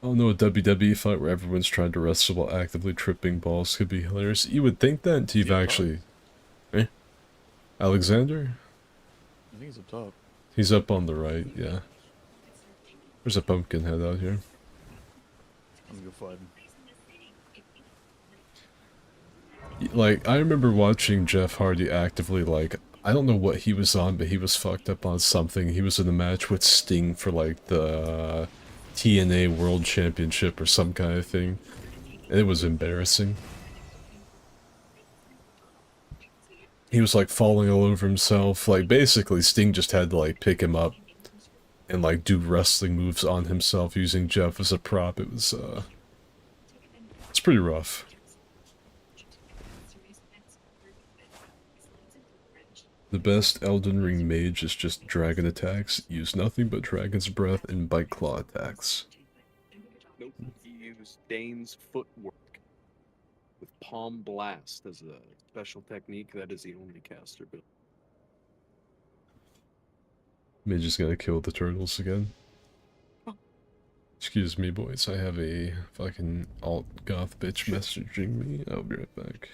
[SPEAKER 1] Oh no, a WWE fight where everyone's trying to wrestle while actively tripping balls could be hilarious. You would think that until you've actually... Eh? Alexander?
[SPEAKER 3] I think he's up top.
[SPEAKER 1] He's up on the right, yeah. There's a pumpkin head out here.
[SPEAKER 3] I'm gonna go find him.
[SPEAKER 1] Like, I remember watching Jeff Hardy actively, like, I don't know what he was on, but he was fucked up on something. He was in a match with Sting for, like, the TNA World Championship or some kind of thing. And it was embarrassing. He was, like, falling all over himself. Like, basically, Sting just had to, like, pick him up and, like, do wrestling moves on himself using Jeff as a prop. It was, it's pretty rough. The best Elden Ring mage is just dragon attacks. Use nothing but dragon's breath and bite claw attacks.
[SPEAKER 2] Nope. He used Dane's footwork with Palm Blast as a special technique. That is the only caster build.
[SPEAKER 1] Mage is gonna kill the turtles again. Excuse me, boys. I have a fucking alt goth bitch messaging me. I'll be right back.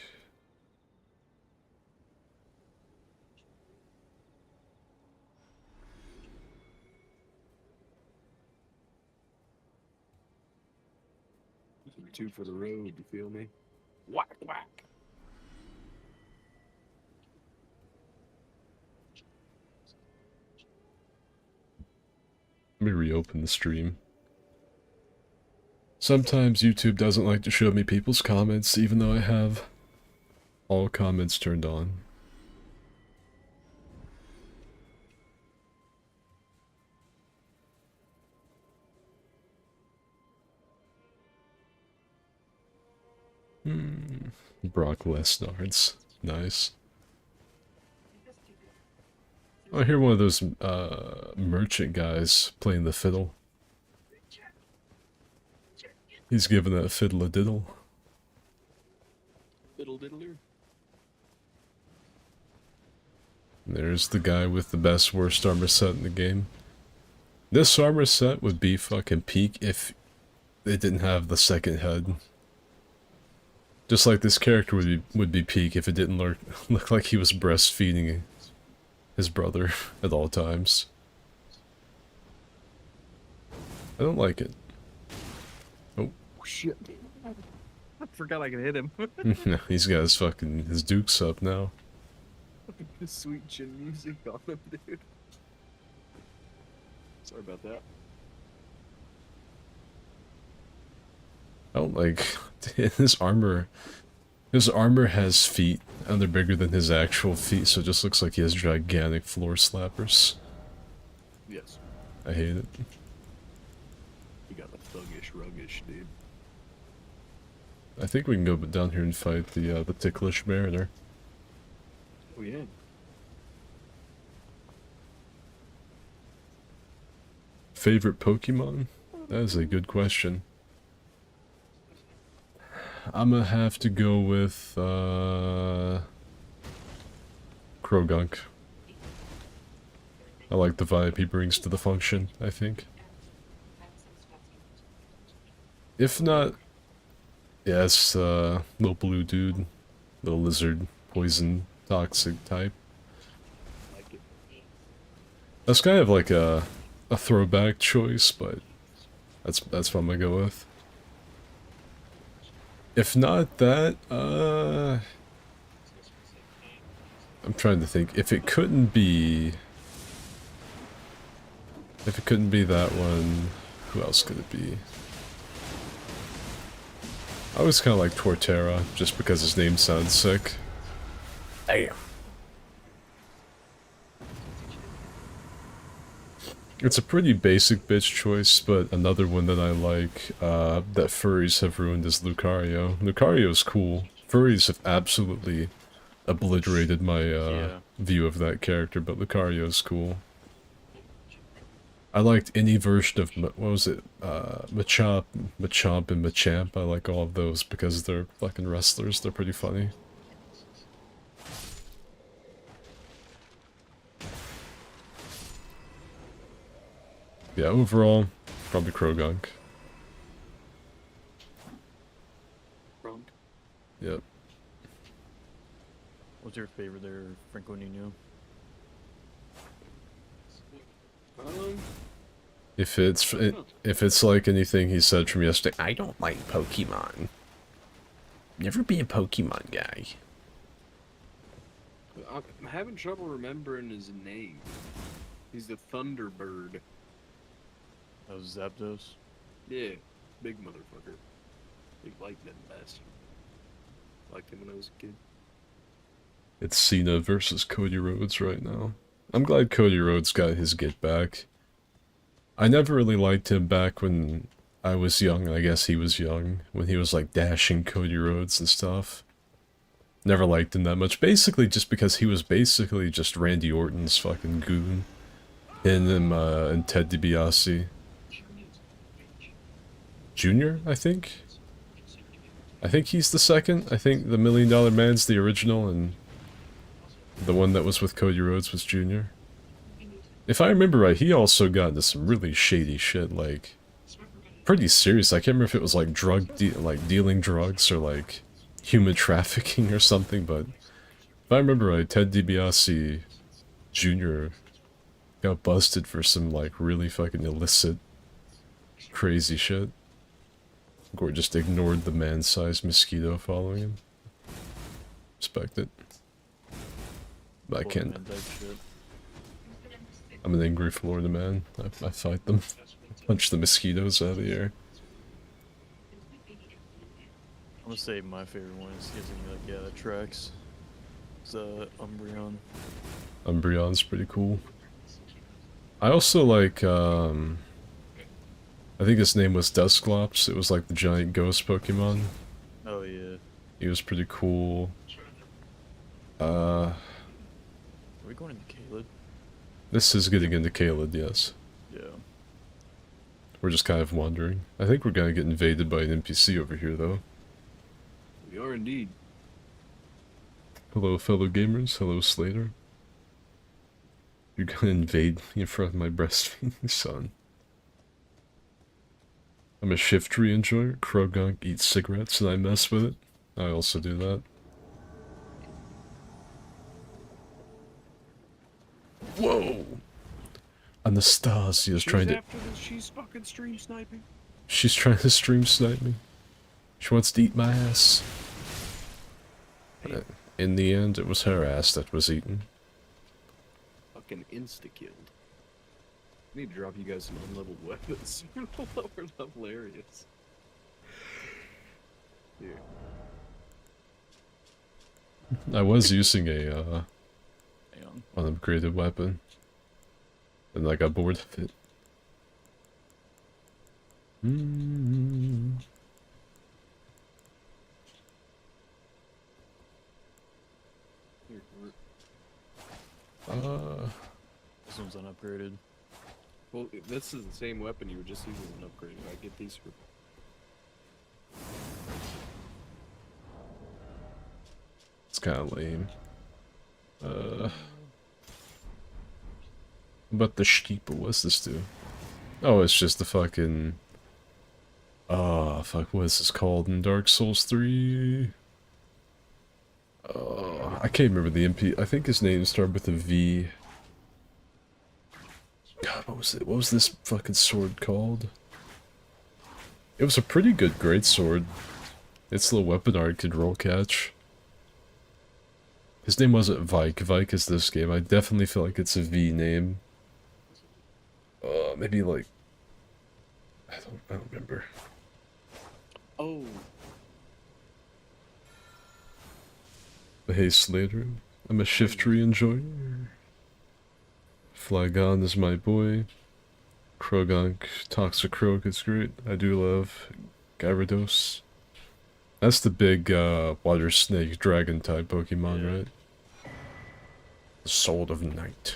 [SPEAKER 2] Two for the road, you feel me? Whack, whack.
[SPEAKER 1] Let me reopen the stream. Sometimes YouTube doesn't like to show me people's comments, even though I have all comments turned on. Brock Lesnar's nice. I hear one of those merchant guys playing the fiddle. He's giving that fiddle a diddle.
[SPEAKER 2] Fiddle diddler.
[SPEAKER 1] There's the guy with the best worst armor set in the game. This armor set would be fucking peak if it didn't have the second head. Just like this character would be peak if it didn't look like he was breastfeeding his brother at all times. I don't like it.
[SPEAKER 2] Oh shit. I forgot I could hit him.
[SPEAKER 1] He's got his dukes up now.
[SPEAKER 2] The sweet chin music on him, dude. Sorry about that.
[SPEAKER 1] I don't like his armor. His armor has feet, and they're bigger than his actual feet, so it just looks like he has gigantic floor slappers.
[SPEAKER 2] Yes.
[SPEAKER 1] I hate it.
[SPEAKER 2] You got the thuggish, ruggish, dude.
[SPEAKER 1] I think we can go down here and fight the ticklish mariner.
[SPEAKER 2] Oh yeah.
[SPEAKER 1] Favorite Pokemon? That is a good question. I'm gonna have to go with Krogunk. I like the vibe he brings to the function, I think. If not, yeah, it's little blue dude, little lizard, poison, toxic type.
[SPEAKER 2] Like it.
[SPEAKER 1] That's kind of like a throwback choice, but that's what I'm gonna go with. If not that, I'm trying to think. If it couldn't be that one, who else could it be? I always kind of like Torterra, just because his name sounds sick. Damn. It's a pretty basic bitch choice, but another one that I like, that furries have ruined is Lucario. Lucario's cool. Furries have absolutely obliterated my view of that character, but Lucario's cool. I liked any version of, what was it, Machop, Machamp, and Machamp. I like all of those because they're fucking wrestlers. They're pretty funny. Yeah, overall, probably Krogunk.
[SPEAKER 2] Wrong.
[SPEAKER 1] Yep.
[SPEAKER 3] What's your favorite there, Franco Nino?
[SPEAKER 1] If it's like anything he said from yesterday, I don't like Pokemon. Never be a Pokemon guy.
[SPEAKER 2] I'm having trouble remembering his name. He's the Thunderbird.
[SPEAKER 3] That was Zapdos.
[SPEAKER 2] Yeah, big motherfucker. Big lightning bastard. Liked him when I was a kid.
[SPEAKER 1] It's Cena versus Cody Rhodes right now. I'm glad Cody Rhodes got his get back. I never really liked him back when I was young. I guess he was young. When he was like dashing Cody Rhodes and stuff. Never liked him that much. Basically, just because he was basically just Randy Orton's fucking goon. Him and Ted DiBiase. Junior, I think? I think he's the second. I think the $1 Million Man's the original, and the one that was with Cody Rhodes was Junior. If I remember right, he also got into some really shady shit, like, pretty serious. I can't remember if it was like dealing drugs or like human trafficking or something, but if I remember right, Ted DiBiase Jr. got busted for some like really fucking illicit, crazy shit. Or just ignored the man-sized mosquito following him. Respect it. But I can't. I'm an angry Florida man. I fight them. Punch the mosquitoes out of the air.
[SPEAKER 3] I'm gonna say my favorite one is that tracks. It's Umbreon.
[SPEAKER 1] Umbreon's pretty cool. I also like, I think his name was Dusclops. It was like the giant ghost Pokemon.
[SPEAKER 3] Oh yeah.
[SPEAKER 1] He was pretty cool.
[SPEAKER 3] Are we going into Caled?
[SPEAKER 1] This is getting into Caled, yes.
[SPEAKER 3] Yeah.
[SPEAKER 1] We're just kind of wandering. I think we're gonna get invaded by an NPC over here, though.
[SPEAKER 2] We are indeed.
[SPEAKER 1] Hello, fellow gamers. Hello, Slater. You're gonna invade me in front of my breastfeeding son. I'm a shift tree enjoyer. Krogunk eats cigarettes and I mess with it. I also do that. Whoa! Anastasia's trying to...
[SPEAKER 2] After this, she's fucking stream sniping.
[SPEAKER 1] She's trying to stream snipe me. She wants to eat my ass. In the end, it was her ass that was eaten.
[SPEAKER 2] Fucking insta-killed. I need to drop you guys some unleveled weapons. Lower level areas. Here.
[SPEAKER 1] I was using a,
[SPEAKER 3] Hang on.
[SPEAKER 1] unupgraded weapon. And I got bored of it.
[SPEAKER 2] Here, we're-
[SPEAKER 3] This one's unupgraded.
[SPEAKER 2] Well, this is the same weapon you were just using an upgrade. I get these for...
[SPEAKER 1] It's kind of lame. But the Shkeepa, what's this do? Oh, it's just the fucking... Oh, fuck, what is this called in Dark Souls 3? I can't remember the MP. I think his name started with a V. God, what was it? What was this fucking sword called? It was a pretty good greatsword. Its little weapon art could roll catch. His name wasn't Vike. Vike is this game. I definitely feel like it's a V name. Maybe like... I don't remember.
[SPEAKER 2] Oh!
[SPEAKER 1] But hey, Slater. I'm a shiftery enjoyer. Flygon is my boy. Krogunk, Toxicroak is great. I do love Gyarados. That's the big water snake dragon type Pokemon,
[SPEAKER 3] Yeah.
[SPEAKER 1] right? The Sword of Night.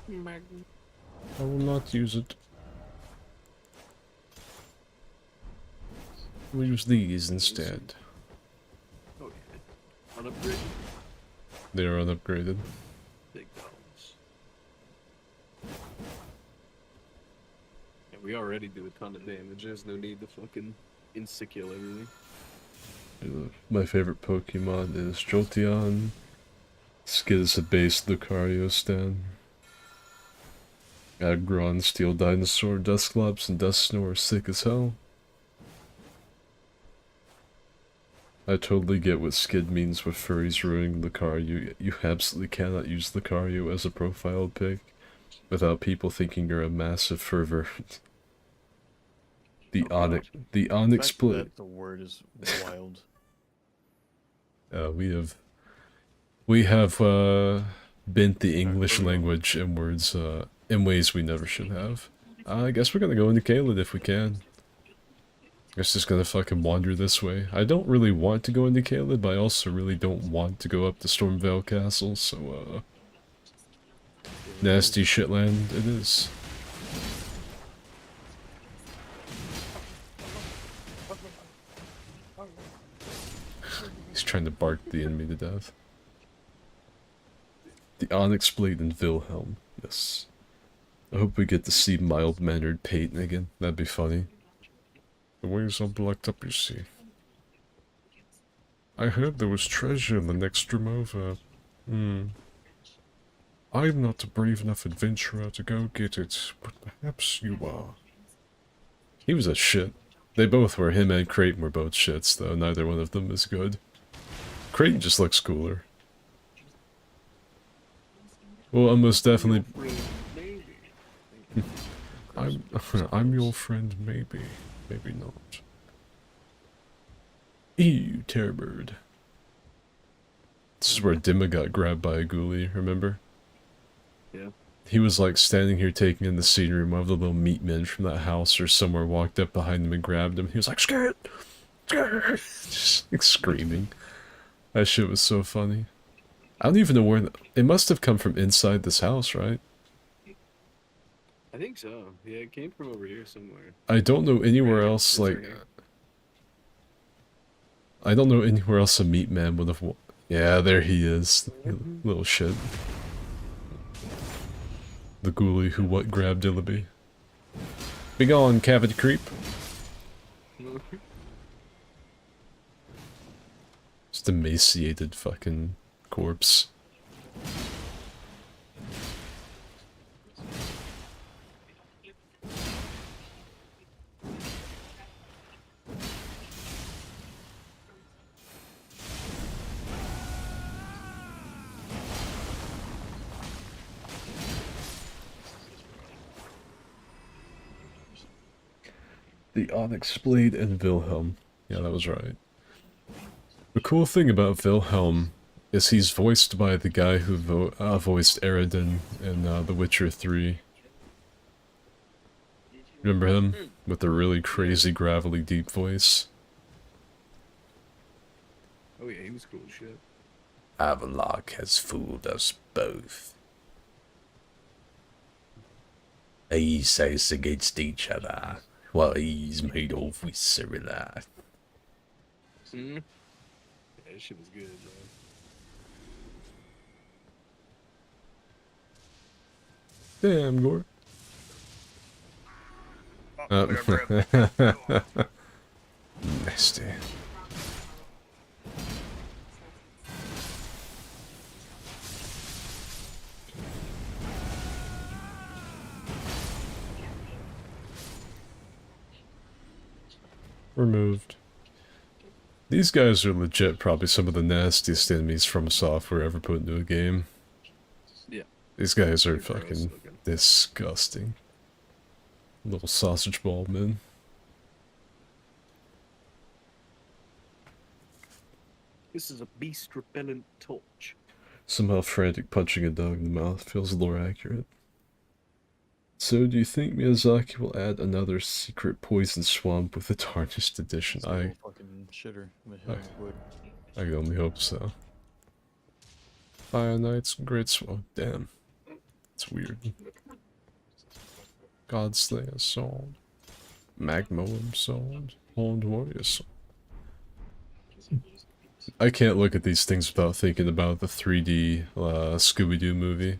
[SPEAKER 1] I will not use it. We'll use these instead.
[SPEAKER 2] Oh, yeah. Unupgraded?
[SPEAKER 1] They are unupgraded.
[SPEAKER 2] Big dogs. Yeah, we already do a ton of damage. There's no need to fucking insta-kill everything.
[SPEAKER 1] My favorite Pokemon is Jolteon. Skid is a base Lucario stan. Aggron, Steel Dinosaur, Dusclops, and Dusknoir are sick as hell. I totally get what Skid means with furries ruining Lucario. You absolutely cannot use Lucario as a profile pic without people thinking you're a massive pervert. The Onyx
[SPEAKER 3] The fact
[SPEAKER 1] split.
[SPEAKER 3] that the word is wild.
[SPEAKER 1] We have bent the English language in words in ways we never should have. I guess we're gonna go into Caelid if we can. Guess just gonna fucking wander this way. I don't really want to go into Caelid, but I also really don't want to go up to Stormvale Castle, so nasty shitland it is. He's trying to bark the enemy to death. The Onyx Blade and Wilhelm, yes. I hope we get to see mild-mannered Peyton again, that'd be funny. The way's all blocked up, you see. I heard there was treasure in the next room over. I'm not a brave enough adventurer to go get it, but perhaps you are. He was a shit. They both were. Him and Creighton were both shits, though neither one of them is good. Creighton just looks cooler. Well, I'm most definitely... I'm your friend, maybe. Maybe not. Ew, Terrorbird. This is where Dimma got grabbed by a ghoulie, remember?
[SPEAKER 2] Yeah.
[SPEAKER 1] He was like standing here taking in the scenery, and one of the little meat men from that house or somewhere walked up behind him and grabbed him. He was like, "Scared! Scared!" Just like screaming. That shit was so funny. I don't even know where... It must have come from inside this house, right?
[SPEAKER 2] I think so. Yeah, it came from over here somewhere.
[SPEAKER 1] I don't know anywhere else, like... I don't know anywhere else a meat man would have... Yeah, there he is. Little shit. The ghoulie who what grabbed Dillaby. Be gone, cavity creep. Just emaciated fucking corpse. The Onyx Blade and Wilhelm. Yeah, that was right. The cool thing about Wilhelm is he's voiced by the guy who voiced Eredin in The Witcher 3. Remember him? With the really crazy, gravelly, deep voice.
[SPEAKER 2] Oh yeah, he was cool as shit.
[SPEAKER 5] Avalok has fooled us both. He says against each other while he's made off with Cyrilla.
[SPEAKER 2] Yeah, that shit was good, man.
[SPEAKER 1] Damn, Gore. Nasty. Removed. These guys are legit probably some of the nastiest enemies from software ever put into a game.
[SPEAKER 2] Yeah.
[SPEAKER 1] These guys are
[SPEAKER 2] Pretty gross
[SPEAKER 1] fucking
[SPEAKER 2] looking.
[SPEAKER 1] disgusting. Little sausage ball men.
[SPEAKER 2] This is a beast repellent torch.
[SPEAKER 1] Somehow frantic punching a dog in the mouth feels a little accurate. So, do you think Miyazaki will add another secret poison swamp with the tarnished edition?
[SPEAKER 3] It's a little fucking shitter.
[SPEAKER 1] I can only hope so. Fire Knight's Great Swamp. Damn. It's weird. Godslayer Sword. Magmoem Sword. Horned Warrior Sword. I can't look at these things without thinking about the 3D Scooby-Doo movie.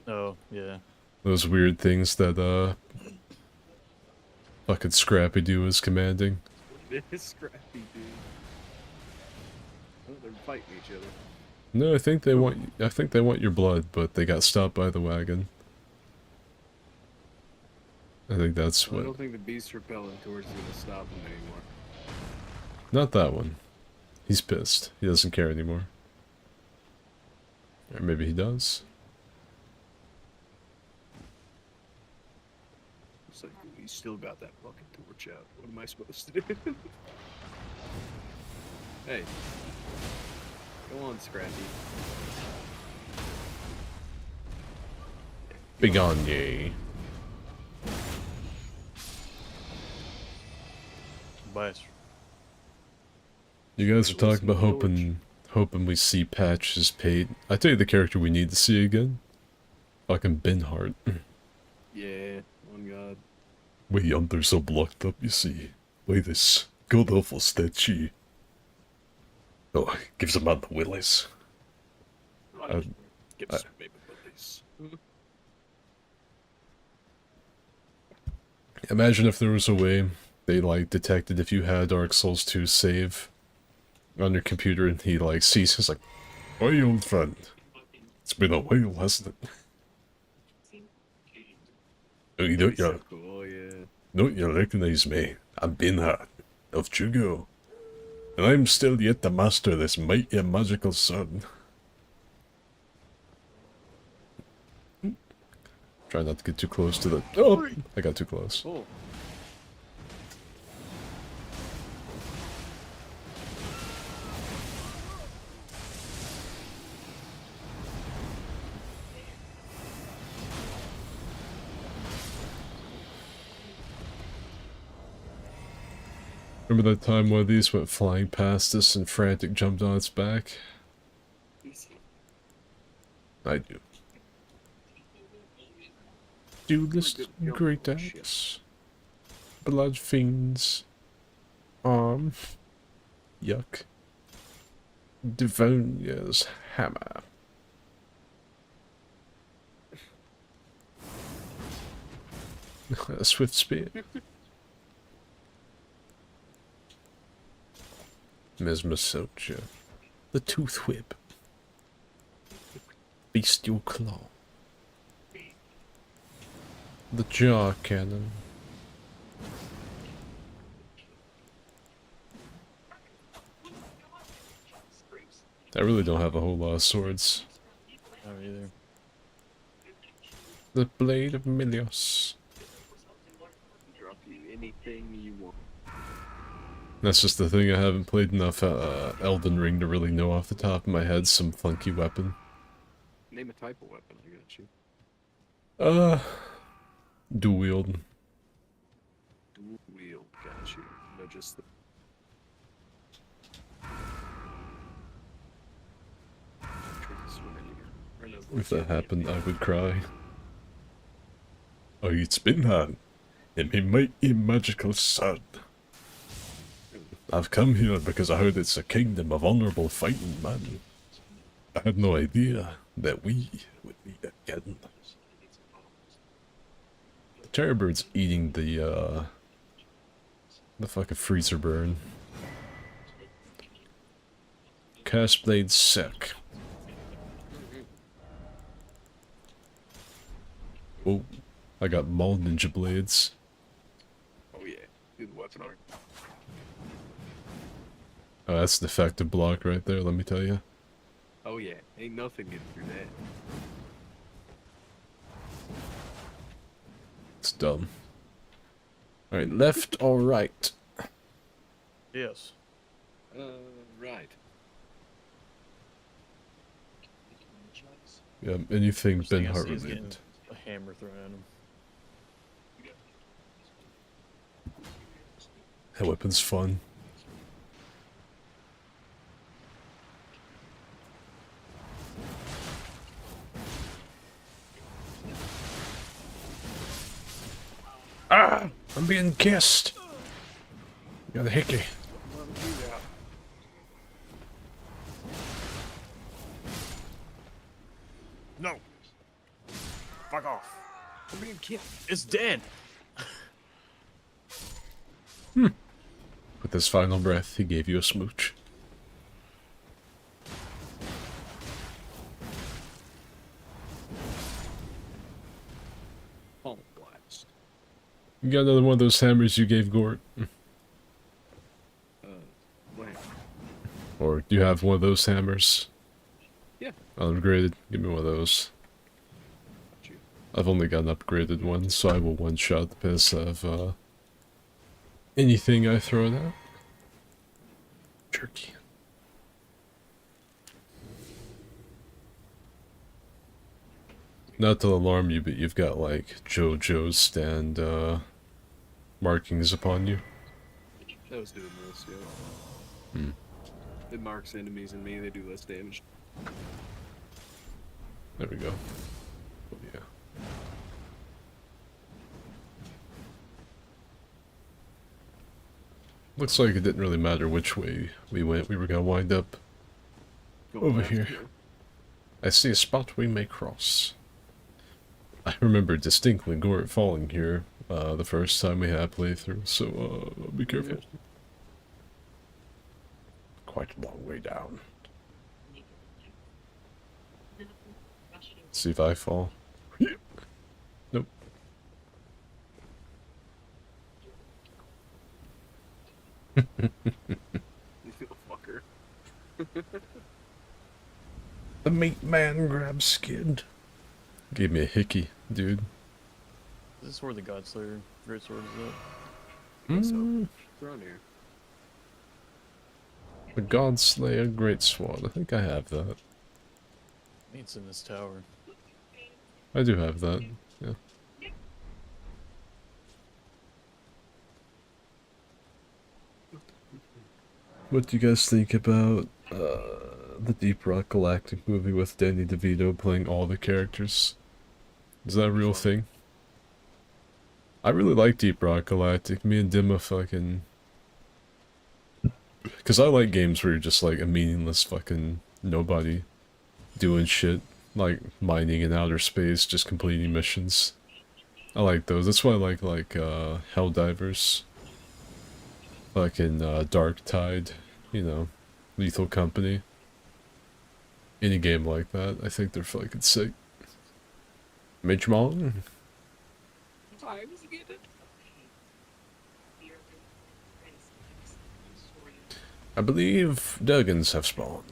[SPEAKER 3] Oh, yeah.
[SPEAKER 1] Those weird things that fucking Scrappy-Doo is commanding.
[SPEAKER 2] This scrappy dude. Oh, they're fighting each other.
[SPEAKER 1] No, I think they want your blood, but they got stopped by the wagon. I think that's
[SPEAKER 2] I
[SPEAKER 1] what...
[SPEAKER 2] don't think the beast repellent torch is gonna stop them anymore.
[SPEAKER 1] Not that one. He's pissed. He doesn't care anymore. Or maybe he does.
[SPEAKER 2] It's like, he still got that fucking torch out. What am I supposed to do? Hey. Go on, Scrappy.
[SPEAKER 1] Begone ye.
[SPEAKER 3] bias.
[SPEAKER 1] You guys are talking about
[SPEAKER 2] George.
[SPEAKER 1] hoping we see Patch's paid. I tell you the character we need to see again. Fucking Binhart.
[SPEAKER 2] Yeah, on God.
[SPEAKER 1] Way yonder so blocked up, you see. Way this god awful statue. Oh, gives him out the willies.
[SPEAKER 2] Give
[SPEAKER 1] I-
[SPEAKER 2] us baby bullies.
[SPEAKER 1] Imagine if there was a way they like detected if you had Dark Souls 2 save on your computer and he like sees he's like, "Hey old friend, it's been a while, hasn't it? Oh, you
[SPEAKER 2] That'd be
[SPEAKER 1] don't,
[SPEAKER 2] so cool, yeah.
[SPEAKER 1] don't you recognize me? I'm Binhart of Jugo, and I'm still yet to master this mighty and magical sword." Try not to get too close to the. Oh, I got too close.
[SPEAKER 2] Oh.
[SPEAKER 1] Remember that time one of these went flying past us and Frantic jumped on its back? I do. Duelist, great axe, blood fiends, arm, yuck, Devonia's hammer. A swift spear. Mesmer Soldier, the tooth whip, bestial claw, the jaw cannon. I really don't have a whole lot of swords.
[SPEAKER 3] Not either.
[SPEAKER 1] The blade of Milios.
[SPEAKER 2] Drop you anything you want.
[SPEAKER 1] That's just the thing, I haven't played enough Elden Ring to really know off the top of my head some funky weapon.
[SPEAKER 2] Name a type of weapon, I got you.
[SPEAKER 1] Dual wield.
[SPEAKER 2] Dual wield, got you. No, just the...
[SPEAKER 1] If that happened, I would cry. Oh, it's Binhan, and my mighty magical sword. I've come here because I heard it's a kingdom of honorable fighting men. I had no idea that we would meet again. The terror bird's eating the fucking freezer burn. Cast blade sick. Oh, I got mauled ninja blades.
[SPEAKER 2] Oh yeah, do the weapon art.
[SPEAKER 1] Oh, that's an effective block right there, let me tell you.
[SPEAKER 2] Oh yeah, ain't nothing getting through that.
[SPEAKER 1] It's dumb. Alright, left or right?
[SPEAKER 3] Yes.
[SPEAKER 2] Right.
[SPEAKER 1] Yeah, anything
[SPEAKER 3] First thing I
[SPEAKER 1] Binhart
[SPEAKER 3] see is
[SPEAKER 1] related.
[SPEAKER 3] getting a hammer thrown at him.
[SPEAKER 1] That weapon's fun. Ah! I'm being kissed! Got a hickey.
[SPEAKER 3] No! Fuck off! I'm being killed. It's dead!
[SPEAKER 1] With his final breath, he gave you a smooch.
[SPEAKER 2] Palm blast.
[SPEAKER 1] You got another one of those hammers you gave Gort?
[SPEAKER 2] Wait.
[SPEAKER 1] Or do you have one of those hammers?
[SPEAKER 2] Yeah.
[SPEAKER 1] Upgraded? Give me one of those.
[SPEAKER 2] Got you.
[SPEAKER 1] I've only got an upgraded one, so I will one-shot the piss of, anything I throw it at. Jerky. Not to alarm you, but you've got, like, JoJo's stand, markings upon you.
[SPEAKER 2] That was doing this, yeah.
[SPEAKER 1] Hmm.
[SPEAKER 2] It marks enemies and me, they do less damage.
[SPEAKER 1] There we go. Oh, yeah. Looks like it didn't really matter which way we went. We were gonna wind up
[SPEAKER 2] Going
[SPEAKER 1] over
[SPEAKER 2] left,
[SPEAKER 1] here.
[SPEAKER 2] yeah.
[SPEAKER 1] I see a spot we may cross. I remember distinctly Gort falling here the first time we had playthrough, so be careful.
[SPEAKER 2] Yeah.
[SPEAKER 1] Quite a long way down. See if I fall. Nope.
[SPEAKER 2] You fucker.
[SPEAKER 1] The meat man grabs skid. Gave me a hickey, dude.
[SPEAKER 3] Is this where the Godslayer Great Sword is at?
[SPEAKER 1] Mm,
[SPEAKER 2] It's around here.
[SPEAKER 1] the Godslayer Great Sword. I think I have that.
[SPEAKER 3] I think it's in this tower.
[SPEAKER 1] I do have that. Yeah. What do you guys think about the Deep Rock Galactic movie with Danny DeVito playing all the characters? Is that a real thing? I really like Deep Rock Galactic. Me and Dimma fucking... Because I like games where you're just like a meaningless fucking nobody doing shit. Like mining in outer space, just completing missions. I like those. That's why I like Helldivers. Like in Dark Tide, you know, Lethal Company. Any game like that, I think they're fucking sick. Midgemong? I believe Duggins have spawned.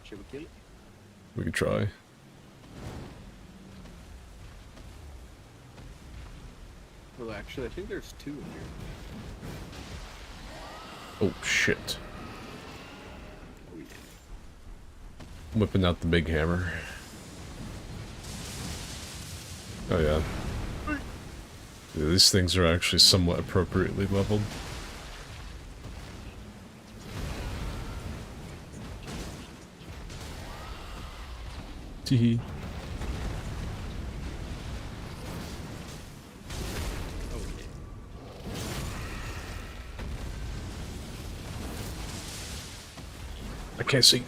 [SPEAKER 2] Should we kill it?
[SPEAKER 1] We could try.
[SPEAKER 2] Well, actually, I think there's two in here.
[SPEAKER 1] Oh shit.
[SPEAKER 2] Oh, yeah.
[SPEAKER 1] Whipping out the big hammer. Oh yeah. Yeah, these things are actually somewhat appropriately leveled. Teehee.
[SPEAKER 2] Oh, yeah.
[SPEAKER 1] I can't see.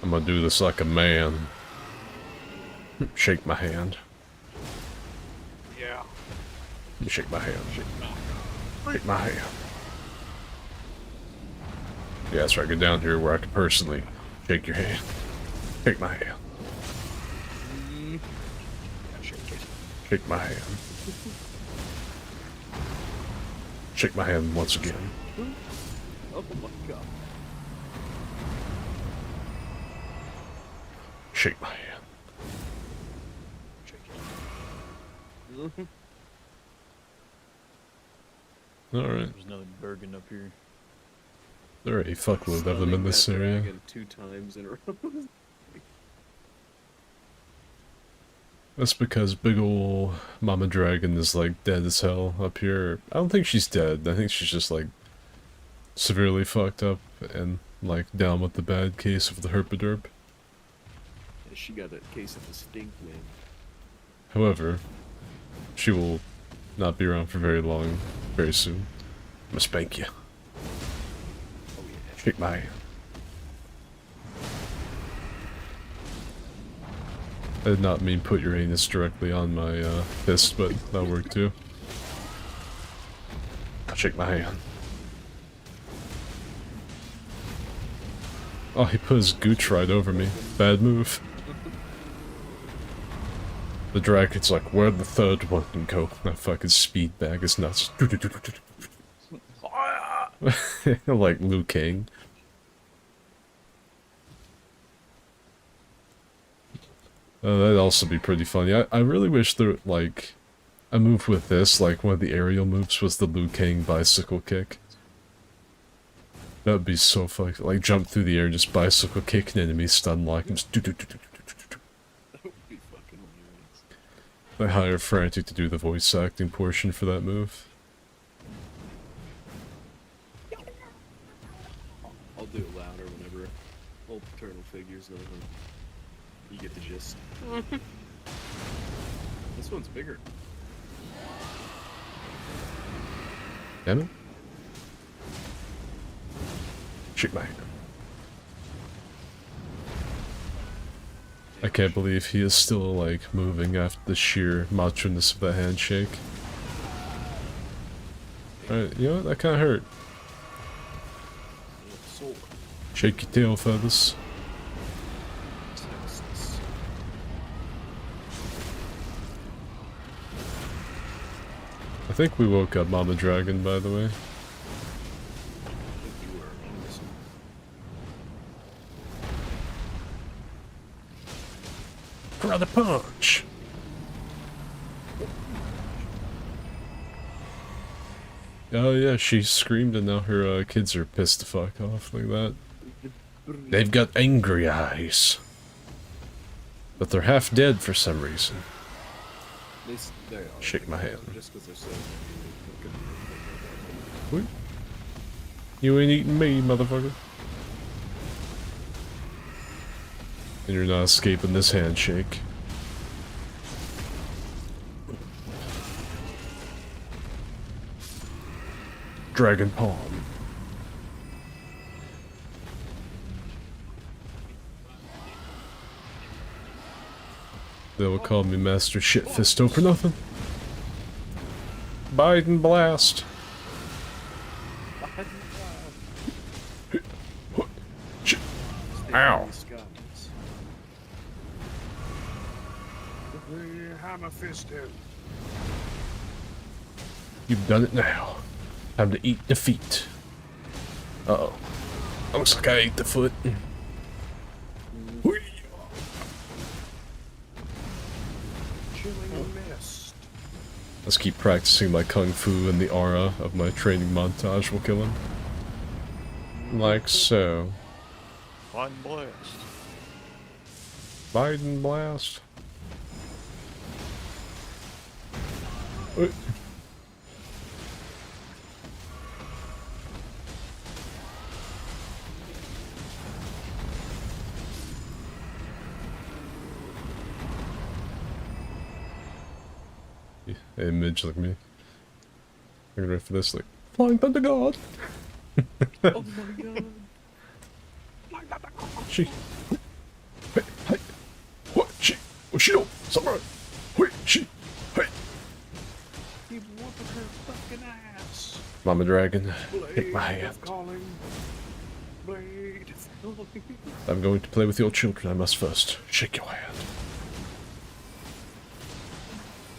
[SPEAKER 1] I'm gonna do this like a man. Shake my hand.
[SPEAKER 2] Yeah.
[SPEAKER 1] Shake my hand. Shake my hand. Yeah, that's right. Get down here where I can personally shake your hand. Shake my hand. Shake my hand. Shake my hand once again.
[SPEAKER 2] Oh my god.
[SPEAKER 1] Shake my hand. Alright.
[SPEAKER 3] There's another Bergen up here.
[SPEAKER 1] There are a fuckload of them in this
[SPEAKER 2] Stunning that
[SPEAKER 1] area.
[SPEAKER 2] dragon 2 times in a row.
[SPEAKER 1] That's because big ol' Mama Dragon is like dead as hell up here. I don't think she's dead. I think she's just like severely fucked up and like down with the bad case of the herpaderp.
[SPEAKER 2] She got that case of the stink wind.
[SPEAKER 1] However, she will not be around for very long, very soon. I'm gonna spank you.
[SPEAKER 2] Oh yeah.
[SPEAKER 1] Shake my hand. I did not mean put your anus directly on my fist, but that worked too. Shake my hand. Oh, he put his gooch right over me. Bad move. The dragon's like, where'd the third one can go? That fucking speed bag is nuts. Like Liu Kang. That'd also be pretty funny. I really wish there, like, a move with this, like one of the aerial moves was the Liu Kang bicycle kick. That would be so funny. Like, jump through the air, just bicycle kick an enemy, stun lock, and just do.
[SPEAKER 2] That would be fucking hilarious.
[SPEAKER 1] I hire Frantic to do the voice acting portion for that move.
[SPEAKER 2] I'll do it louder whenever old paternal figures know them. You get the gist. This one's bigger.
[SPEAKER 1] Damn it. Shake my hand. I can't believe he is still, like, moving after the sheer macho-ness of that handshake. Alright, you know what? That kinda hurt.
[SPEAKER 2] Soul.
[SPEAKER 1] Shake your tail feathers. I think we woke up Mama Dragon, by the way.
[SPEAKER 2] I think you were on this one.
[SPEAKER 1] Brother punch! Oh yeah, she screamed and now her kids are pissed the fuck off like that. They've got angry eyes. But they're half dead for some reason.
[SPEAKER 2] They are.
[SPEAKER 1] Shake my hand.
[SPEAKER 2] Just because they're so.
[SPEAKER 1] What? You ain't eating me, motherfucker. And you're not escaping this handshake. Dragon Palm. They will call me Master Shitfisto for nothing. Biden blast. Ow.
[SPEAKER 4] Hammer fist him.
[SPEAKER 1] You've done it now. Time to eat defeat. Uh-oh. Looks like I ate the foot. Whee!
[SPEAKER 4] Chilling mist.
[SPEAKER 1] Let's keep practicing my kung fu and the aura of my training montage will kill him. Like so.
[SPEAKER 3] Fine blast.
[SPEAKER 1] Biden blast. Wait. Hey, Midge, look at me. I'm ready for this, like, Flying Thunder God!
[SPEAKER 2] Oh my god.
[SPEAKER 1] She. Hey, hey. What? She. What she do? Samurai. Wait, she. Hey.
[SPEAKER 2] He whooped her fucking ass.
[SPEAKER 1] Mama Dragon,
[SPEAKER 2] Blade
[SPEAKER 1] take my hand.
[SPEAKER 2] of calling. Blade of calling.
[SPEAKER 1] I'm going to play with your children. I must first shake your hand.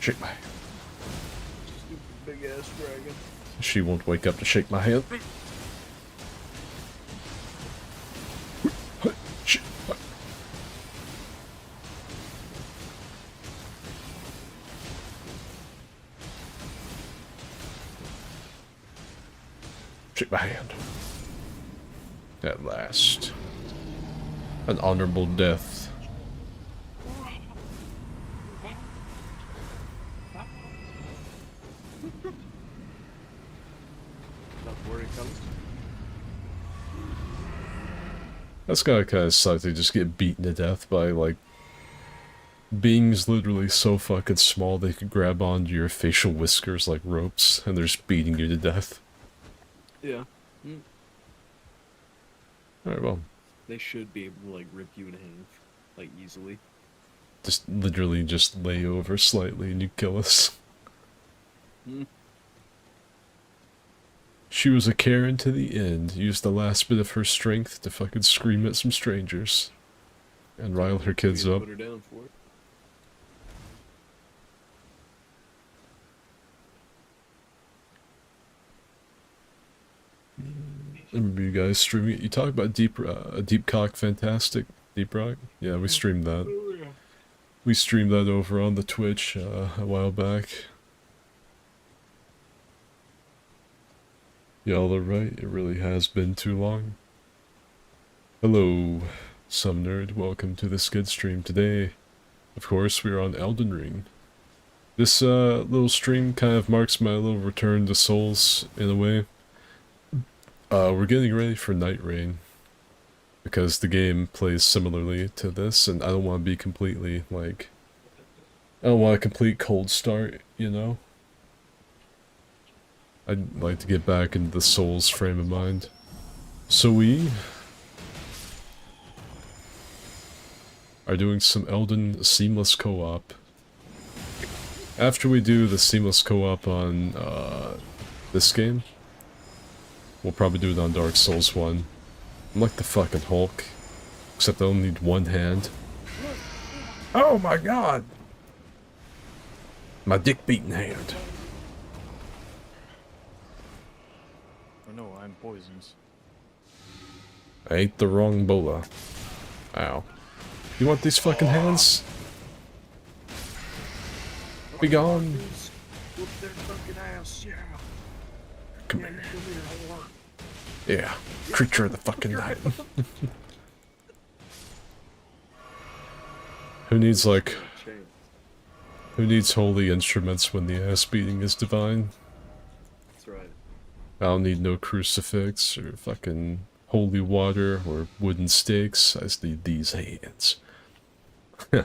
[SPEAKER 1] Shake my hand.
[SPEAKER 2] Stupid big ass dragon.
[SPEAKER 1] She won't wake up to shake my hand. Shake my hand. At last. An honorable death.
[SPEAKER 2] Not where it comes.
[SPEAKER 1] That's gotta kinda suck to just get beaten to death by, like, beings literally so fucking small they could grab onto your facial whiskers like ropes, and they're just beating you to death.
[SPEAKER 2] Yeah.
[SPEAKER 1] Alright, well,
[SPEAKER 2] They should be able to like rip you in half, like easily.
[SPEAKER 1] just literally just lay over slightly and you kill us.
[SPEAKER 2] Hmm.
[SPEAKER 1] She was a Karen to the end, used the last bit of her strength to fucking scream at some strangers. And rile her kids
[SPEAKER 2] We
[SPEAKER 1] up.
[SPEAKER 2] put her down for it.
[SPEAKER 1] I remember you guys streaming it. You talk about Deep Cock Fantastic. Deep Rock? Yeah, we streamed that.
[SPEAKER 2] Oh yeah.
[SPEAKER 1] We streamed that over on the Twitch a while back. Y'all are right, it really has been too long. Hello, some nerd, welcome to the Skid stream today. Of course, we're on Elden Ring. This little stream kind of marks my little return to Souls in a way. We're getting ready for Nightreign, because the game plays similarly to this, and I don't want to be completely, like... I don't want a complete cold start, you know? I'd like to get back into the Souls frame of mind. So we... are doing some Elden Seamless Co-op. After we do the Seamless Co-op on, this game, we'll probably do it on Dark Souls 1. I'm like the fucking Hulk, except I only need one hand. Oh my god! My dick-beating hand.
[SPEAKER 3] Oh no, I'm poisons.
[SPEAKER 1] I ate the wrong bola. Ow. You want these fucking hands? Be gone.
[SPEAKER 4] Whoop their fucking ass, yeah.
[SPEAKER 1] Come
[SPEAKER 4] Yeah,
[SPEAKER 1] here.
[SPEAKER 4] come here, whore.
[SPEAKER 1] Yeah. Creature of the fucking night. Who needs, like...
[SPEAKER 2] Chance.
[SPEAKER 1] Who needs holy instruments when the ass beating is divine?
[SPEAKER 2] That's right.
[SPEAKER 1] I don't need no crucifix or fucking holy water or wooden stakes. I just need these hands.
[SPEAKER 2] Yeah.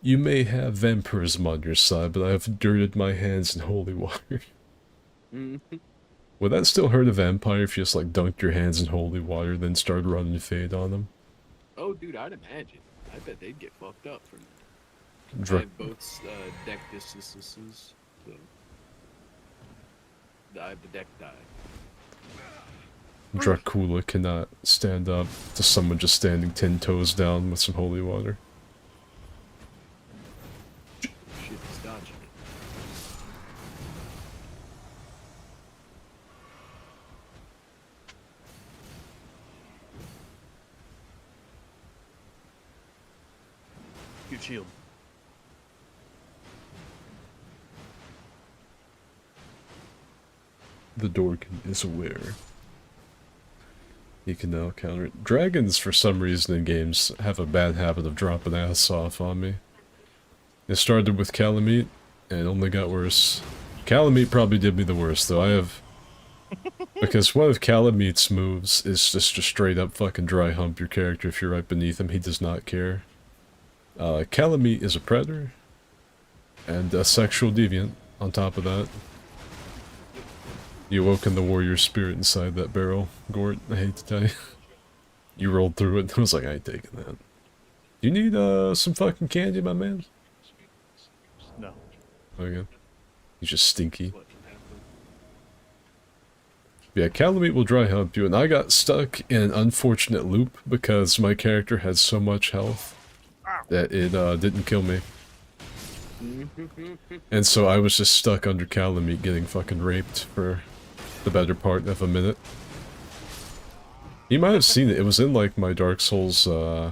[SPEAKER 1] You may have vampirism on your side, but I have dirted my hands in holy water.
[SPEAKER 2] Mhm.
[SPEAKER 1] Would that still hurt a vampire if you just like dunked your hands in holy water, then started running fade on them?
[SPEAKER 2] Oh, dude, I'd imagine. I bet they'd get fucked up from that. I
[SPEAKER 1] Dra
[SPEAKER 2] have both deck distances, so I have the deck die.
[SPEAKER 1] Dracula cannot stand up to someone just standing 10 toes down with some holy water.
[SPEAKER 2] Shit, he's dodging it.
[SPEAKER 3] Good shield.
[SPEAKER 1] The Dorgan is aware. He can now counter it. Dragons, for some reason in games, have a bad habit of dropping ass off on me. It started with Calamite, and it only got worse. Calamite probably did me the worst, though. I have... Because one of Calamite's moves is just to straight up fucking dry hump your character if you're right beneath him. He does not care. Calamite is a predator, and a sexual deviant on top of that. You awoken the warrior spirit inside that barrel, Gort, I hate to tell you. You rolled through it, I was like, I ain't taking that. You need, some fucking candy, my man?
[SPEAKER 3] No.
[SPEAKER 1] Okay. He's just stinky.
[SPEAKER 2] What can happen?
[SPEAKER 1] Yeah, Calamite will dry hump you, and I got stuck in an unfortunate loop because my character had so much health that it, didn't kill me. And so I was just stuck under Calamite getting fucking raped for the better part of a minute. You might have seen it. It was in like my Dark Souls, I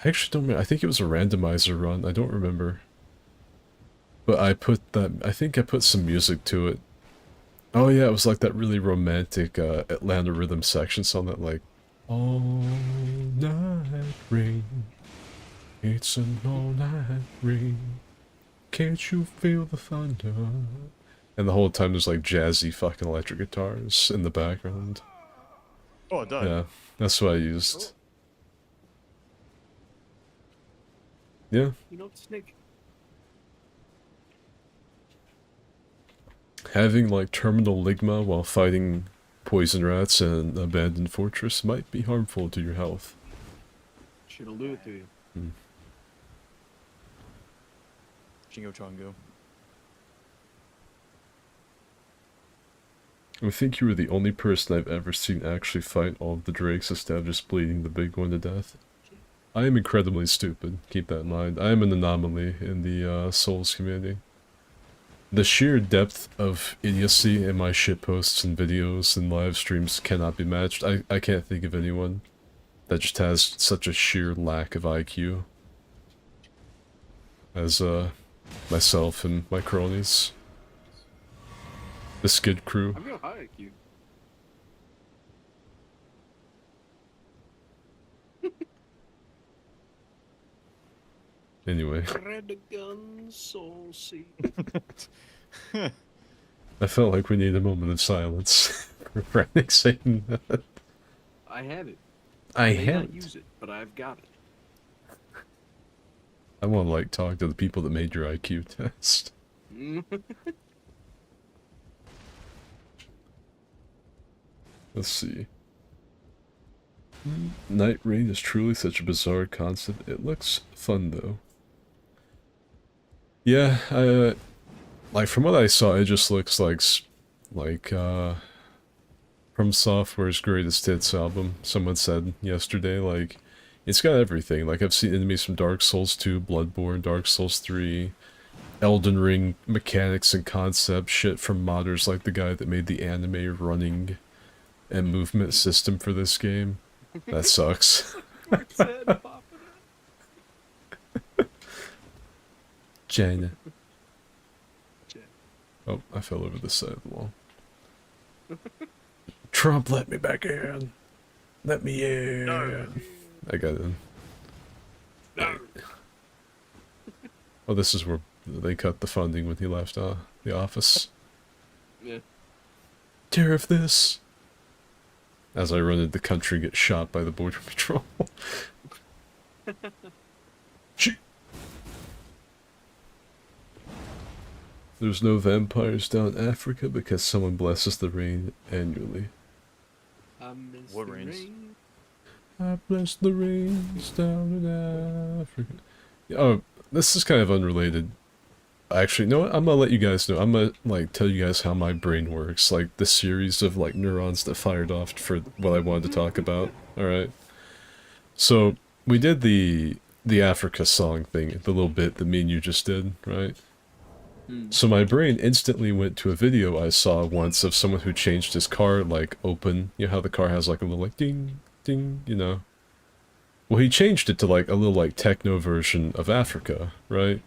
[SPEAKER 1] actually don't remember. I think it was a randomizer run. I don't remember. But I put that, I think I put some music to it. Oh yeah, it was like that really romantic, Atlanta rhythm section song that like, all night rain. It's an all-night rain. Can't you feel the thunder? And the whole time there's like jazzy fucking electric guitars in the background.
[SPEAKER 3] Oh, it died.
[SPEAKER 1] Yeah, that's what I used. Yeah.
[SPEAKER 2] You know, Snake.
[SPEAKER 1] Having like terminal ligma while fighting poison rats in an abandoned fortress might be harmful to your health.
[SPEAKER 2] Shit'll do it to you.
[SPEAKER 3] Shingo Chongo.
[SPEAKER 1] I think you were the only person I've ever seen actually fight all of the drakes instead of just bleeding the big one to death. I am incredibly stupid, keep that in mind. I am an anomaly in the Souls community. The sheer depth of idiocy in my shitposts and videos and live streams cannot be matched. I can't think of anyone that just has such a sheer lack of IQ as myself and my cronies. The skid crew.
[SPEAKER 2] I've got high IQ.
[SPEAKER 1] Anyway,
[SPEAKER 2] Red gun saucy.
[SPEAKER 1] I felt like we need a moment of silence for Frantic saying that.
[SPEAKER 2] I have it.
[SPEAKER 1] I
[SPEAKER 2] may not
[SPEAKER 1] haven't.
[SPEAKER 2] use it, but I've got it.
[SPEAKER 1] I want to like talk to the people that made your IQ test. Let's see. Nightreign is truly such a bizarre concept. It looks fun though. Yeah, like from what I saw, it just looks like From Software's Greatest Hits album. Someone said yesterday, like, it's got everything. Like, I've seen enemies from Dark Souls 2, Bloodborne, Dark Souls 3, Elden Ring mechanics and concept, shit from modders like the guy that made the anime running and movement system for this game. That sucks. China. Oh, I fell over the side of the wall. Trump, let me back in. Let me in.
[SPEAKER 3] No.
[SPEAKER 1] I got in.
[SPEAKER 2] No.
[SPEAKER 1] Oh, this is where they cut the funding when he left the office.
[SPEAKER 2] Yeah.
[SPEAKER 1] Tariff this. As I run into the country, get shot by the border patrol. Shit. There's no vampires down Africa because someone blesses the rain annually.
[SPEAKER 2] I miss
[SPEAKER 3] What
[SPEAKER 2] the
[SPEAKER 3] rains?
[SPEAKER 2] rain.
[SPEAKER 1] I bless the rains down in Africa. Oh, this is kind of unrelated. Actually, no, I'm gonna let you guys know. I'm gonna, like, tell you guys how my brain works. Like, the series of, like, neurons that fired off for what I wanted to talk about. Alright? So, we did the Africa song thing, the little bit that me and you just did, right? So my brain instantly went to a video I saw once of someone who changed his car, like, open. You know how the car has, like, a little, like, ding, ding, you know? Well, he changed it to, like, a little, like, techno version of Africa, right?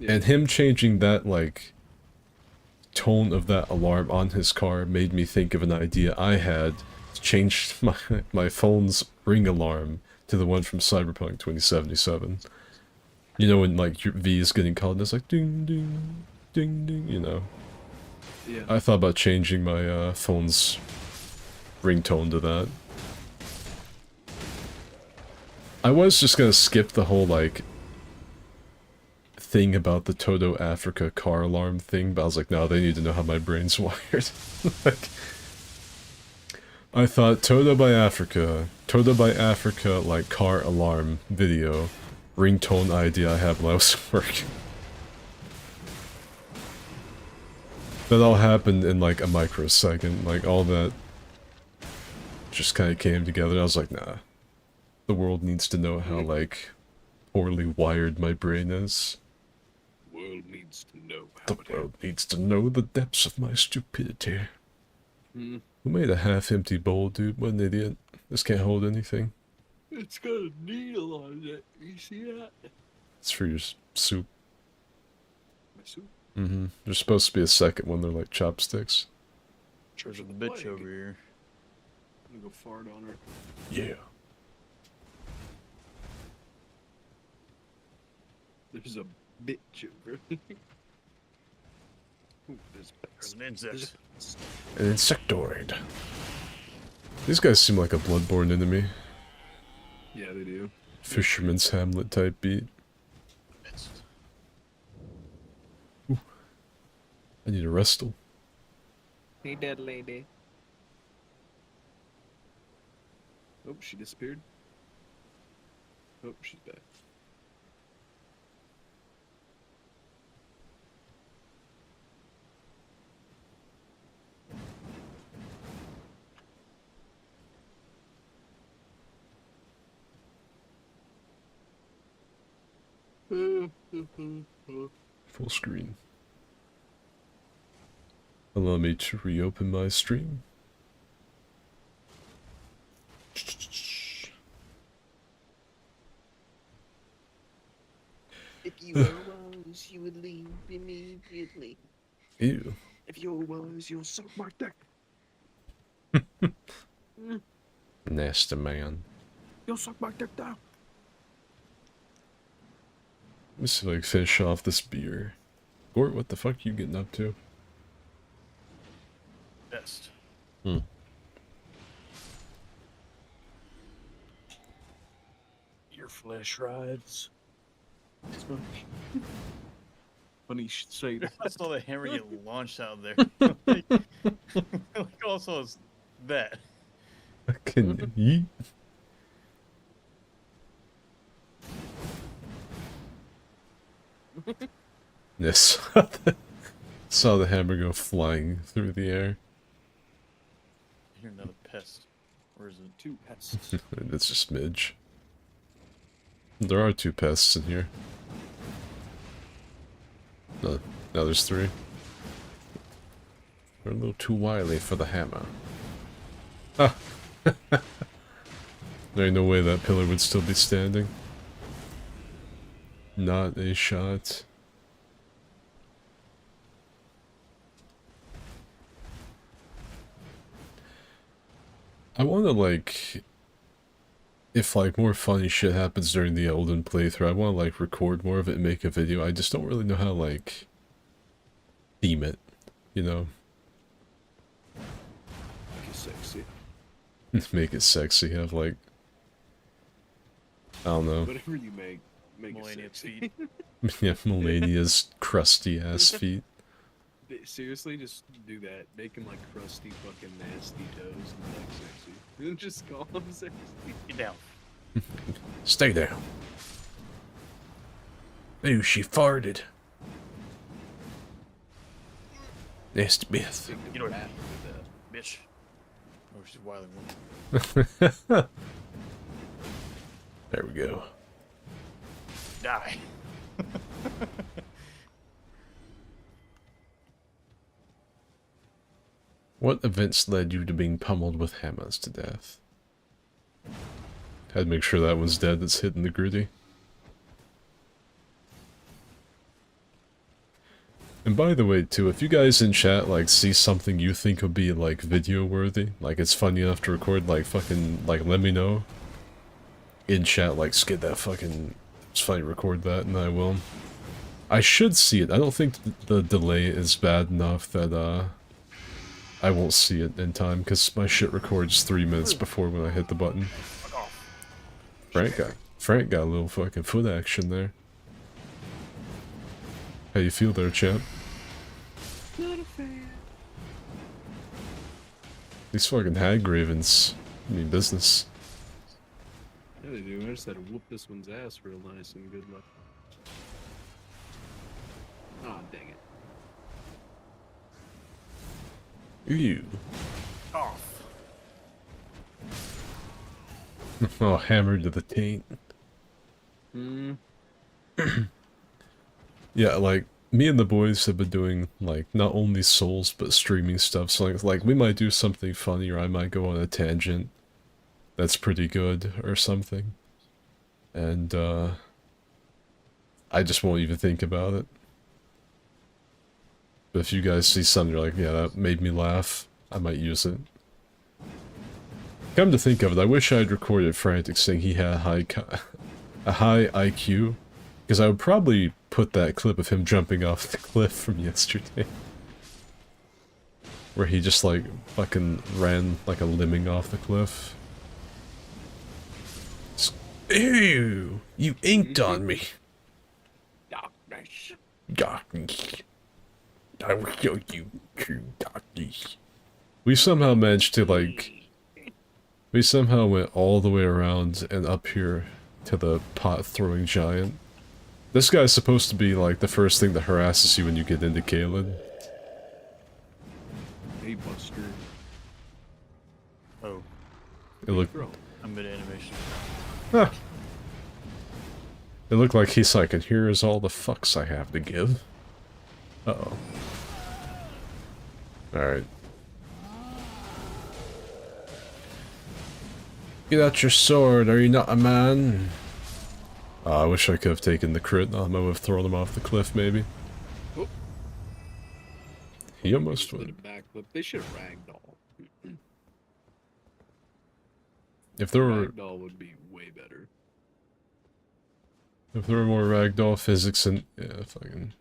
[SPEAKER 2] Yeah.
[SPEAKER 1] And him changing that, like, tone of that alarm on his car made me think of an idea I had to change my phone's ring alarm to the one from Cyberpunk 2077. You know, when, like, your V is getting called and it's like, ding, ding, ding, ding, you know.
[SPEAKER 2] Yeah.
[SPEAKER 1] I thought about changing my phone's ringtone to that. I was just gonna skip the whole, like, thing about the Toto Africa car alarm thing, but I was like, no, they need to know how my brain's wired. Like, I thought Toto by Africa, like, car alarm video, ringtone idea I had when I was at work. That all happened in, like, a microsecond. Like, all that just kind of came together. I was like, nah. The world needs to know how, like, poorly wired my brain is.
[SPEAKER 2] World needs to know.
[SPEAKER 1] The world needs to know the depths of my stupidity.
[SPEAKER 2] Hmm.
[SPEAKER 1] Who made a half-empty bowl, dude? What an idiot. This can't hold anything.
[SPEAKER 2] It's got a needle on it. You see that?
[SPEAKER 1] It's for your soup.
[SPEAKER 2] My soup.
[SPEAKER 1] Mm-hmm. There's supposed to be a second one. They're like chopsticks.
[SPEAKER 3] Church of the bitch over here.
[SPEAKER 2] I'm gonna go fart on her.
[SPEAKER 1] Yeah.
[SPEAKER 2] There's a bitch over. Ooh,
[SPEAKER 3] There's an insect.
[SPEAKER 1] An insectoid. These guys seem like a Bloodborne enemy.
[SPEAKER 2] Yeah, they do.
[SPEAKER 1] Fisherman's Hamlet type beat. Ooh. I need a wrestle.
[SPEAKER 2] Hey, dead lady. Oh, she disappeared. Oh, she's back.
[SPEAKER 1] Full screen. Allow me to reopen my stream.
[SPEAKER 2] would leave immediately.
[SPEAKER 1] Ew.
[SPEAKER 2] If you was, you'll suck my dick.
[SPEAKER 1] Nasty man.
[SPEAKER 2] You'll suck my dick down.
[SPEAKER 1] Let me see if I can finish off this beer. Gort, what the fuck you getting up to?
[SPEAKER 3] Best.
[SPEAKER 1] Hmm.
[SPEAKER 2] Your flesh rides. Funny you should say that.
[SPEAKER 3] I saw the hammer get launched out there. like also is that.
[SPEAKER 1] Fucking yeet. Yes. Saw the hammer go flying through the air.
[SPEAKER 3] You're another pest. Where is it?
[SPEAKER 2] Two pests.
[SPEAKER 1] It's just Midge. There are 2 pests in here. No, now there's 3. They're a little too wily for the hammer. Ah! There ain't no way that pillar would still be standing. Not a shot. I wanna, like... If, like, more funny shit happens during the Elden playthrough, I wanna, like, record more of it and make a video. I just don't really know how to, like... theme it, you know?
[SPEAKER 2] Make it sexy.
[SPEAKER 1] Make it sexy, have, like... I don't know.
[SPEAKER 2] Whatever you make
[SPEAKER 3] Millennium
[SPEAKER 2] it sexy.
[SPEAKER 3] feet.
[SPEAKER 1] Yeah, Melania's crusty-ass feet.
[SPEAKER 2] Seriously, just do that. Make him like crusty, fucking nasty toes and like sexy. And just call him sexy.
[SPEAKER 3] Get down.
[SPEAKER 5] Stay down. Ooh, she farted. Nasty myth.
[SPEAKER 2] Take the
[SPEAKER 3] You know what?
[SPEAKER 2] rat with
[SPEAKER 3] Bitch. Oh, she's wilding one.
[SPEAKER 5] There we go.
[SPEAKER 3] Die.
[SPEAKER 1] What events led you to being pummeled with hammers to death? Had to make sure that one's dead that's hitting the gritty. And by the way, too, if you guys in chat, like, see something you think would be, like, video-worthy, like, it's funny enough to record, like, fucking, like, let me know. In chat, like, skid that fucking... It's funny, record that, and I will. I should see it. I don't think the delay is bad enough that, I won't see it in time, because my shit records 3 minutes before when I hit the button. Frank got a little fucking foot action there. How you feel there, champ?
[SPEAKER 2] Not a fan.
[SPEAKER 1] These fucking hag ravens mean business.
[SPEAKER 2] Yeah, they do. I just had to whoop this one's ass real nice and good luck. Aw, dang it.
[SPEAKER 1] Ew.
[SPEAKER 3] Off.
[SPEAKER 1] Oh, hammered to the taint.
[SPEAKER 2] Hmm.
[SPEAKER 1] Yeah, like, me and the boys have been doing, like, not only Souls, but streaming stuff, so, like, we might do something funny, or I might go on a tangent that's pretty good, or something. And, I just won't even think about it. But if you guys see something, you're like, yeah, that made me laugh, I might use it. Come to think of it, I wish I had recorded Frantic saying he had a high IQ, because I would probably put that clip of him jumping off the cliff from yesterday. Where he just, like, fucking ran like a lemming off the cliff.
[SPEAKER 5] Ew, you inked on me.
[SPEAKER 2] Darkness.
[SPEAKER 5] Darkness. I will show you true darkness.
[SPEAKER 1] We somehow managed to, like... We somehow went all the way around and up here to the pot-throwing giant. This guy's supposed to be, like, the first thing that harasses you when you get into Caelid.
[SPEAKER 2] Hey, Buster.
[SPEAKER 3] Oh,
[SPEAKER 1] It looked...
[SPEAKER 3] I'm mid-animation.
[SPEAKER 1] Huh. It looked like he's like, and here's all the fucks I have to give. Uh-oh. Alright. Get out your sword, are you not a man? I wish I could have taken the crit. I might have thrown him off the cliff, maybe.
[SPEAKER 2] Oh.
[SPEAKER 1] He almost
[SPEAKER 2] Split
[SPEAKER 1] went.
[SPEAKER 2] it back, but they should have ragdoll.
[SPEAKER 1] If there were,
[SPEAKER 2] Ragdoll would be way better.
[SPEAKER 1] if there were more ragdoll physics and yeah, fucking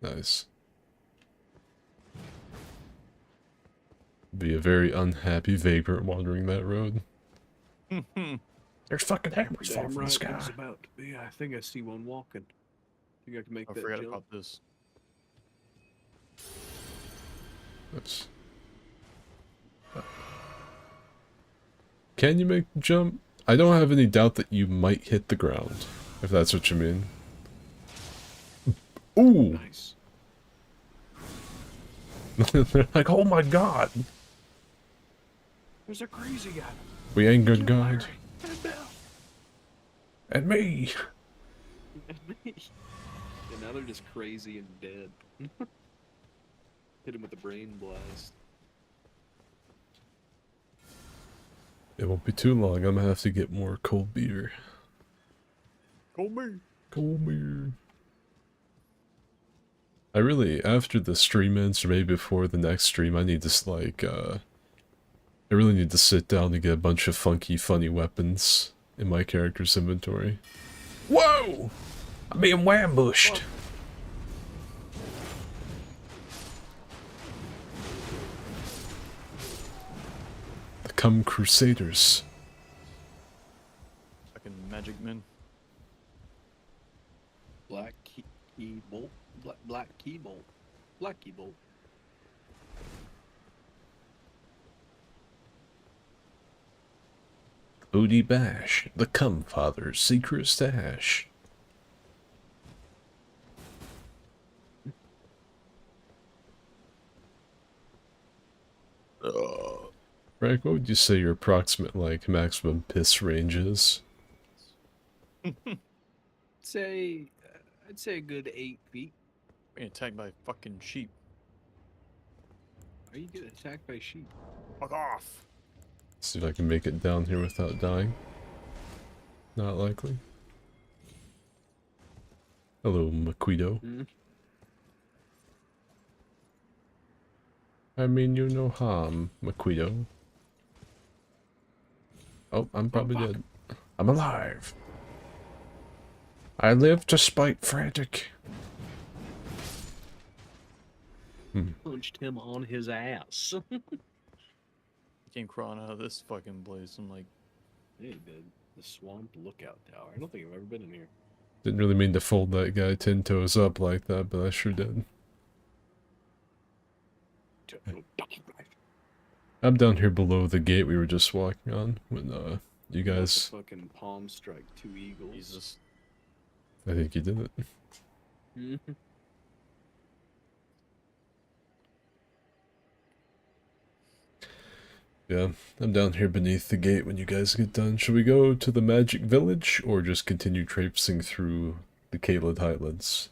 [SPEAKER 1] nice. Be a very unhappy vapor wandering that road. There's fucking hammers falling
[SPEAKER 2] Damn
[SPEAKER 1] from
[SPEAKER 2] right,
[SPEAKER 1] the sky.
[SPEAKER 2] it's about to be. I think I see one walking. Think I can make
[SPEAKER 3] I
[SPEAKER 2] that
[SPEAKER 3] forgot
[SPEAKER 2] jump?
[SPEAKER 3] about this.
[SPEAKER 1] Oops. Can you make the jump? I don't have any doubt that you might hit the ground, if that's what you mean. Ooh!
[SPEAKER 2] Nice.
[SPEAKER 1] They're like, oh my god!
[SPEAKER 2] There's a crazy guy.
[SPEAKER 1] We ain't good God.
[SPEAKER 2] And Bill.
[SPEAKER 1] And me!
[SPEAKER 2] And me. And now they're just crazy and dead. Hit him with a brain blast.
[SPEAKER 1] It won't be too long, I'm gonna have to get more cold beer.
[SPEAKER 3] Go me.
[SPEAKER 1] Cold beer. I really, after the stream ends, or maybe before the next stream, I need to, like, I really need to sit down and get a bunch of funky, funny weapons in my character's inventory. Whoa! I'm being wambushed! Come Crusaders.
[SPEAKER 3] Fucking magic men.
[SPEAKER 2] Black key bolt. Black key bolt. Black key bolt.
[SPEAKER 5] Booty Bash, the Cum Father's secret stash.
[SPEAKER 1] Frank, what would you say your approximate, like, maximum piss range is?
[SPEAKER 2] Say, I'd say a good 8 feet.
[SPEAKER 3] Being attacked by fucking sheep.
[SPEAKER 2] Are you getting attacked by sheep?
[SPEAKER 3] Fuck off.
[SPEAKER 1] See if I can make it down here without dying. Not likely. Hello, Maquido. I mean you no harm, Maquido. Oh, I'm probably dead. I'm alive. I live despite frantic.
[SPEAKER 2] Punched him on his ass.
[SPEAKER 3] Came crawling out of this fucking place. I'm like,
[SPEAKER 2] Hey, the Swamp Lookout Tower. I don't think I've ever been in here.
[SPEAKER 1] Didn't really mean to fold that guy 10 toes up like that, but I sure did. I'm down here below the gate we were just walking on when you guys.
[SPEAKER 2] Fucking palm strike 2 eagles.
[SPEAKER 3] Jesus.
[SPEAKER 1] I think you did it. Yeah, I'm down here beneath the gate when you guys get done. Should we go to the Magic Village or just continue traipsing through the Caelid Highlands?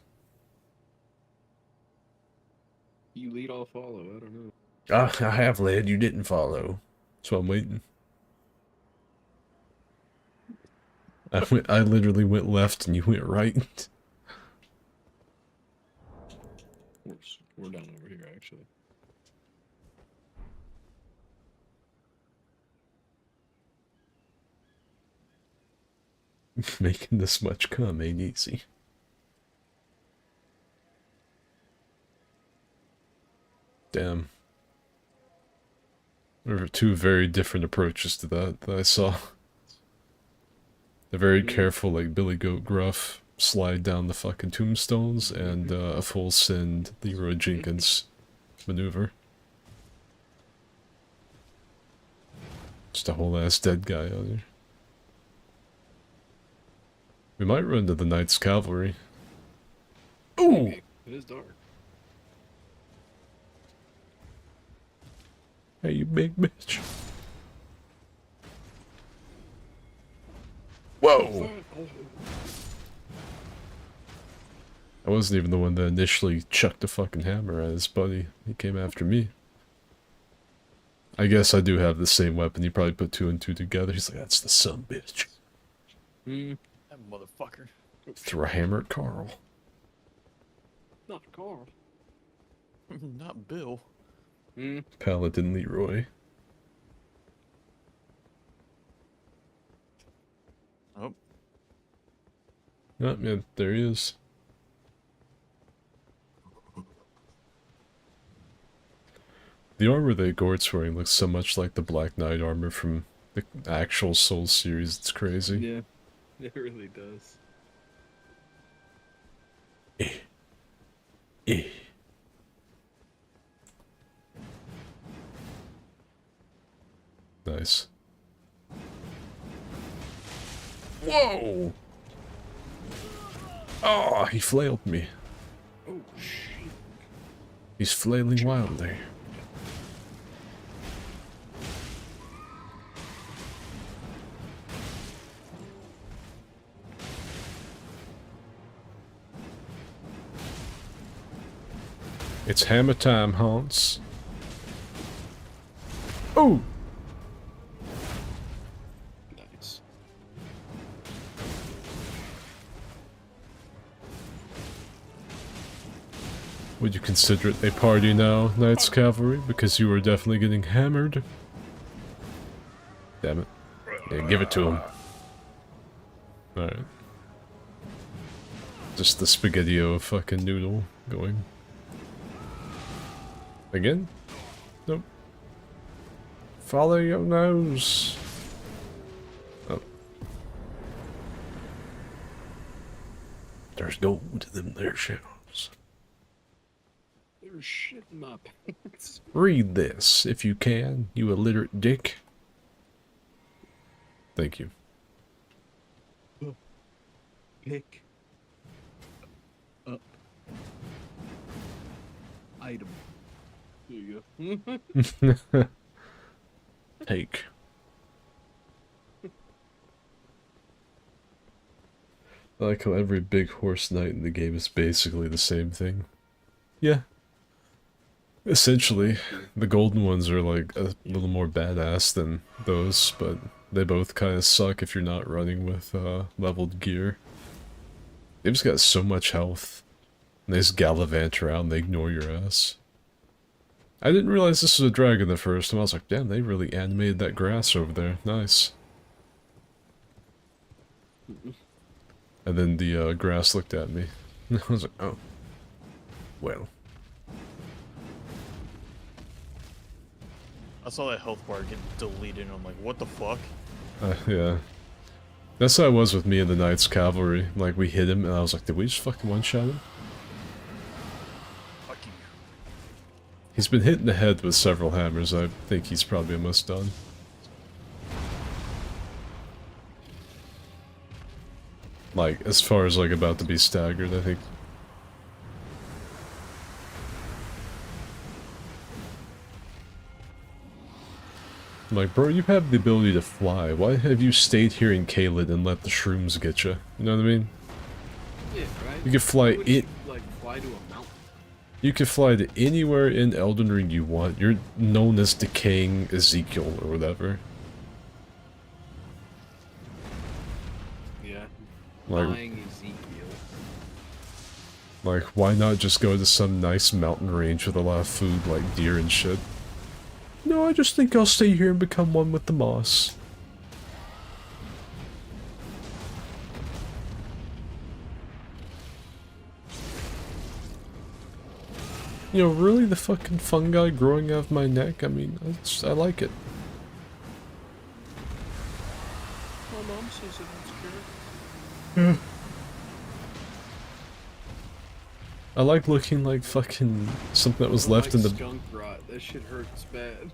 [SPEAKER 2] You lead, I'll follow. I don't know.
[SPEAKER 5] I have led, you didn't follow.
[SPEAKER 1] So I'm waiting. I literally went left and you went right.
[SPEAKER 2] We're down over here, actually.
[SPEAKER 1] Making this much cum ain't easy. Damn. There were two very different approaches to that I saw. The very careful, like, Billy Goat Gruff slide down the fucking tombstones, and a full send Leroy Jenkins maneuver. Just a whole ass dead guy out here. We might run to the Knights Cavalry. Ooh!
[SPEAKER 2] It is dark.
[SPEAKER 1] Hey, you big bitch. Whoa! I wasn't even the one that initially chucked a fucking hammer at his buddy. He came after me. I guess I do have the same weapon. He probably put two and two together. He's like, that's the son bitch.
[SPEAKER 2] Hmm.
[SPEAKER 3] That motherfucker.
[SPEAKER 1] Threw a hammer at Carl.
[SPEAKER 2] Not Carl.
[SPEAKER 3] Not Bill.
[SPEAKER 2] Hmm.
[SPEAKER 1] Paladin Leroy.
[SPEAKER 3] Oh,
[SPEAKER 1] Oh, yeah, there he is. The armor that Gort's wearing looks so much like the Black Knight armor from the actual Souls series. It's crazy.
[SPEAKER 2] Yeah, it really does.
[SPEAKER 1] Eh. Nice. Whoa! Oh, he flailed me.
[SPEAKER 2] Oh shit!
[SPEAKER 1] He's flailing wildly. It's hammer time, Hans. Oh!
[SPEAKER 2] Nice.
[SPEAKER 1] Would you consider it a party now, Knights Cavalry? Because you are definitely getting hammered. Damn it. Yeah, give it to him. Alright. Just the spaghetti-o fucking noodle going. Again? Nope. Follow your nose. Oh. There's gold to them there shells.
[SPEAKER 2] There's shit in my pants.
[SPEAKER 1] Read this, if you can, you illiterate dick. Thank you.
[SPEAKER 2] Pick up item. There you go.
[SPEAKER 1] Take. I like how every big horse knight in the game is basically the same thing. Yeah. Essentially, the golden ones are like a little more badass than those, but they both kind of suck if you're not running with leveled gear. They've just got so much health. And they just gallivant around, they ignore your ass. I didn't realize this was a dragon the first time. I was like, damn, they really animated that grass over there. Nice. And then the grass looked at me. I was like, oh. Well.
[SPEAKER 3] I saw that health bar get deleted and I'm like, what the fuck?
[SPEAKER 1] Yeah. That's how it was with me and the Knights Cavalry. Like, we hit him and I was like, did we just fucking one-shot him?
[SPEAKER 3] Fuck you.
[SPEAKER 1] He's been hit in the head with several hammers. I think he's probably almost done. Like, as far as, like, about to be staggered, I think. I'm like, bro, you have the ability to fly. Why have you stayed here in Caelid and let the shrooms get you? You know what I mean?
[SPEAKER 2] Yeah, right.
[SPEAKER 1] You can fly
[SPEAKER 2] Why would
[SPEAKER 1] it.
[SPEAKER 2] you, like fly to a mountain.
[SPEAKER 1] You can fly to anywhere in Elden Ring you want. You're known as Decaying Ezekiel or whatever.
[SPEAKER 2] Yeah.
[SPEAKER 1] Like,
[SPEAKER 2] Flying Ezekiel.
[SPEAKER 1] like, why not just go to some nice mountain range with a lot of food like deer and shit? No, I just think I'll stay here and become one with the moss. You know, really the fucking fungi growing out of my neck? I mean, I like it.
[SPEAKER 2] My mom says it was good.
[SPEAKER 1] I like looking like fucking something that was left in the...
[SPEAKER 2] skunk rot. That shit hurts bad.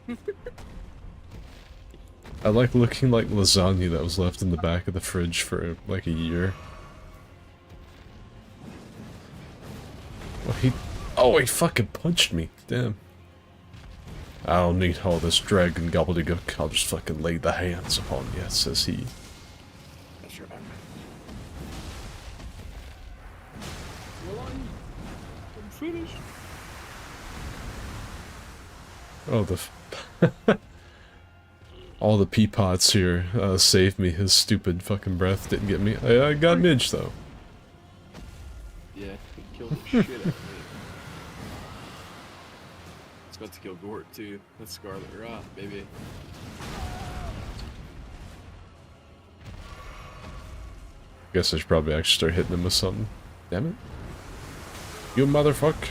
[SPEAKER 1] I like looking like lasagna that was left in the back of the fridge for like a year. Well, oh, he fucking punched me. Damn. I don't need all this dragon gobbledygook. I'll just fucking lay the hands upon you, says he.
[SPEAKER 2] That's right. Well, I'm finished.
[SPEAKER 1] Oh, the All the pea pots here saved me. His stupid fucking breath didn't get me. I got Midge, though.
[SPEAKER 2] Yeah, he killed the shit out of me. It's about to kill Gort, too. That's Scarlet Rot, baby.
[SPEAKER 1] Guess I should probably actually start hitting him with something. Damn it. You motherfucker.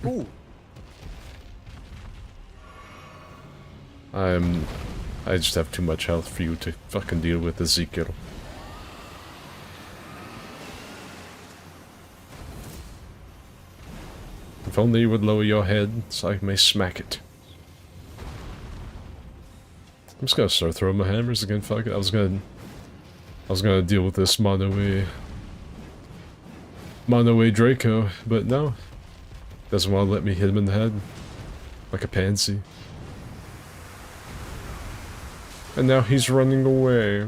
[SPEAKER 3] Ooh.
[SPEAKER 1] I just have too much health for you to fucking deal with, Ezekiel. If only you would lower your head so I may smack it. I'm just gonna start throwing my hammers again, fuck it. I was gonna deal with this mono way Draco, but no. Doesn't want to let me hit him in the head. Like a pansy. And now he's running away.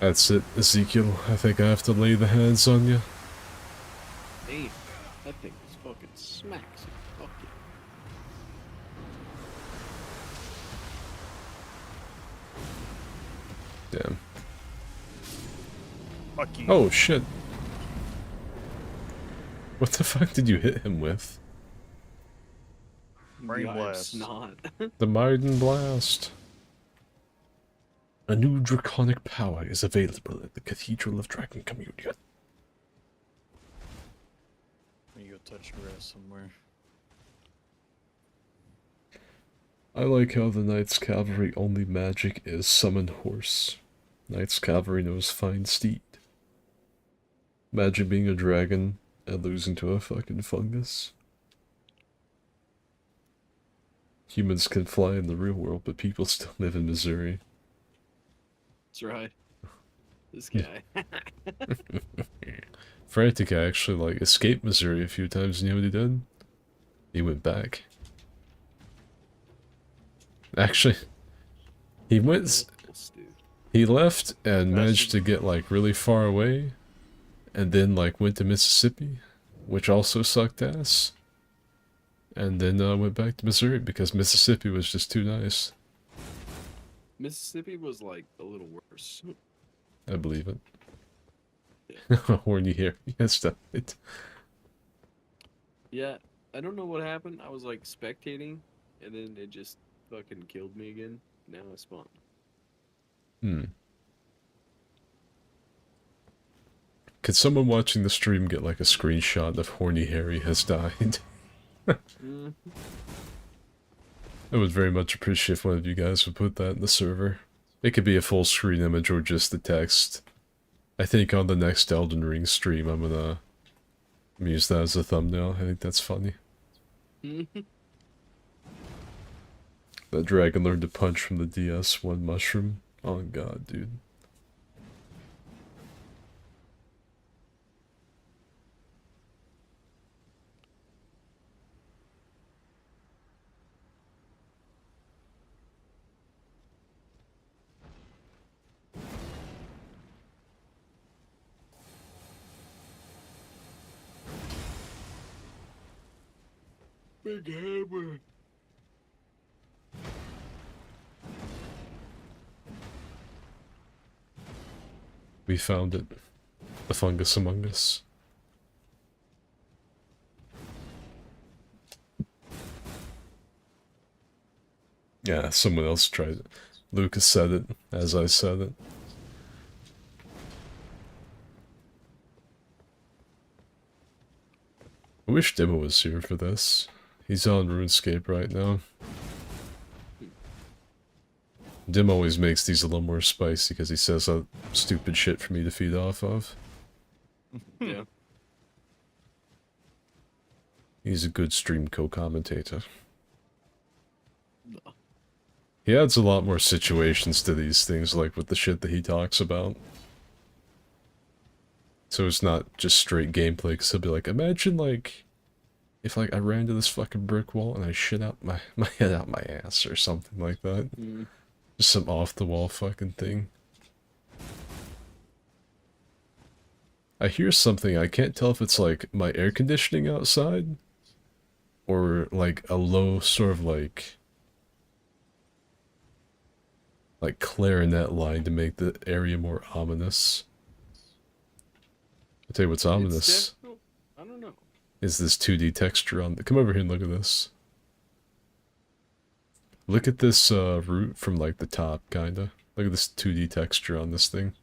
[SPEAKER 1] That's it, Ezekiel. I think I have to lay the hands on you.
[SPEAKER 2] Damn, that thing is fucking smacks. Fuck it.
[SPEAKER 1] Damn.
[SPEAKER 3] Fuck you.
[SPEAKER 1] Oh, shit. What the fuck did you hit him with?
[SPEAKER 3] Brain
[SPEAKER 2] The Eye of
[SPEAKER 3] blast.
[SPEAKER 2] Snot.
[SPEAKER 1] The Maiden Blast. A new draconic power is available at the Cathedral of Dragon Communion.
[SPEAKER 3] You go touch grass somewhere.
[SPEAKER 1] I like how the Knights Cavalry only magic is summon horse. Knights Cavalry knows find steed. Imagine being a dragon and losing to a fucking fungus. Humans can fly in the real world, but people still live in Missouri.
[SPEAKER 2] That's right. This guy.
[SPEAKER 1] Frantic actually like escaped Missouri a few times. You know what he did? He went back. Actually, he went. He left and managed to get like really far away, and then like went to Mississippi, which also sucked ass. And then went back to Missouri because Mississippi was just too nice.
[SPEAKER 2] Mississippi was like a little worse.
[SPEAKER 1] I believe it. Horny hair. Yes, stop it.
[SPEAKER 2] Yeah, I don't know what happened. I was like spectating, and then it just fucking killed me again. Now I spawned.
[SPEAKER 1] Could someone watching the stream get like a screenshot of Horny Harry has died? I would very much appreciate if one of you guys would put that in the server. It could be a full screen image or just the text. I think on the next Elden Ring stream I'm gonna use that as a thumbnail. I think that's funny. That dragon learned to punch from the DS1 mushroom. Oh god, dude.
[SPEAKER 2] Big hammer.
[SPEAKER 1] We found it. The fungus among us. Yeah, someone else tried it. Lucas said it, as I said it. I wish Demo was here for this. He's on RuneScape right now. Dim always makes these a little more spicy because he says stupid shit for me to feed off of.
[SPEAKER 2] Yeah.
[SPEAKER 1] He's a good stream co-commentator. He adds a lot more situations to these things, like with the shit that he talks about. So it's not just straight gameplay, because he'll be like, imagine, like, if, like, I ran to this fucking brick wall and I shit out my head out my ass, or something like that.
[SPEAKER 2] Mm.
[SPEAKER 1] Just some off-the-wall fucking thing. I hear something, I can't tell if it's, like, my air conditioning outside, or, like, a low sort of, like, clarinet line to make the area more ominous. I'll tell you what's ominous
[SPEAKER 2] I don't know.
[SPEAKER 1] is this 2D texture on the... Come over here and look at this. Look at this root from like the top, kinda. Look at this 2D texture on this thing.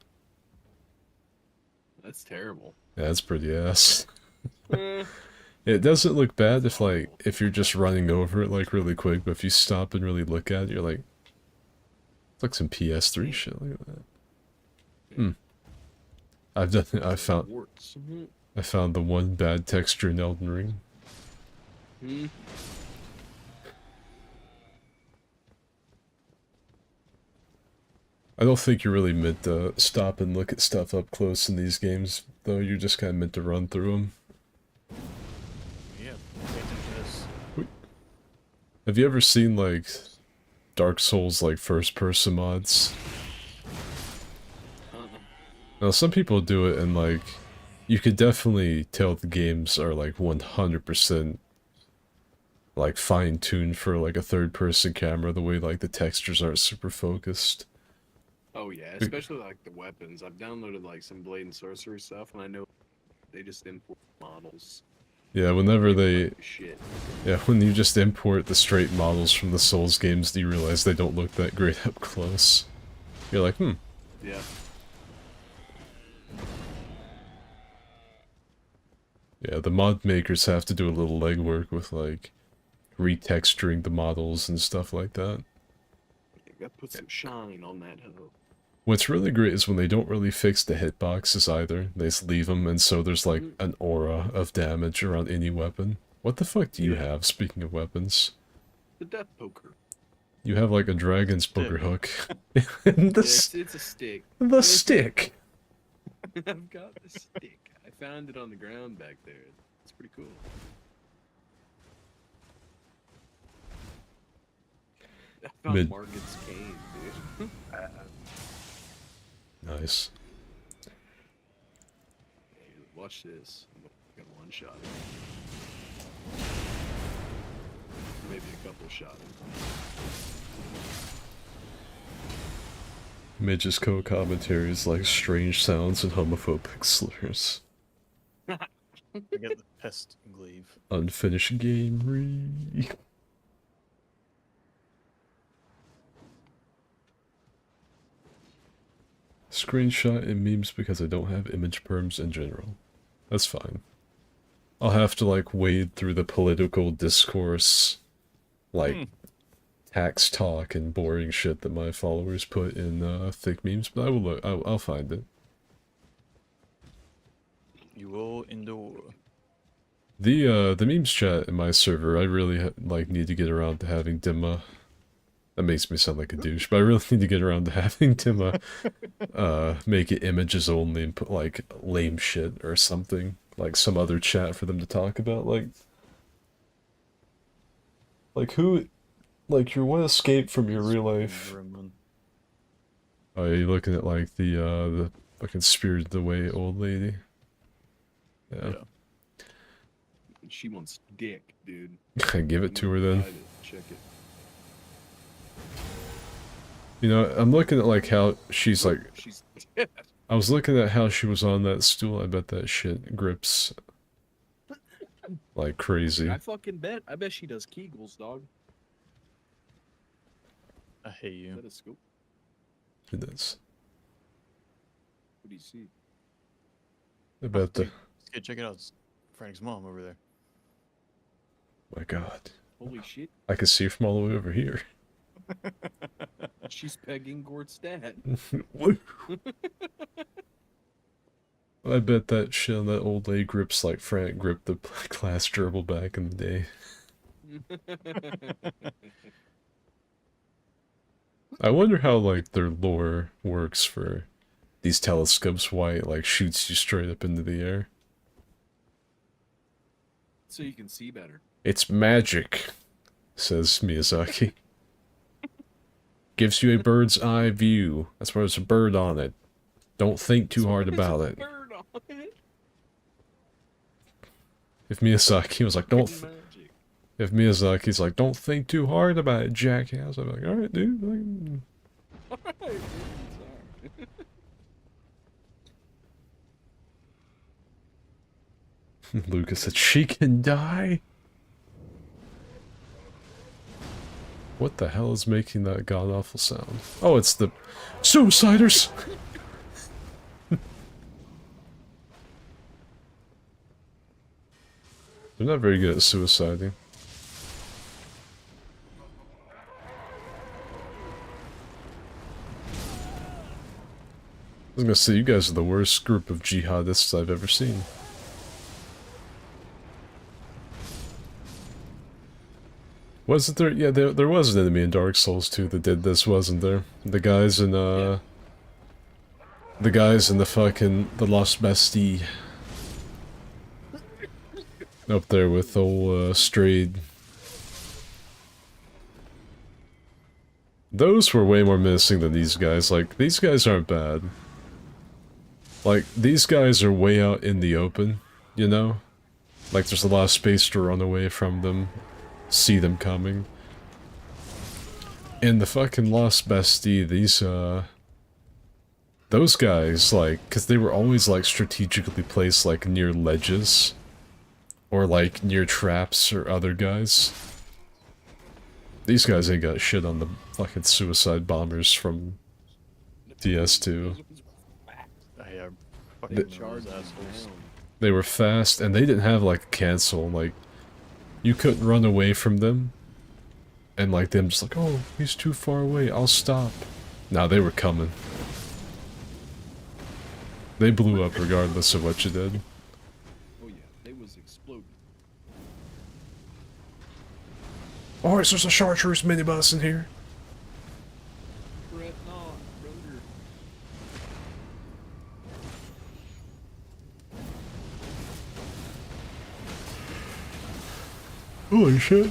[SPEAKER 2] That's terrible.
[SPEAKER 1] Yeah, that's pretty ass.
[SPEAKER 2] Eh,
[SPEAKER 1] It doesn't look bad if like, if you're just running over it like really quick, but if you stop and really look at it, you're like... It's like some PS3 shit, look at that. Hmm. I found...
[SPEAKER 2] warts.
[SPEAKER 1] I found the one bad texture in Elden Ring.
[SPEAKER 2] Hmm.
[SPEAKER 1] I don't think you're really meant to stop and look at stuff up close in these games, though. You're just kind of meant to run through them.
[SPEAKER 3] Yeah, pay attention to this.
[SPEAKER 1] Have you ever seen, like, Dark Souls, like, first-person mods? Now, some people do it, and, like, you could definitely tell the games are, like, 100%, like, fine-tuned for, like, a third-person camera, the way, like, the textures aren't super focused.
[SPEAKER 2] Oh yeah, especially like the weapons. I've downloaded like some blade and sorcery stuff, and I know they just import models.
[SPEAKER 1] Yeah, whenever they...
[SPEAKER 2] Like shit.
[SPEAKER 1] Yeah, when you just import the straight models from the Souls games, you realize they don't look that great up close. You're like, hmm.
[SPEAKER 2] Yeah.
[SPEAKER 1] Yeah, the mod makers have to do a little legwork with, like, retexturing the models and stuff like that.
[SPEAKER 2] You gotta put some shine on that hoe.
[SPEAKER 1] What's really great is when they don't really fix the hitboxes either. They just leave them, and so there's, like, an aura of damage around any weapon. What the fuck do you
[SPEAKER 2] Yeah.
[SPEAKER 1] have, speaking of weapons?
[SPEAKER 2] The death poker.
[SPEAKER 1] You have, like, a dragon's booger hook.
[SPEAKER 2] Yeah,
[SPEAKER 1] the
[SPEAKER 2] it's a stick.
[SPEAKER 1] the stick!
[SPEAKER 2] I've got the stick. I found it on the ground back there. It's pretty cool. I found
[SPEAKER 1] Mid-
[SPEAKER 2] Margaret's cane, dude.
[SPEAKER 1] Nice.
[SPEAKER 2] Hey, watch this. I'm gonna one shot. Maybe a couple shots.
[SPEAKER 1] Midge's co-commentaries like strange sounds and homophobic slurs.
[SPEAKER 3] I got the pest glaive.
[SPEAKER 1] Unfinished game Screenshot and memes because I don't have image perms in general. That's fine. I'll have to like wade through the political discourse, like tax talk and boring shit that my followers put in thick memes, but I will look. I'll find it.
[SPEAKER 3] You will endure.
[SPEAKER 1] The memes chat in my server, I really like need to get around to having Dimma. That makes me sound like a douche, but I really need to get around to having Dimma make it images only and put like lame shit or something, like some other chat for them to talk about, like who, like you want to escape from your real life. Oh, are you looking at like the fucking Spirited Away old lady? Yeah.
[SPEAKER 2] She wants dick, dude.
[SPEAKER 1] Give it to her then.
[SPEAKER 2] Check it.
[SPEAKER 1] You know, I'm looking at like how she's like...
[SPEAKER 2] She's dead.
[SPEAKER 1] I was looking at how she was on that stool. I bet that shit grips like crazy.
[SPEAKER 2] I fucking bet. I bet she does Kegels, dog.
[SPEAKER 3] I hate you.
[SPEAKER 2] Is that a scoop?
[SPEAKER 1] It is.
[SPEAKER 2] What do you see?
[SPEAKER 1] I bet the...
[SPEAKER 3] Hey, check it out. It's Frank's mom over there.
[SPEAKER 1] My god.
[SPEAKER 2] Holy shit.
[SPEAKER 1] I can see from all the way over here.
[SPEAKER 2] She's pegging Gort's dad.
[SPEAKER 1] I bet that shit on that old lady grips like Frank gripped the glass gerbil back in the day. I wonder how, like, their lore works for these telescopes, why it, like, shoots you straight up into the air.
[SPEAKER 2] So you can see better.
[SPEAKER 1] It's magic, says Miyazaki. Gives you a bird's eye view. That's why there's a bird on it. Don't think too hard about it.
[SPEAKER 2] Bird on it.
[SPEAKER 1] If Miyazaki was like, don't...
[SPEAKER 2] Fucking magic.
[SPEAKER 1] If Miyazaki's like, don't think too hard about it, jackass, I'd be like, alright, dude.
[SPEAKER 2] Alright, dude, sorry.
[SPEAKER 1] Lucas said, she can die? What the hell is making that god-awful sound? Oh, it's the... Suiciders! They're not very good at suiciding. I was gonna say, you guys are the worst group of jihadists I've ever seen. Wasn't there? Yeah, there was an enemy in Dark Souls 2 that did this, wasn't there? The guys in, The guys in the fucking... the Lost Bastille. Up there with old, Strayed. Those were way more menacing than these guys. Like, these guys aren't bad. Like, these guys are way out in the open, you know? Like, there's a lot of space to run away from them, see them coming. In the fucking Lost Bastille, these, those guys, like, because they were always, like, strategically placed, like, near ledges. Or, like, near traps or other guys. These guys ain't got shit on the fucking suicide bombers from DS2.
[SPEAKER 3] I fucking
[SPEAKER 1] The-
[SPEAKER 3] those assholes.
[SPEAKER 1] They were fast, and they didn't have, like, cancel, like... You couldn't run away from them. And, like, them just like, oh, he's too far away, I'll stop. Nah, they were coming. They blew up regardless of what you did.
[SPEAKER 2] Oh yeah, they was exploding.
[SPEAKER 1] Oh, there's a chartreuse minibus in here.
[SPEAKER 2] Fret not, brother.
[SPEAKER 1] Holy shit.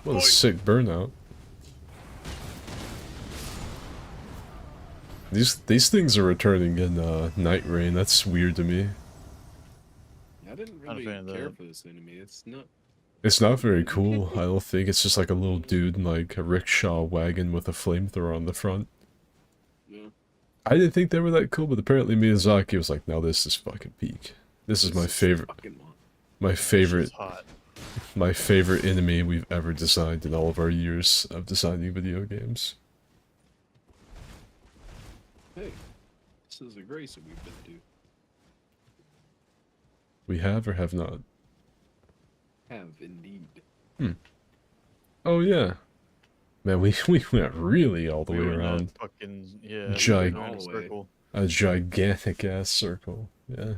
[SPEAKER 1] What a sick burnout. These things are returning in Nightreign. That's weird to me.
[SPEAKER 2] I didn't
[SPEAKER 3] Not a
[SPEAKER 2] really
[SPEAKER 3] fan of
[SPEAKER 2] care
[SPEAKER 3] that.
[SPEAKER 2] for this enemy. It's not.
[SPEAKER 1] It's not very cool, I don't think. It's just like a little dude in like a rickshaw wagon with a flamethrower on the front.
[SPEAKER 2] Yeah.
[SPEAKER 1] I didn't think they were that cool, but apparently Miyazaki was like, now this is fucking peak. This is my favorite,
[SPEAKER 2] Fucking one.
[SPEAKER 1] my favorite,
[SPEAKER 3] Shit's hot.
[SPEAKER 1] my favorite enemy we've ever designed in all of our years of designing video games.
[SPEAKER 2] Hey, this is a grace that we've been to.
[SPEAKER 1] We have or have not?
[SPEAKER 2] Have indeed.
[SPEAKER 1] Oh yeah. Man, we went really all the
[SPEAKER 3] We
[SPEAKER 1] way
[SPEAKER 3] were in
[SPEAKER 1] around.
[SPEAKER 3] that fucking, yeah,
[SPEAKER 1] Gig-
[SPEAKER 3] we were in a
[SPEAKER 2] All the way.
[SPEAKER 3] circle.
[SPEAKER 1] A gigantic ass circle. Yeah.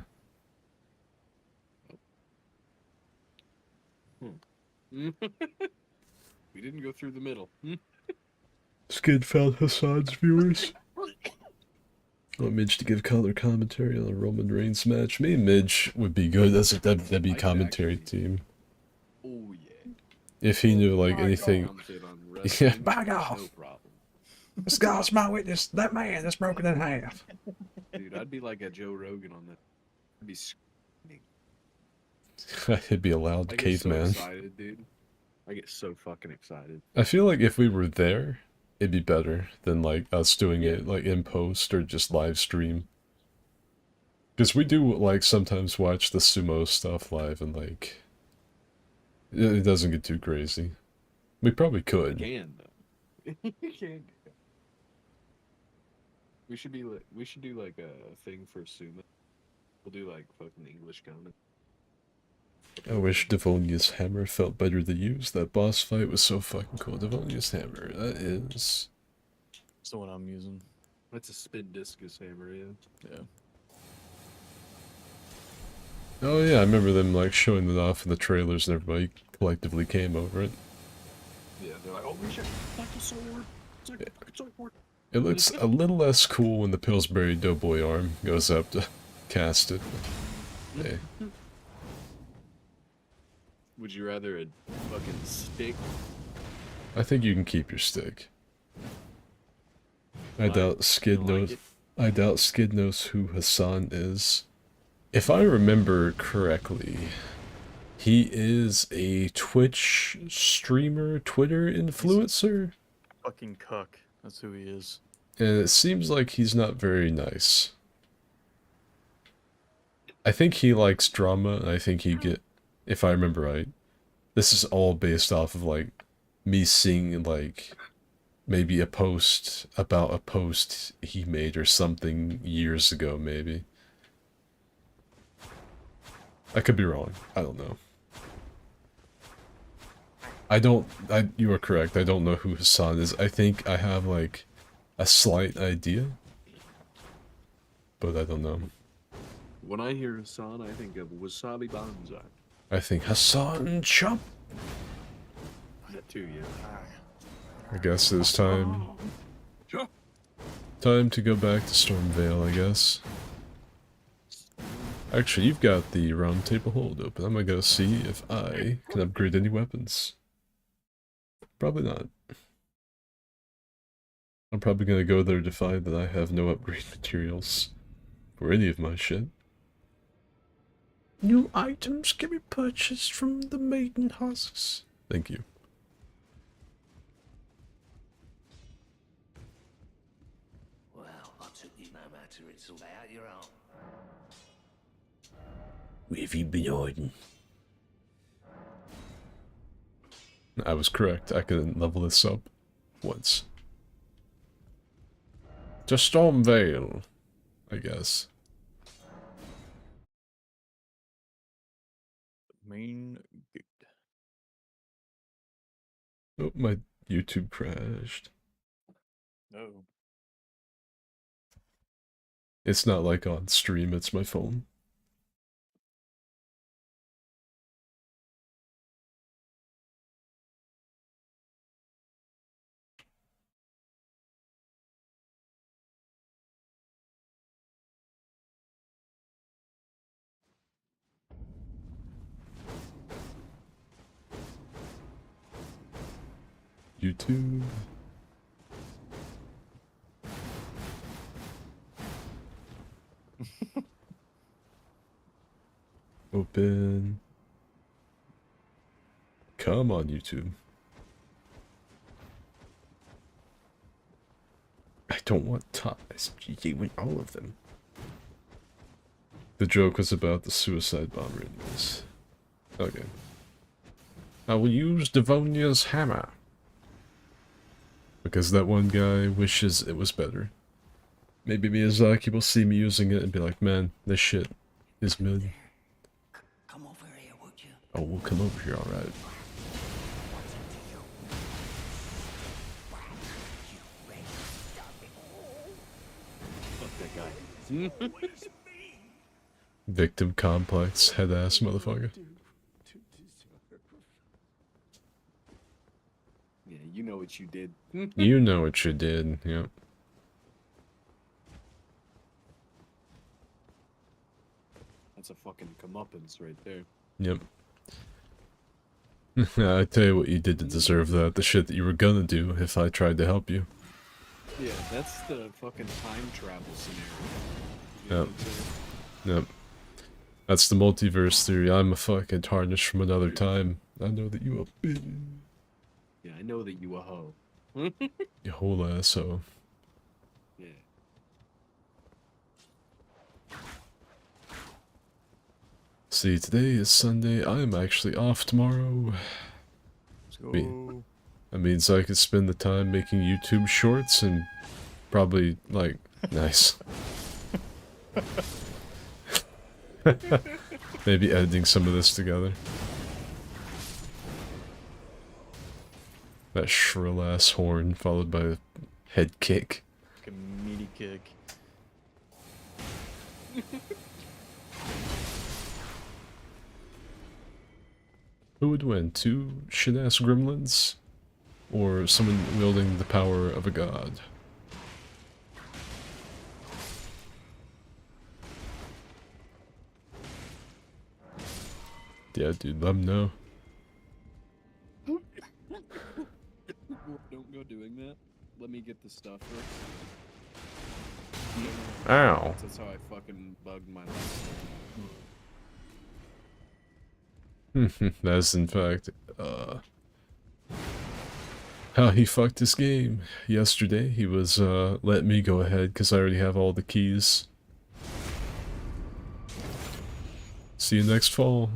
[SPEAKER 2] We didn't go through the middle.
[SPEAKER 1] Skid found Hassan's viewers. Want Midge to give color commentary on a Roman Reigns match. Me and Midge would be good as a WWE commentary team.
[SPEAKER 2] Oh yeah.
[SPEAKER 1] If he knew like anything.
[SPEAKER 2] Commentate on
[SPEAKER 1] Yeah.
[SPEAKER 2] wrestling,
[SPEAKER 6] Back off.
[SPEAKER 2] No problem.
[SPEAKER 6] This God's my witness. That man is broken in half.
[SPEAKER 2] Dude, I'd be like a Joe Rogan on that. I'd be screaming.
[SPEAKER 1] He'd be a loud
[SPEAKER 2] I get so
[SPEAKER 1] caveman.
[SPEAKER 2] excited, dude. I get so fucking excited.
[SPEAKER 1] I feel like if we were there, it'd be better than like us doing it like in post or just live stream. Because we do like sometimes watch the sumo stuff live and like it doesn't get too crazy. We probably could.
[SPEAKER 2] Can though. You can. We should be like, we should do like a thing for sumo. We'll do like fucking English comment.
[SPEAKER 1] I wish Devonia's hammer felt better to use. That boss fight was so fucking cool. Devonia's hammer, that is.
[SPEAKER 3] That's the one I'm using.
[SPEAKER 2] That's a spin discus hammer, yeah.
[SPEAKER 3] Yeah.
[SPEAKER 1] Oh yeah, I remember them like showing it off in the trailers and everybody collectively came over it.
[SPEAKER 2] Yeah, they're like, holy shit, that's a sword. It's like a fucking sword.
[SPEAKER 1] It looks a little less cool when the Pillsbury Doughboy arm goes up to cast it. Hey.
[SPEAKER 2] Would you rather a fucking stick?
[SPEAKER 1] I think you can keep your stick. I
[SPEAKER 2] Why?
[SPEAKER 1] doubt Skid
[SPEAKER 2] You like
[SPEAKER 1] knows.
[SPEAKER 2] it?
[SPEAKER 1] I doubt Skid knows who Hassan is. If I remember correctly, he is a Twitch streamer, Twitter influencer,
[SPEAKER 3] Fucking cuck. That's who he is.
[SPEAKER 1] and it seems like he's not very nice. I think he likes drama, and I think if I remember right, this is all based off of like me seeing like maybe a post about a post he made or something years ago, maybe. I could be wrong. I don't know. You are correct. I don't know who Hassan is. I think I have like a slight idea, but I don't know.
[SPEAKER 2] When I hear Hassan, I think of Wasabi Banzai.
[SPEAKER 1] I think Hassan Chop.
[SPEAKER 2] That too, yeah.
[SPEAKER 1] I guess it's time to go back to Stormvale, I guess. Actually, you've got the round table hold open. I'm gonna go see if I can upgrade any weapons. Probably not. I'm probably gonna go there to find that I have no upgrade materials for any of my shit. New items can be purchased from the maiden husks. Thank you.
[SPEAKER 7] Well, I took you no matter it's all out your own.
[SPEAKER 5] Where have you been hiding?
[SPEAKER 1] I was correct. I can level this up once. To Stormvale, I guess.
[SPEAKER 3] Main gate.
[SPEAKER 1] Oh, my YouTube crashed.
[SPEAKER 3] No.
[SPEAKER 1] It's not like on stream, it's my phone. YouTube. Open. Come on, YouTube. I don't want ties. You want all of them. The joke was about the suicide bomber anyways. Okay. I will use Devonia's hammer. Because that one guy wishes it was better. Maybe Miyazaki will see me using it and be like, man, this shit is mid.
[SPEAKER 7] Come over here, would you?
[SPEAKER 1] Oh, we'll come over here, alright.
[SPEAKER 2] Fuck that guy.
[SPEAKER 1] Victim complex, head ass motherfucker.
[SPEAKER 2] Yeah, you know what you did.
[SPEAKER 1] You know what you did, yep.
[SPEAKER 2] That's a fucking comeuppance right there.
[SPEAKER 1] Yep. I tell you what you did to deserve that. The shit that you were gonna do if I tried to help you.
[SPEAKER 2] Yeah, that's the fucking time travel scenario. You
[SPEAKER 1] Yep.
[SPEAKER 2] know what I'm saying?
[SPEAKER 1] Yep. That's the multiverse theory. I'm a fucking tarnished from another time. I know that you a bitch.
[SPEAKER 2] Yeah, I know that you a hoe.
[SPEAKER 1] You whole asshole.
[SPEAKER 2] Yeah.
[SPEAKER 1] See, today is Sunday. I'm actually off tomorrow.
[SPEAKER 3] Let's go.
[SPEAKER 1] Me. That means I could spend the time making YouTube shorts and probably, like, nice. Maybe editing some of this together. That shrill ass horn followed by a head kick.
[SPEAKER 3] Like a meaty kick.
[SPEAKER 1] Who would win? Two shit ass gremlins? or someone wielding the power of a god. Yeah, dude, let them know.
[SPEAKER 2] Don't go doing that. Let me get the stuff first.
[SPEAKER 1] Ow.
[SPEAKER 2] That's how I fucking bugged my last
[SPEAKER 1] That's in fact, how he fucked his game. Yesterday, he was, letting me go ahead because I already have all the keys. See you next fall.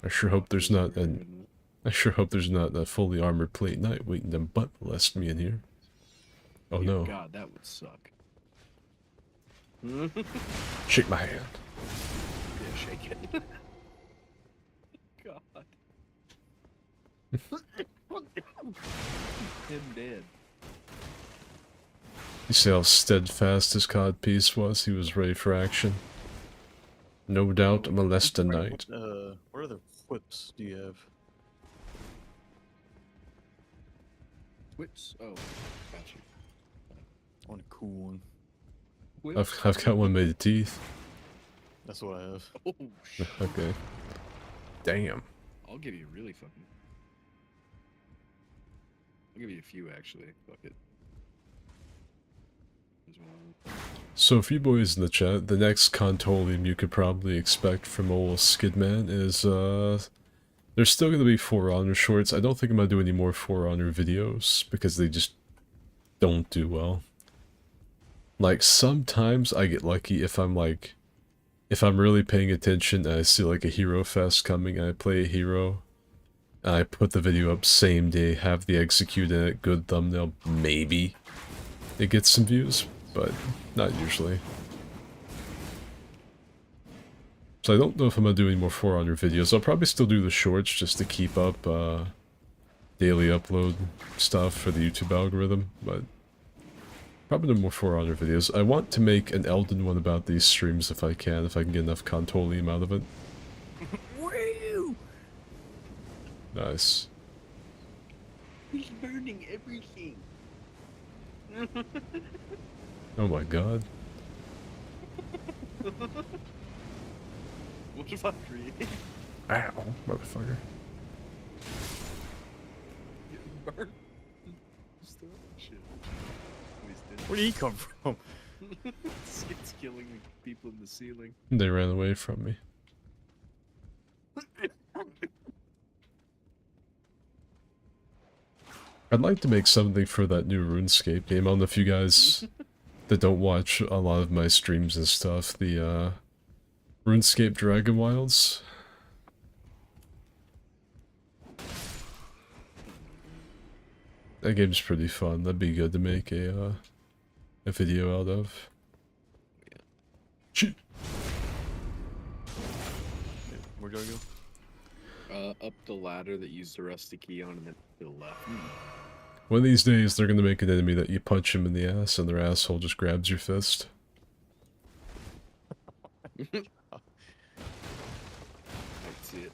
[SPEAKER 1] I sure hope there's not a fully armored plate knight waiting to butt molest me in here. Oh no.
[SPEAKER 2] God, that would suck.
[SPEAKER 1] Shake my hand.
[SPEAKER 2] Yeah, shake it. God. Him dead.
[SPEAKER 1] You see how steadfast his codpiece was? He was ready for action. No doubt molest a knight.
[SPEAKER 3] What other whips do you have?
[SPEAKER 2] Whips? Oh, got you.
[SPEAKER 3] I want a cool one.
[SPEAKER 2] Whips?
[SPEAKER 1] I've got one made of teeth.
[SPEAKER 3] That's what I have.
[SPEAKER 2] Oh, shit.
[SPEAKER 1] Okay. Damn.
[SPEAKER 2] I'll give you really fucking... I'll give you a few, actually. Fuck it. There's one.
[SPEAKER 1] So for you boys in the chat, the next contolium you could probably expect from old Skidman is, there's still going to be For Honor shorts. I don't think I'm going to do any more For Honor videos, because they just don't do well. Like, sometimes I get lucky if I'm really paying attention and I see like a hero fest coming and I play a hero, and I put the video up same day, have the execute in it, good thumbnail, maybe it gets some views, but not usually. So I don't know if I'm going to do any more For Honor videos. I'll probably still do the shorts just to keep up daily upload stuff for the YouTube algorithm, but probably no more For Honor videos. I want to make an Elden one about these streams if I can get enough contolium out of it.
[SPEAKER 2] Woo!
[SPEAKER 1] Nice.
[SPEAKER 2] He's burning everything.
[SPEAKER 1] Oh my god.
[SPEAKER 2] What if I create?
[SPEAKER 1] Ow, motherfucker.
[SPEAKER 2] Burn. Just throw that shit. He's dead.
[SPEAKER 3] Where did he come from?
[SPEAKER 2] It's killing the people in the ceiling.
[SPEAKER 1] They ran away from me. I'd like to make something for that new RuneScape game. I don't know if you guys that don't watch a lot of my streams and stuff, the RuneScape Dragon Wilds. That game's pretty fun. That'd be good to make a video out of. Shit.
[SPEAKER 3] Where'd y'all go?
[SPEAKER 2] Up the ladder that used the rusty key on, and then to the left.
[SPEAKER 1] One of these days, they're gonna make an enemy that you punch him in the ass and their asshole just grabs your fist.
[SPEAKER 2] That's it.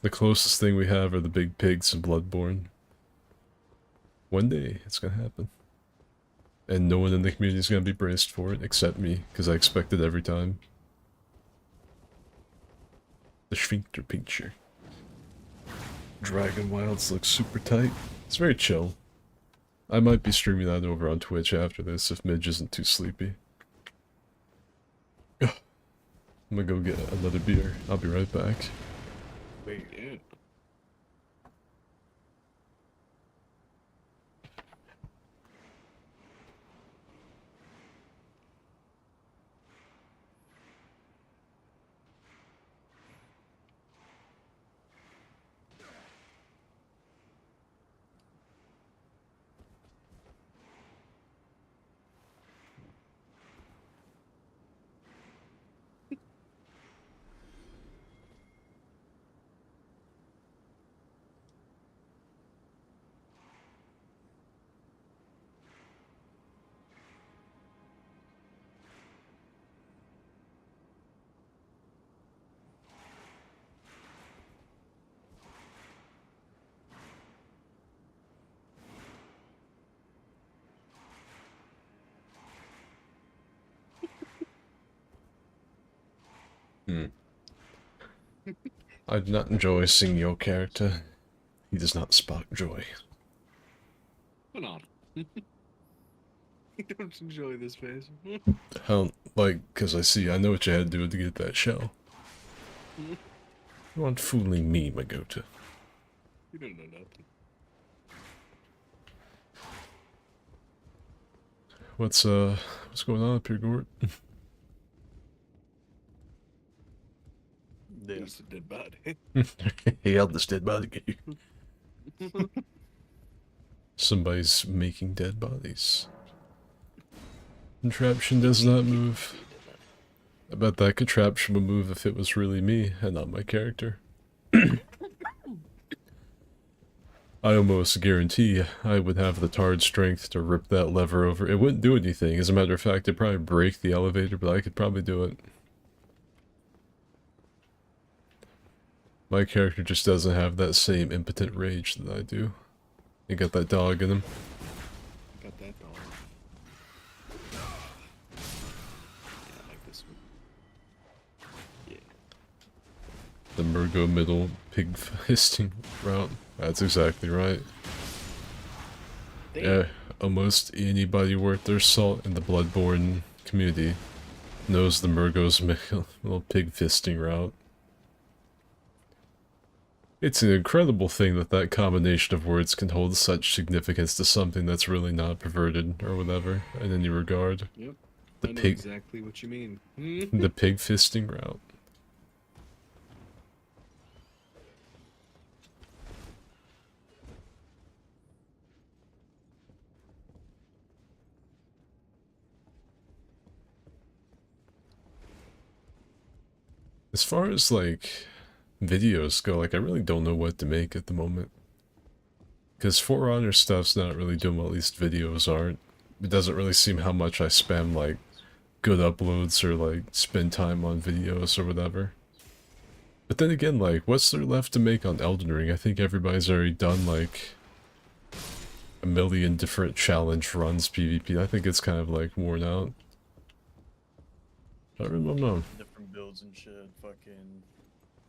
[SPEAKER 1] The closest thing we have are the big pigs in Bloodborne. One day, it's gonna happen. And no one in the community is gonna be braced for it, except me, because I expect it every time. The sphincter picture. Dragon Wilds looks super tight. It's very chill. I might be streaming that over on Twitch after this if Midge isn't too sleepy. I'm gonna go get another beer. I'll be right back.
[SPEAKER 2] Wait, yeah.
[SPEAKER 1] I do not enjoy seeing your character. He does not spark joy.
[SPEAKER 2] Come on. You don't enjoy this face.
[SPEAKER 1] How, like, because I know what you had to do to get that shell. You aren't fooling me, Magota.
[SPEAKER 2] You don't know nothing.
[SPEAKER 1] What's going on up here, Gort?
[SPEAKER 3] Yeah.
[SPEAKER 2] It's a dead body.
[SPEAKER 1] He held this dead body game. Somebody's making dead bodies. Contraption does not move. I bet that contraption would move if it was really me and not my character. I almost guarantee I would have the Tard strength to rip that lever over. It wouldn't do anything. As a matter of fact, it'd probably break the elevator, but I could probably do it. My character just doesn't have that same impotent rage that I do. He got that dog in him.
[SPEAKER 2] Got that dog. Yeah, I like this one. Yeah.
[SPEAKER 1] The Murgo middle pig fisting route. That's exactly right.
[SPEAKER 2] Damn.
[SPEAKER 1] Yeah, almost anybody worth their salt in the Bloodborne community knows the Murgo's little pig fisting route. It's an incredible thing that that combination of words can hold such significance to something that's really not perverted or whatever in any regard.
[SPEAKER 2] Yep.
[SPEAKER 1] The
[SPEAKER 2] I know
[SPEAKER 1] pig,
[SPEAKER 2] exactly what you mean.
[SPEAKER 1] the pig fisting route. As far as like videos go, like I really don't know what to make at the moment. Because For Honor stuff's not really doing what at least videos aren't. It doesn't really seem how much I spam like good uploads or like spend time on videos or whatever. But then again, like what's there left to make on Elden Ring? I think everybody's already done like a million different challenge runs PvP. I think it's kind of like worn out. I really don't know.
[SPEAKER 3] Different builds and shit. Fucking.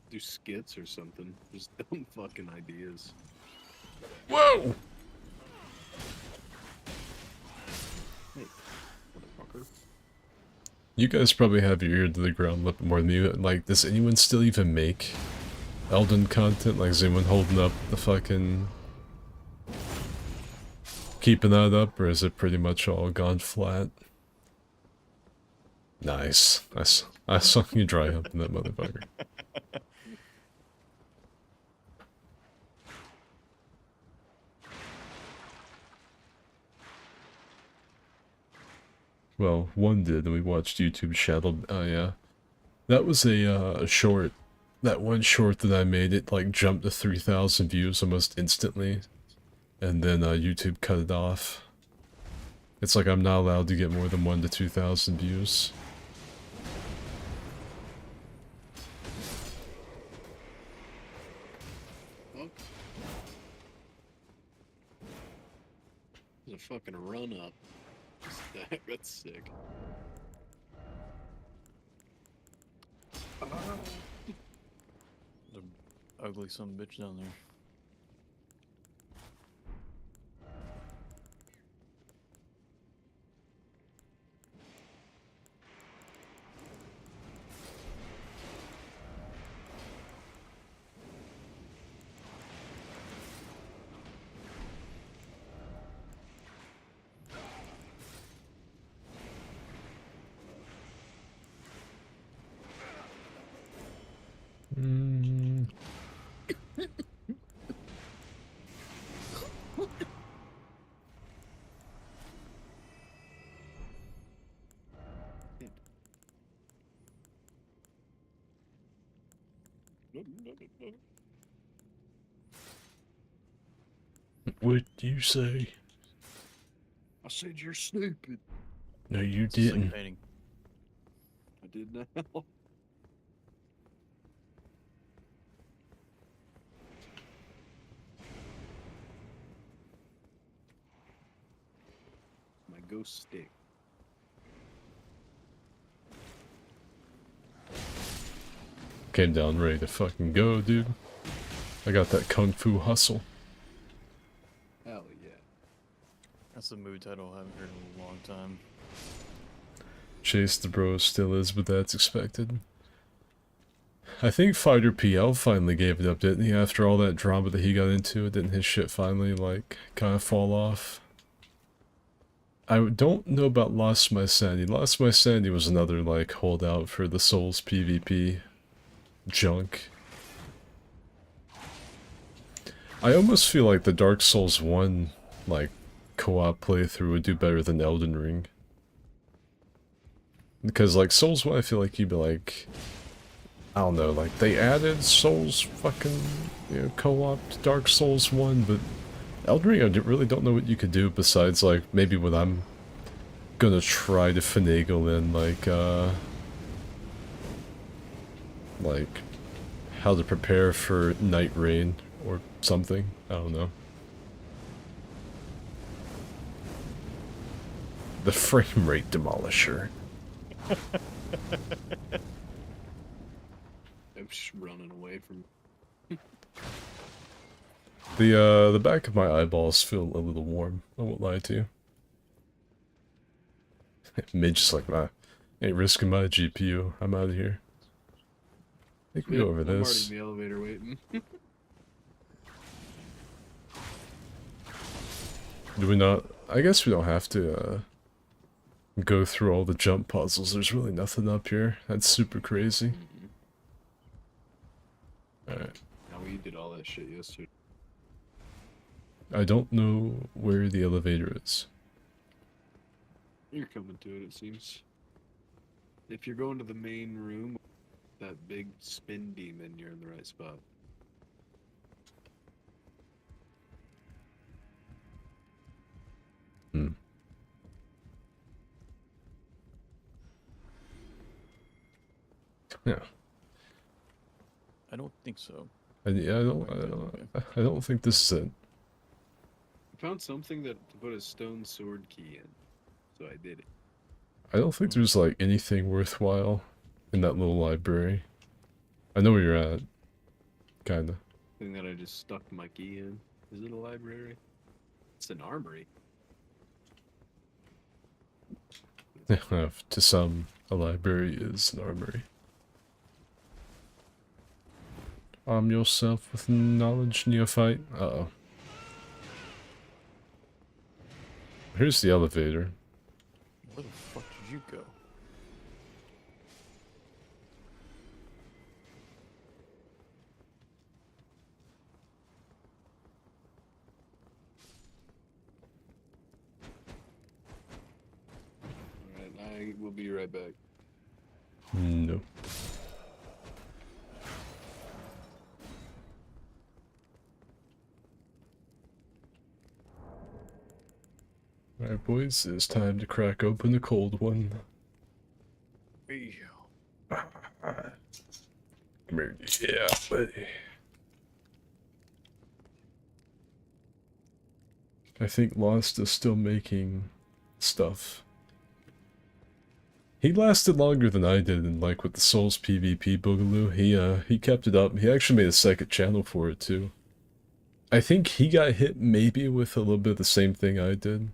[SPEAKER 2] Do skits or something. Just dumb fucking ideas.
[SPEAKER 1] Whoa!
[SPEAKER 2] Hey, motherfucker.
[SPEAKER 1] You guys probably have your ear to the ground a little bit more than me. Like, does anyone still even make Elden content? Like, is anyone holding up the fucking... keeping that up, or is it pretty much all gone flat? Nice. I saw you dry humping that motherfucker. Well, one did, and we watched YouTube Shadow. Oh yeah, that was a short. That one short that I made, it like jumped to 3,000 views almost instantly, and then YouTube cut it off. It's like I'm not allowed to get more than 1 to 2,000 views.
[SPEAKER 2] Fuck. There's a fucking run up. That's sick.
[SPEAKER 3] The ugly son of a bitch down there.
[SPEAKER 1] Mm. What'd you say?
[SPEAKER 2] I said you're stupid.
[SPEAKER 1] No, you
[SPEAKER 3] It's a sick
[SPEAKER 1] didn't.
[SPEAKER 3] painting.
[SPEAKER 2] I did now. My ghost stick.
[SPEAKER 1] Came down ready to fucking go, dude. I got that kung fu hustle.
[SPEAKER 2] Hell yeah.
[SPEAKER 3] That's a mood title I haven't heard in a long time.
[SPEAKER 1] Chase the bros still is, but that's expected. I think Fighter PL finally gave it up, didn't he? After all that drama that he got into, didn't his shit finally, like, kind of fall off? I don't know about Lost My Sanity. Lost My Sanity was another, like, holdout for the Souls PvP junk. I almost feel like the Dark Souls 1, like, co-op playthrough would do better than Elden Ring. Because, like, Souls 1, I feel like you'd be like... I don't know, like, they added Souls fucking, you know, co-op to Dark Souls 1, but Elden Ring, I really don't know what you could do besides, like, maybe what I'm gonna try to finagle in, like, how to prepare for Nightreign or something. I don't know. The frame rate demolisher.
[SPEAKER 2] I'm just running away from.
[SPEAKER 1] The back of my eyeballs feel a little warm. I won't lie to you. Mid just like, nah, ain't risking my GPU. I'm out of here. I think we go over
[SPEAKER 2] I'm
[SPEAKER 1] this.
[SPEAKER 2] already in the elevator waiting.
[SPEAKER 1] Do we not? I guess we don't have to go through all the jump puzzles. There's really nothing up here. That's super crazy. Alright.
[SPEAKER 2] Now we did all that shit yesterday.
[SPEAKER 1] I don't know where the elevator is.
[SPEAKER 2] You're coming to it, it seems. If you're going to the main room, that big spin demon, you're in the right spot.
[SPEAKER 1] Hmm. Yeah.
[SPEAKER 3] I don't think so.
[SPEAKER 1] I don't think this is it.
[SPEAKER 2] I found something that to put a stone sword key in, so I did it.
[SPEAKER 1] I don't think there's like anything worthwhile in that little library. I know where you're at. Kinda.
[SPEAKER 2] Thing that I just stuck my key in. Is it a library? It's an armory.
[SPEAKER 1] To some, a library is an armory. Arm yourself with knowledge, neophyte. Uh-oh. Here's the elevator.
[SPEAKER 3] Where the fuck did you go?
[SPEAKER 2] Alright, I will be right back.
[SPEAKER 1] No. Alright, boys, it's time to crack open the cold one. Come here. Yeah, buddy. I think Lost is still making stuff. He lasted longer than I did, and like with the Souls PvP Boogaloo, he kept it up. He actually made a second channel for it too. I think he got hit maybe with a little bit of the same thing I did,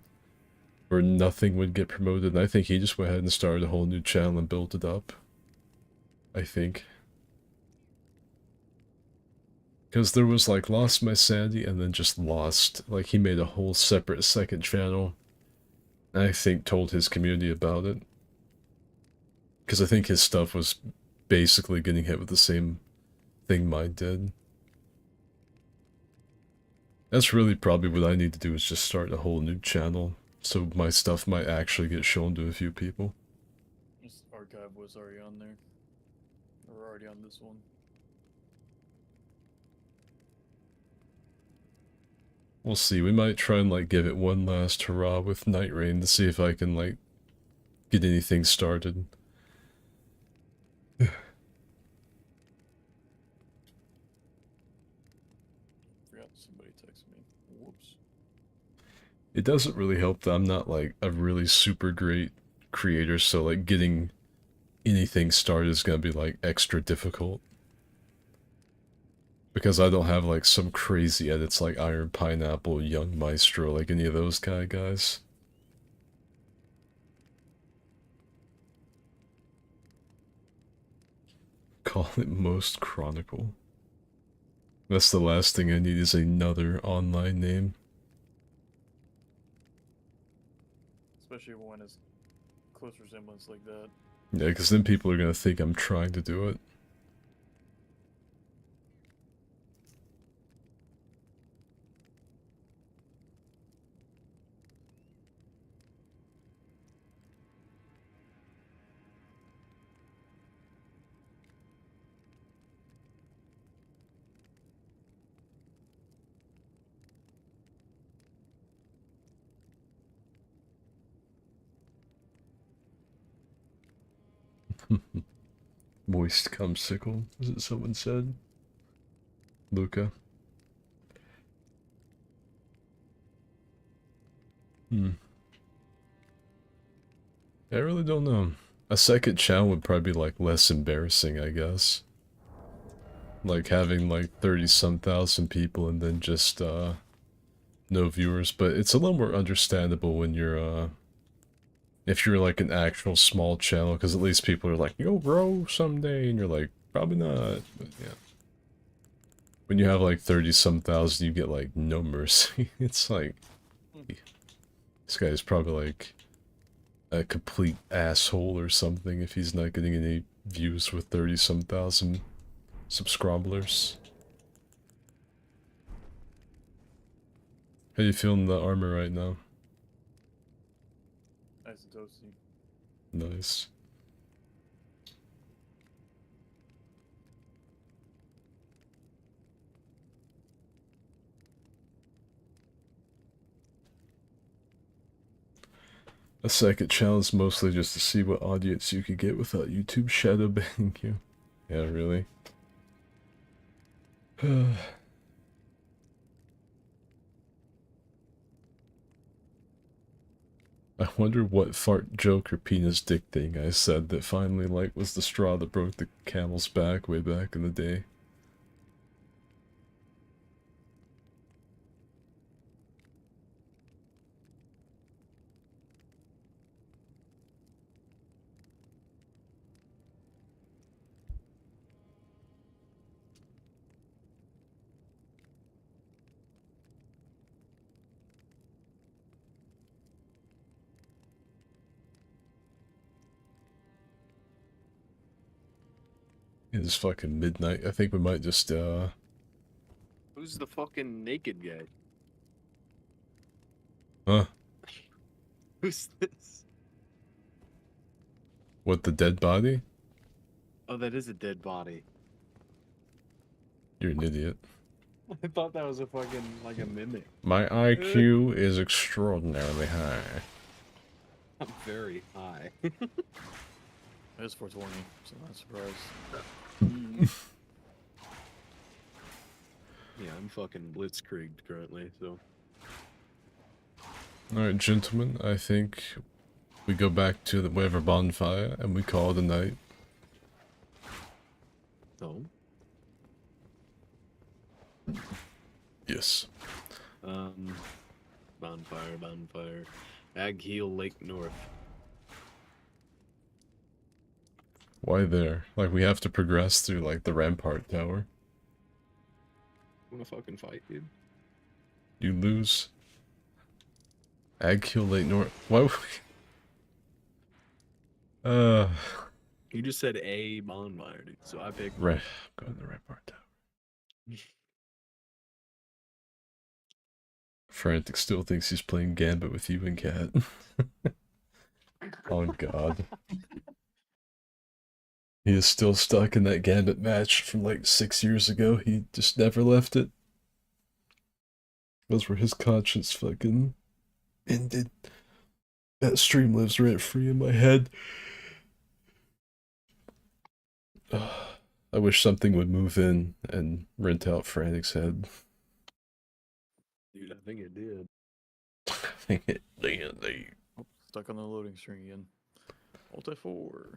[SPEAKER 1] where nothing would get promoted, and I think he just went ahead and started a whole new channel and built it up. I think. Because there was like Lost My Sanity and then just Lost. Like he made a whole separate second channel. And I think told his community about it. Because I think his stuff was basically getting hit with the same thing mine did. That's really probably what I need to do, is just start a whole new channel. So my stuff might actually get shown to a few people.
[SPEAKER 3] This archive was already on there. We're already on this one.
[SPEAKER 1] We'll see. We might try and like give it one last hurrah with Nightreign to see if I can like get anything started.
[SPEAKER 3] Forgot somebody texted me. Whoops.
[SPEAKER 1] It doesn't really help that I'm not like a really super great creator, so like getting anything started is gonna be like extra difficult. Because I don't have like some crazy edits like Iron Pineapple, Young Maestro, like any of those kind of guys. Call it Most Chronicle. That's the last thing I need is another online name.
[SPEAKER 3] Especially when it's close resemblance like that.
[SPEAKER 1] Yeah, because then people are gonna think I'm trying to do it. Moist cumsicle, is it someone said? Luca. I really don't know. A second channel would probably be like less embarrassing, I guess. Like having like 30-some thousand people and then just no viewers, but it's a little more understandable when you're if you're like an actual small channel, because at least people are like, you'll grow someday, and you're like, probably not, but yeah. When you have like 30-some thousand, you get like no mercy. It's like, this guy's probably like a complete asshole or something if he's not getting any views with 30-some thousand subscribers. How you feeling the armor right now?
[SPEAKER 3] Nice and toasty.
[SPEAKER 1] Nice. A second channel is mostly just to see what audience you could get without YouTube shadow banning you. Yeah, really. I wonder what fart joke or penis dick thing I said that finally like was the straw that broke the camel's back way back in the day. It is fucking midnight. I think we might just
[SPEAKER 2] Who's the fucking naked guy?
[SPEAKER 1] huh?
[SPEAKER 2] Who's this?
[SPEAKER 1] What, the dead body?
[SPEAKER 2] Oh, that is a dead body.
[SPEAKER 1] You're an idiot.
[SPEAKER 2] I thought that was a fucking, like a mimic.
[SPEAKER 1] My IQ is extraordinarily high.
[SPEAKER 2] I'm very high.
[SPEAKER 3] It is 420, so I'm not surprised.
[SPEAKER 2] Yeah, I'm fucking blitzkrieged currently, so.
[SPEAKER 1] Alright, gentlemen, I think we go back to the whatever bonfire and we call it a night.
[SPEAKER 2] No.
[SPEAKER 1] Yes.
[SPEAKER 2] Bonfire. Ag Heel Lake North.
[SPEAKER 1] Why there? Like, we have to progress through, like, the Rampart Tower.
[SPEAKER 2] Wanna fucking fight, dude?
[SPEAKER 1] You lose. Ag Hill Lake North. Why would we...
[SPEAKER 2] You just said a bonfire, dude, so I picked.
[SPEAKER 1] Right. Go to the Rampart Tower. Frantic still thinks he's playing Gambit with you and Cat. Oh god. He is still stuck in that Gambit match from like 6 years ago. He just never left it. Those were his conscience fucking ended. That stream lives rent free in my head. I wish something would move in and rent out Frantic's head.
[SPEAKER 2] Dude, I think it did.
[SPEAKER 1] I think it did.
[SPEAKER 3] Oh, stuck on the loading screen again. Alt F4.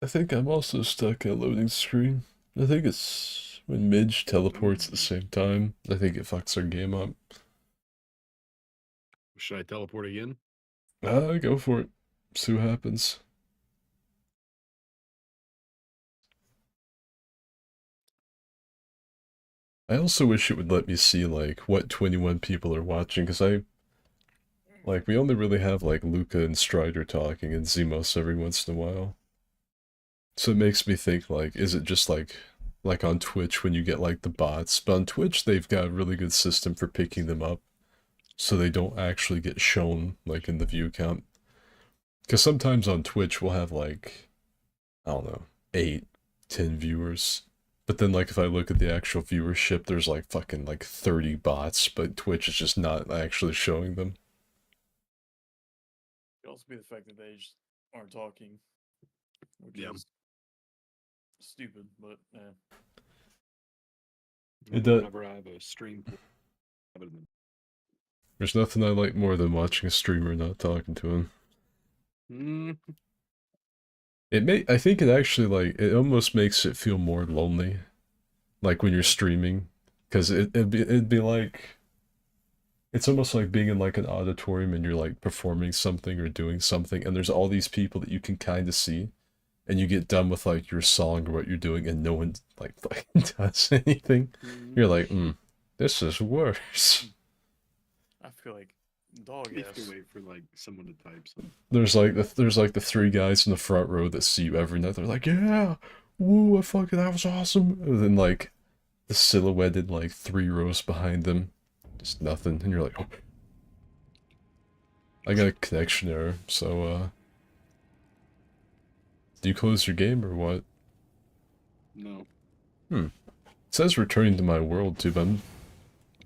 [SPEAKER 1] I think I'm also stuck at a loading screen. I think it's when Midge teleports at the same time. I think it fucks our game up.
[SPEAKER 2] Should I teleport again?
[SPEAKER 1] Go for it. See what happens. I also wish it would let me see, like, what 21 people are watching, because we only really have, like, Luca and Strider talking and Zemos every once in a while. So it makes me think, like, is it just, like on Twitch when you get, like, the bots? But on Twitch, they've got a really good system for picking them up, so they don't actually get shown, like, in the view count. Because sometimes on Twitch, we'll have, like, I don't know, 8, 10 viewers. But then, like, if I look at the actual viewership, there's, like, fucking, like, 30 bots, but Twitch is just not actually showing them.
[SPEAKER 3] It could also be the fact that they just aren't talking, which
[SPEAKER 2] Yeah.
[SPEAKER 3] is stupid, but yeah.
[SPEAKER 1] It does.
[SPEAKER 2] Whenever I have a stream,
[SPEAKER 1] There's nothing I like more than watching a streamer not talking to him. I think it actually, like, it almost makes it feel more lonely, like, when you're streaming, because it'd be like, it's almost like being in, like, an auditorium and you're, like, performing something or doing something, and there's all these people that you can kind of see, and you get done with, like, your song or what you're doing, and no one, like, fucking does anything. You're like, this is worse.
[SPEAKER 3] I feel like dog
[SPEAKER 2] you have
[SPEAKER 3] ass.
[SPEAKER 2] to wait for like someone to type something.
[SPEAKER 1] There's like the 3 guys in the front row that see you every night. They're like, yeah, woo, that was awesome. And then, like, the silhouetted, like, 3 rows behind them, just nothing. And you're like, oh. I got a connection error, so, do you close your game or what?
[SPEAKER 2] No.
[SPEAKER 1] It says returning to my world too, but I'm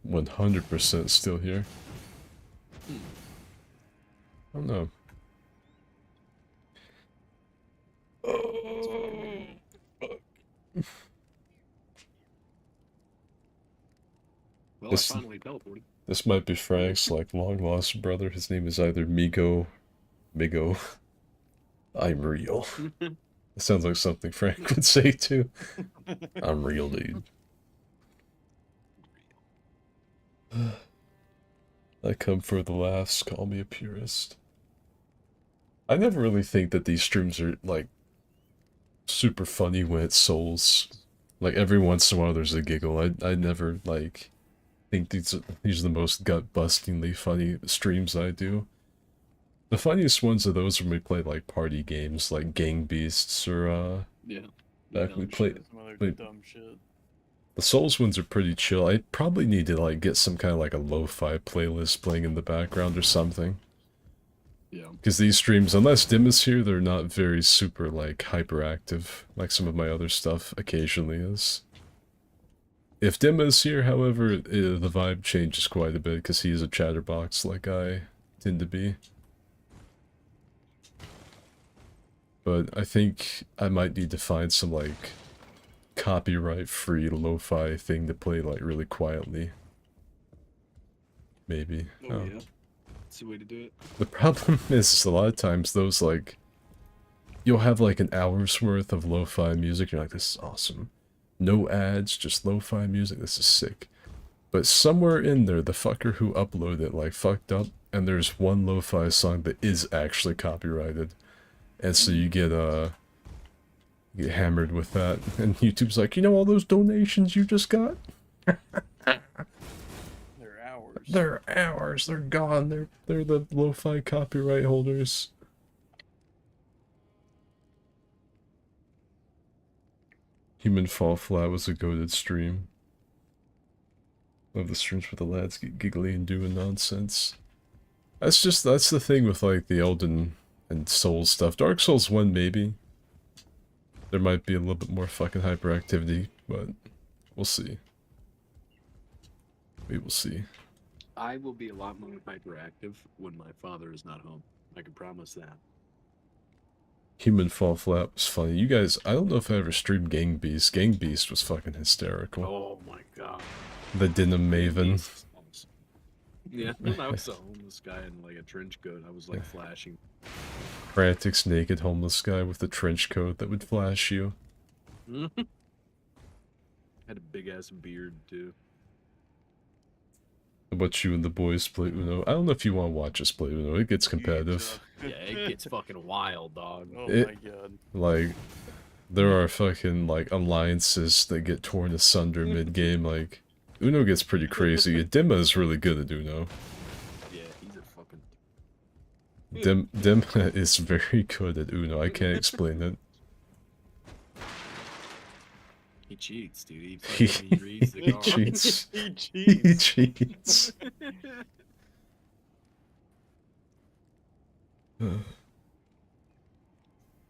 [SPEAKER 1] 100% still here. I don't know.
[SPEAKER 2] Well,
[SPEAKER 1] This-
[SPEAKER 2] I finally teleported.
[SPEAKER 1] This might be Frank's, like, long-lost brother. His name is either Migo. I'm real. It sounds like something Frank would say, too. I'm real, dude. I come for the laughs, call me a purist. I never really think that these streams are, like, super funny when it's Souls. Like, every once in a while there's a giggle. I never, like, think these are the most gut-bustingly funny streams I do. The funniest ones are those when we play, like, party games, like Gang Beasts, or,
[SPEAKER 2] Yeah.
[SPEAKER 1] back
[SPEAKER 2] Dumb
[SPEAKER 1] we played...
[SPEAKER 3] Some other
[SPEAKER 1] Wait.
[SPEAKER 3] dumb shit.
[SPEAKER 1] The Souls ones are pretty chill. I probably need to, like, get some kind of, like, a lo-fi playlist playing in the background or something.
[SPEAKER 2] Yeah.
[SPEAKER 1] Because these streams, unless Dim is here, they're not very super, like, hyperactive, like some of my other stuff occasionally is. If Dim is here, however, the vibe changes quite a bit, because he is a chatterbox like I tend to be. But I think I might need to find some, like, copyright-free lo-fi thing to play, like, really quietly. Maybe.
[SPEAKER 2] Oh, yeah. That's the way to do it.
[SPEAKER 1] The problem is, a lot of times, those, like... You'll have, like, an hour's worth of lo-fi music, you're like, this is awesome. No ads, just lo-fi music, this is sick. But somewhere in there, the fucker who uploaded it, like, fucked up, and there's one lo-fi song that is actually copyrighted. And so you get hammered with that, and YouTube's like, you know all those donations you just got?
[SPEAKER 3] They're ours.
[SPEAKER 1] They're ours, they're gone, they're the lo-fi copyright holders. Human Fall Flat was a goated stream. Love the streams where the lads get giggly and doing nonsense. That's the thing with, like, the Elden and Souls stuff. Dark Souls 1, maybe. There might be a little bit more fucking hyperactivity, but we'll see. We will see.
[SPEAKER 2] I will be a lot more hyperactive when my father is not home. I can promise that.
[SPEAKER 1] Human Fall Flat was funny. You guys, I don't know if I ever streamed Gang Beast. Gang Beast was fucking hysterical.
[SPEAKER 2] Oh my god.
[SPEAKER 1] The Denim Maven.
[SPEAKER 2] Yeah, when I was a homeless guy in like a trench coat, I was like flashing.
[SPEAKER 1] Frantic's naked homeless guy with the trench coat that would flash you.
[SPEAKER 2] Had a big ass beard too.
[SPEAKER 1] But you and the boys play Uno. I don't know if you want to watch us play Uno. It gets competitive.
[SPEAKER 2] Yeah, it gets fucking wild, dog.
[SPEAKER 3] Oh
[SPEAKER 1] It-
[SPEAKER 3] my god.
[SPEAKER 1] Like, there are fucking, like, alliances that get torn asunder mid-game. Like, Uno gets pretty crazy. Dimma is really good at Uno.
[SPEAKER 2] Yeah, he's a fucking.
[SPEAKER 1] Dimma is very good at Uno. I can't explain it.
[SPEAKER 2] He cheats, dude. He reads the
[SPEAKER 1] He
[SPEAKER 2] cards.
[SPEAKER 1] cheats.
[SPEAKER 3] He
[SPEAKER 1] He
[SPEAKER 3] cheats.
[SPEAKER 1] cheats.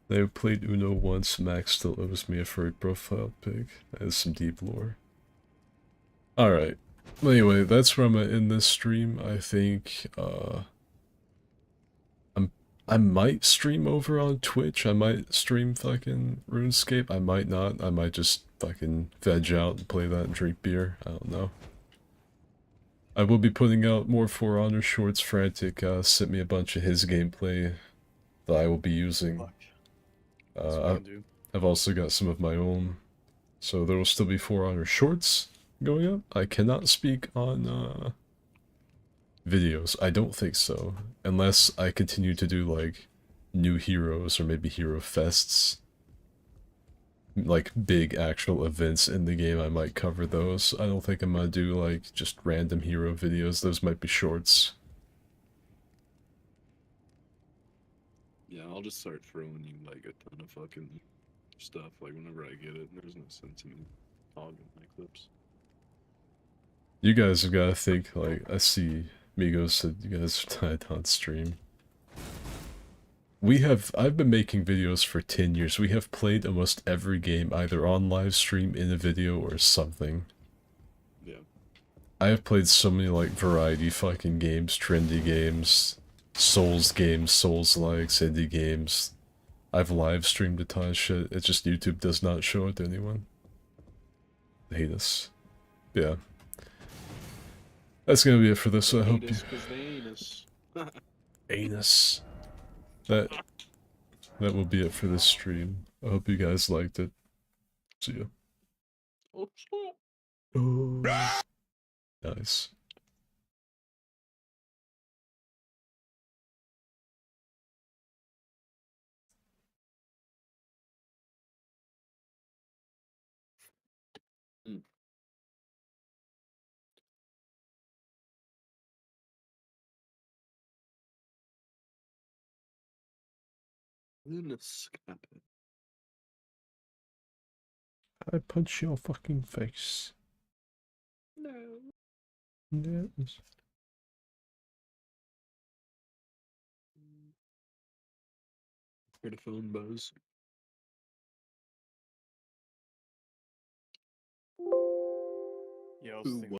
[SPEAKER 1] They've played Uno once. Max still owes me a furry profile pic. That is some deep lore. Alright. Anyway, that's where I'm at in this stream. I think, I might stream over on Twitch. I might stream fucking RuneScape. I might not. I might just fucking veg out and play that and drink beer. I don't know. I will be putting out more For Honor shorts. Frantic sent me a bunch of his gameplay that I will be using.
[SPEAKER 3] Fuck. That's what I'll do.
[SPEAKER 1] I've also got some of my own. So there will still be For Honor shorts going up. I cannot speak on videos. I don't think so. Unless I continue to do like new heroes or maybe hero fests. Like big actual events in the game, I might cover those. I don't think I'm gonna do like just random hero videos. Those might be shorts.
[SPEAKER 2] Yeah, I'll just start throwing you like a ton of fucking stuff. Like whenever I get it, there's no sense in me hogging my clips.
[SPEAKER 1] You guys have gotta think, like, I see Migos said you guys are tied on stream. I've been making videos for 10 years. We have played almost every game either on live stream, in a video, or something.
[SPEAKER 2] Yeah.
[SPEAKER 1] I have played so many, like, variety fucking games, trendy games, Souls-likes, indie games. I've live streamed a ton of shit. It's just YouTube does not show it to anyone. They hate us. Yeah. That's gonna be it for this. I hope you... Anus. That will be it for this stream. I hope you guys liked it. See ya.
[SPEAKER 2] Oh shit.
[SPEAKER 1] Oh. Nice.
[SPEAKER 2] Goodness.
[SPEAKER 1] I punch your fucking face.
[SPEAKER 2] No.
[SPEAKER 1] Yes.
[SPEAKER 2] Heard a phone buzz.
[SPEAKER 3] Yeah, I was
[SPEAKER 2] Who
[SPEAKER 3] thinking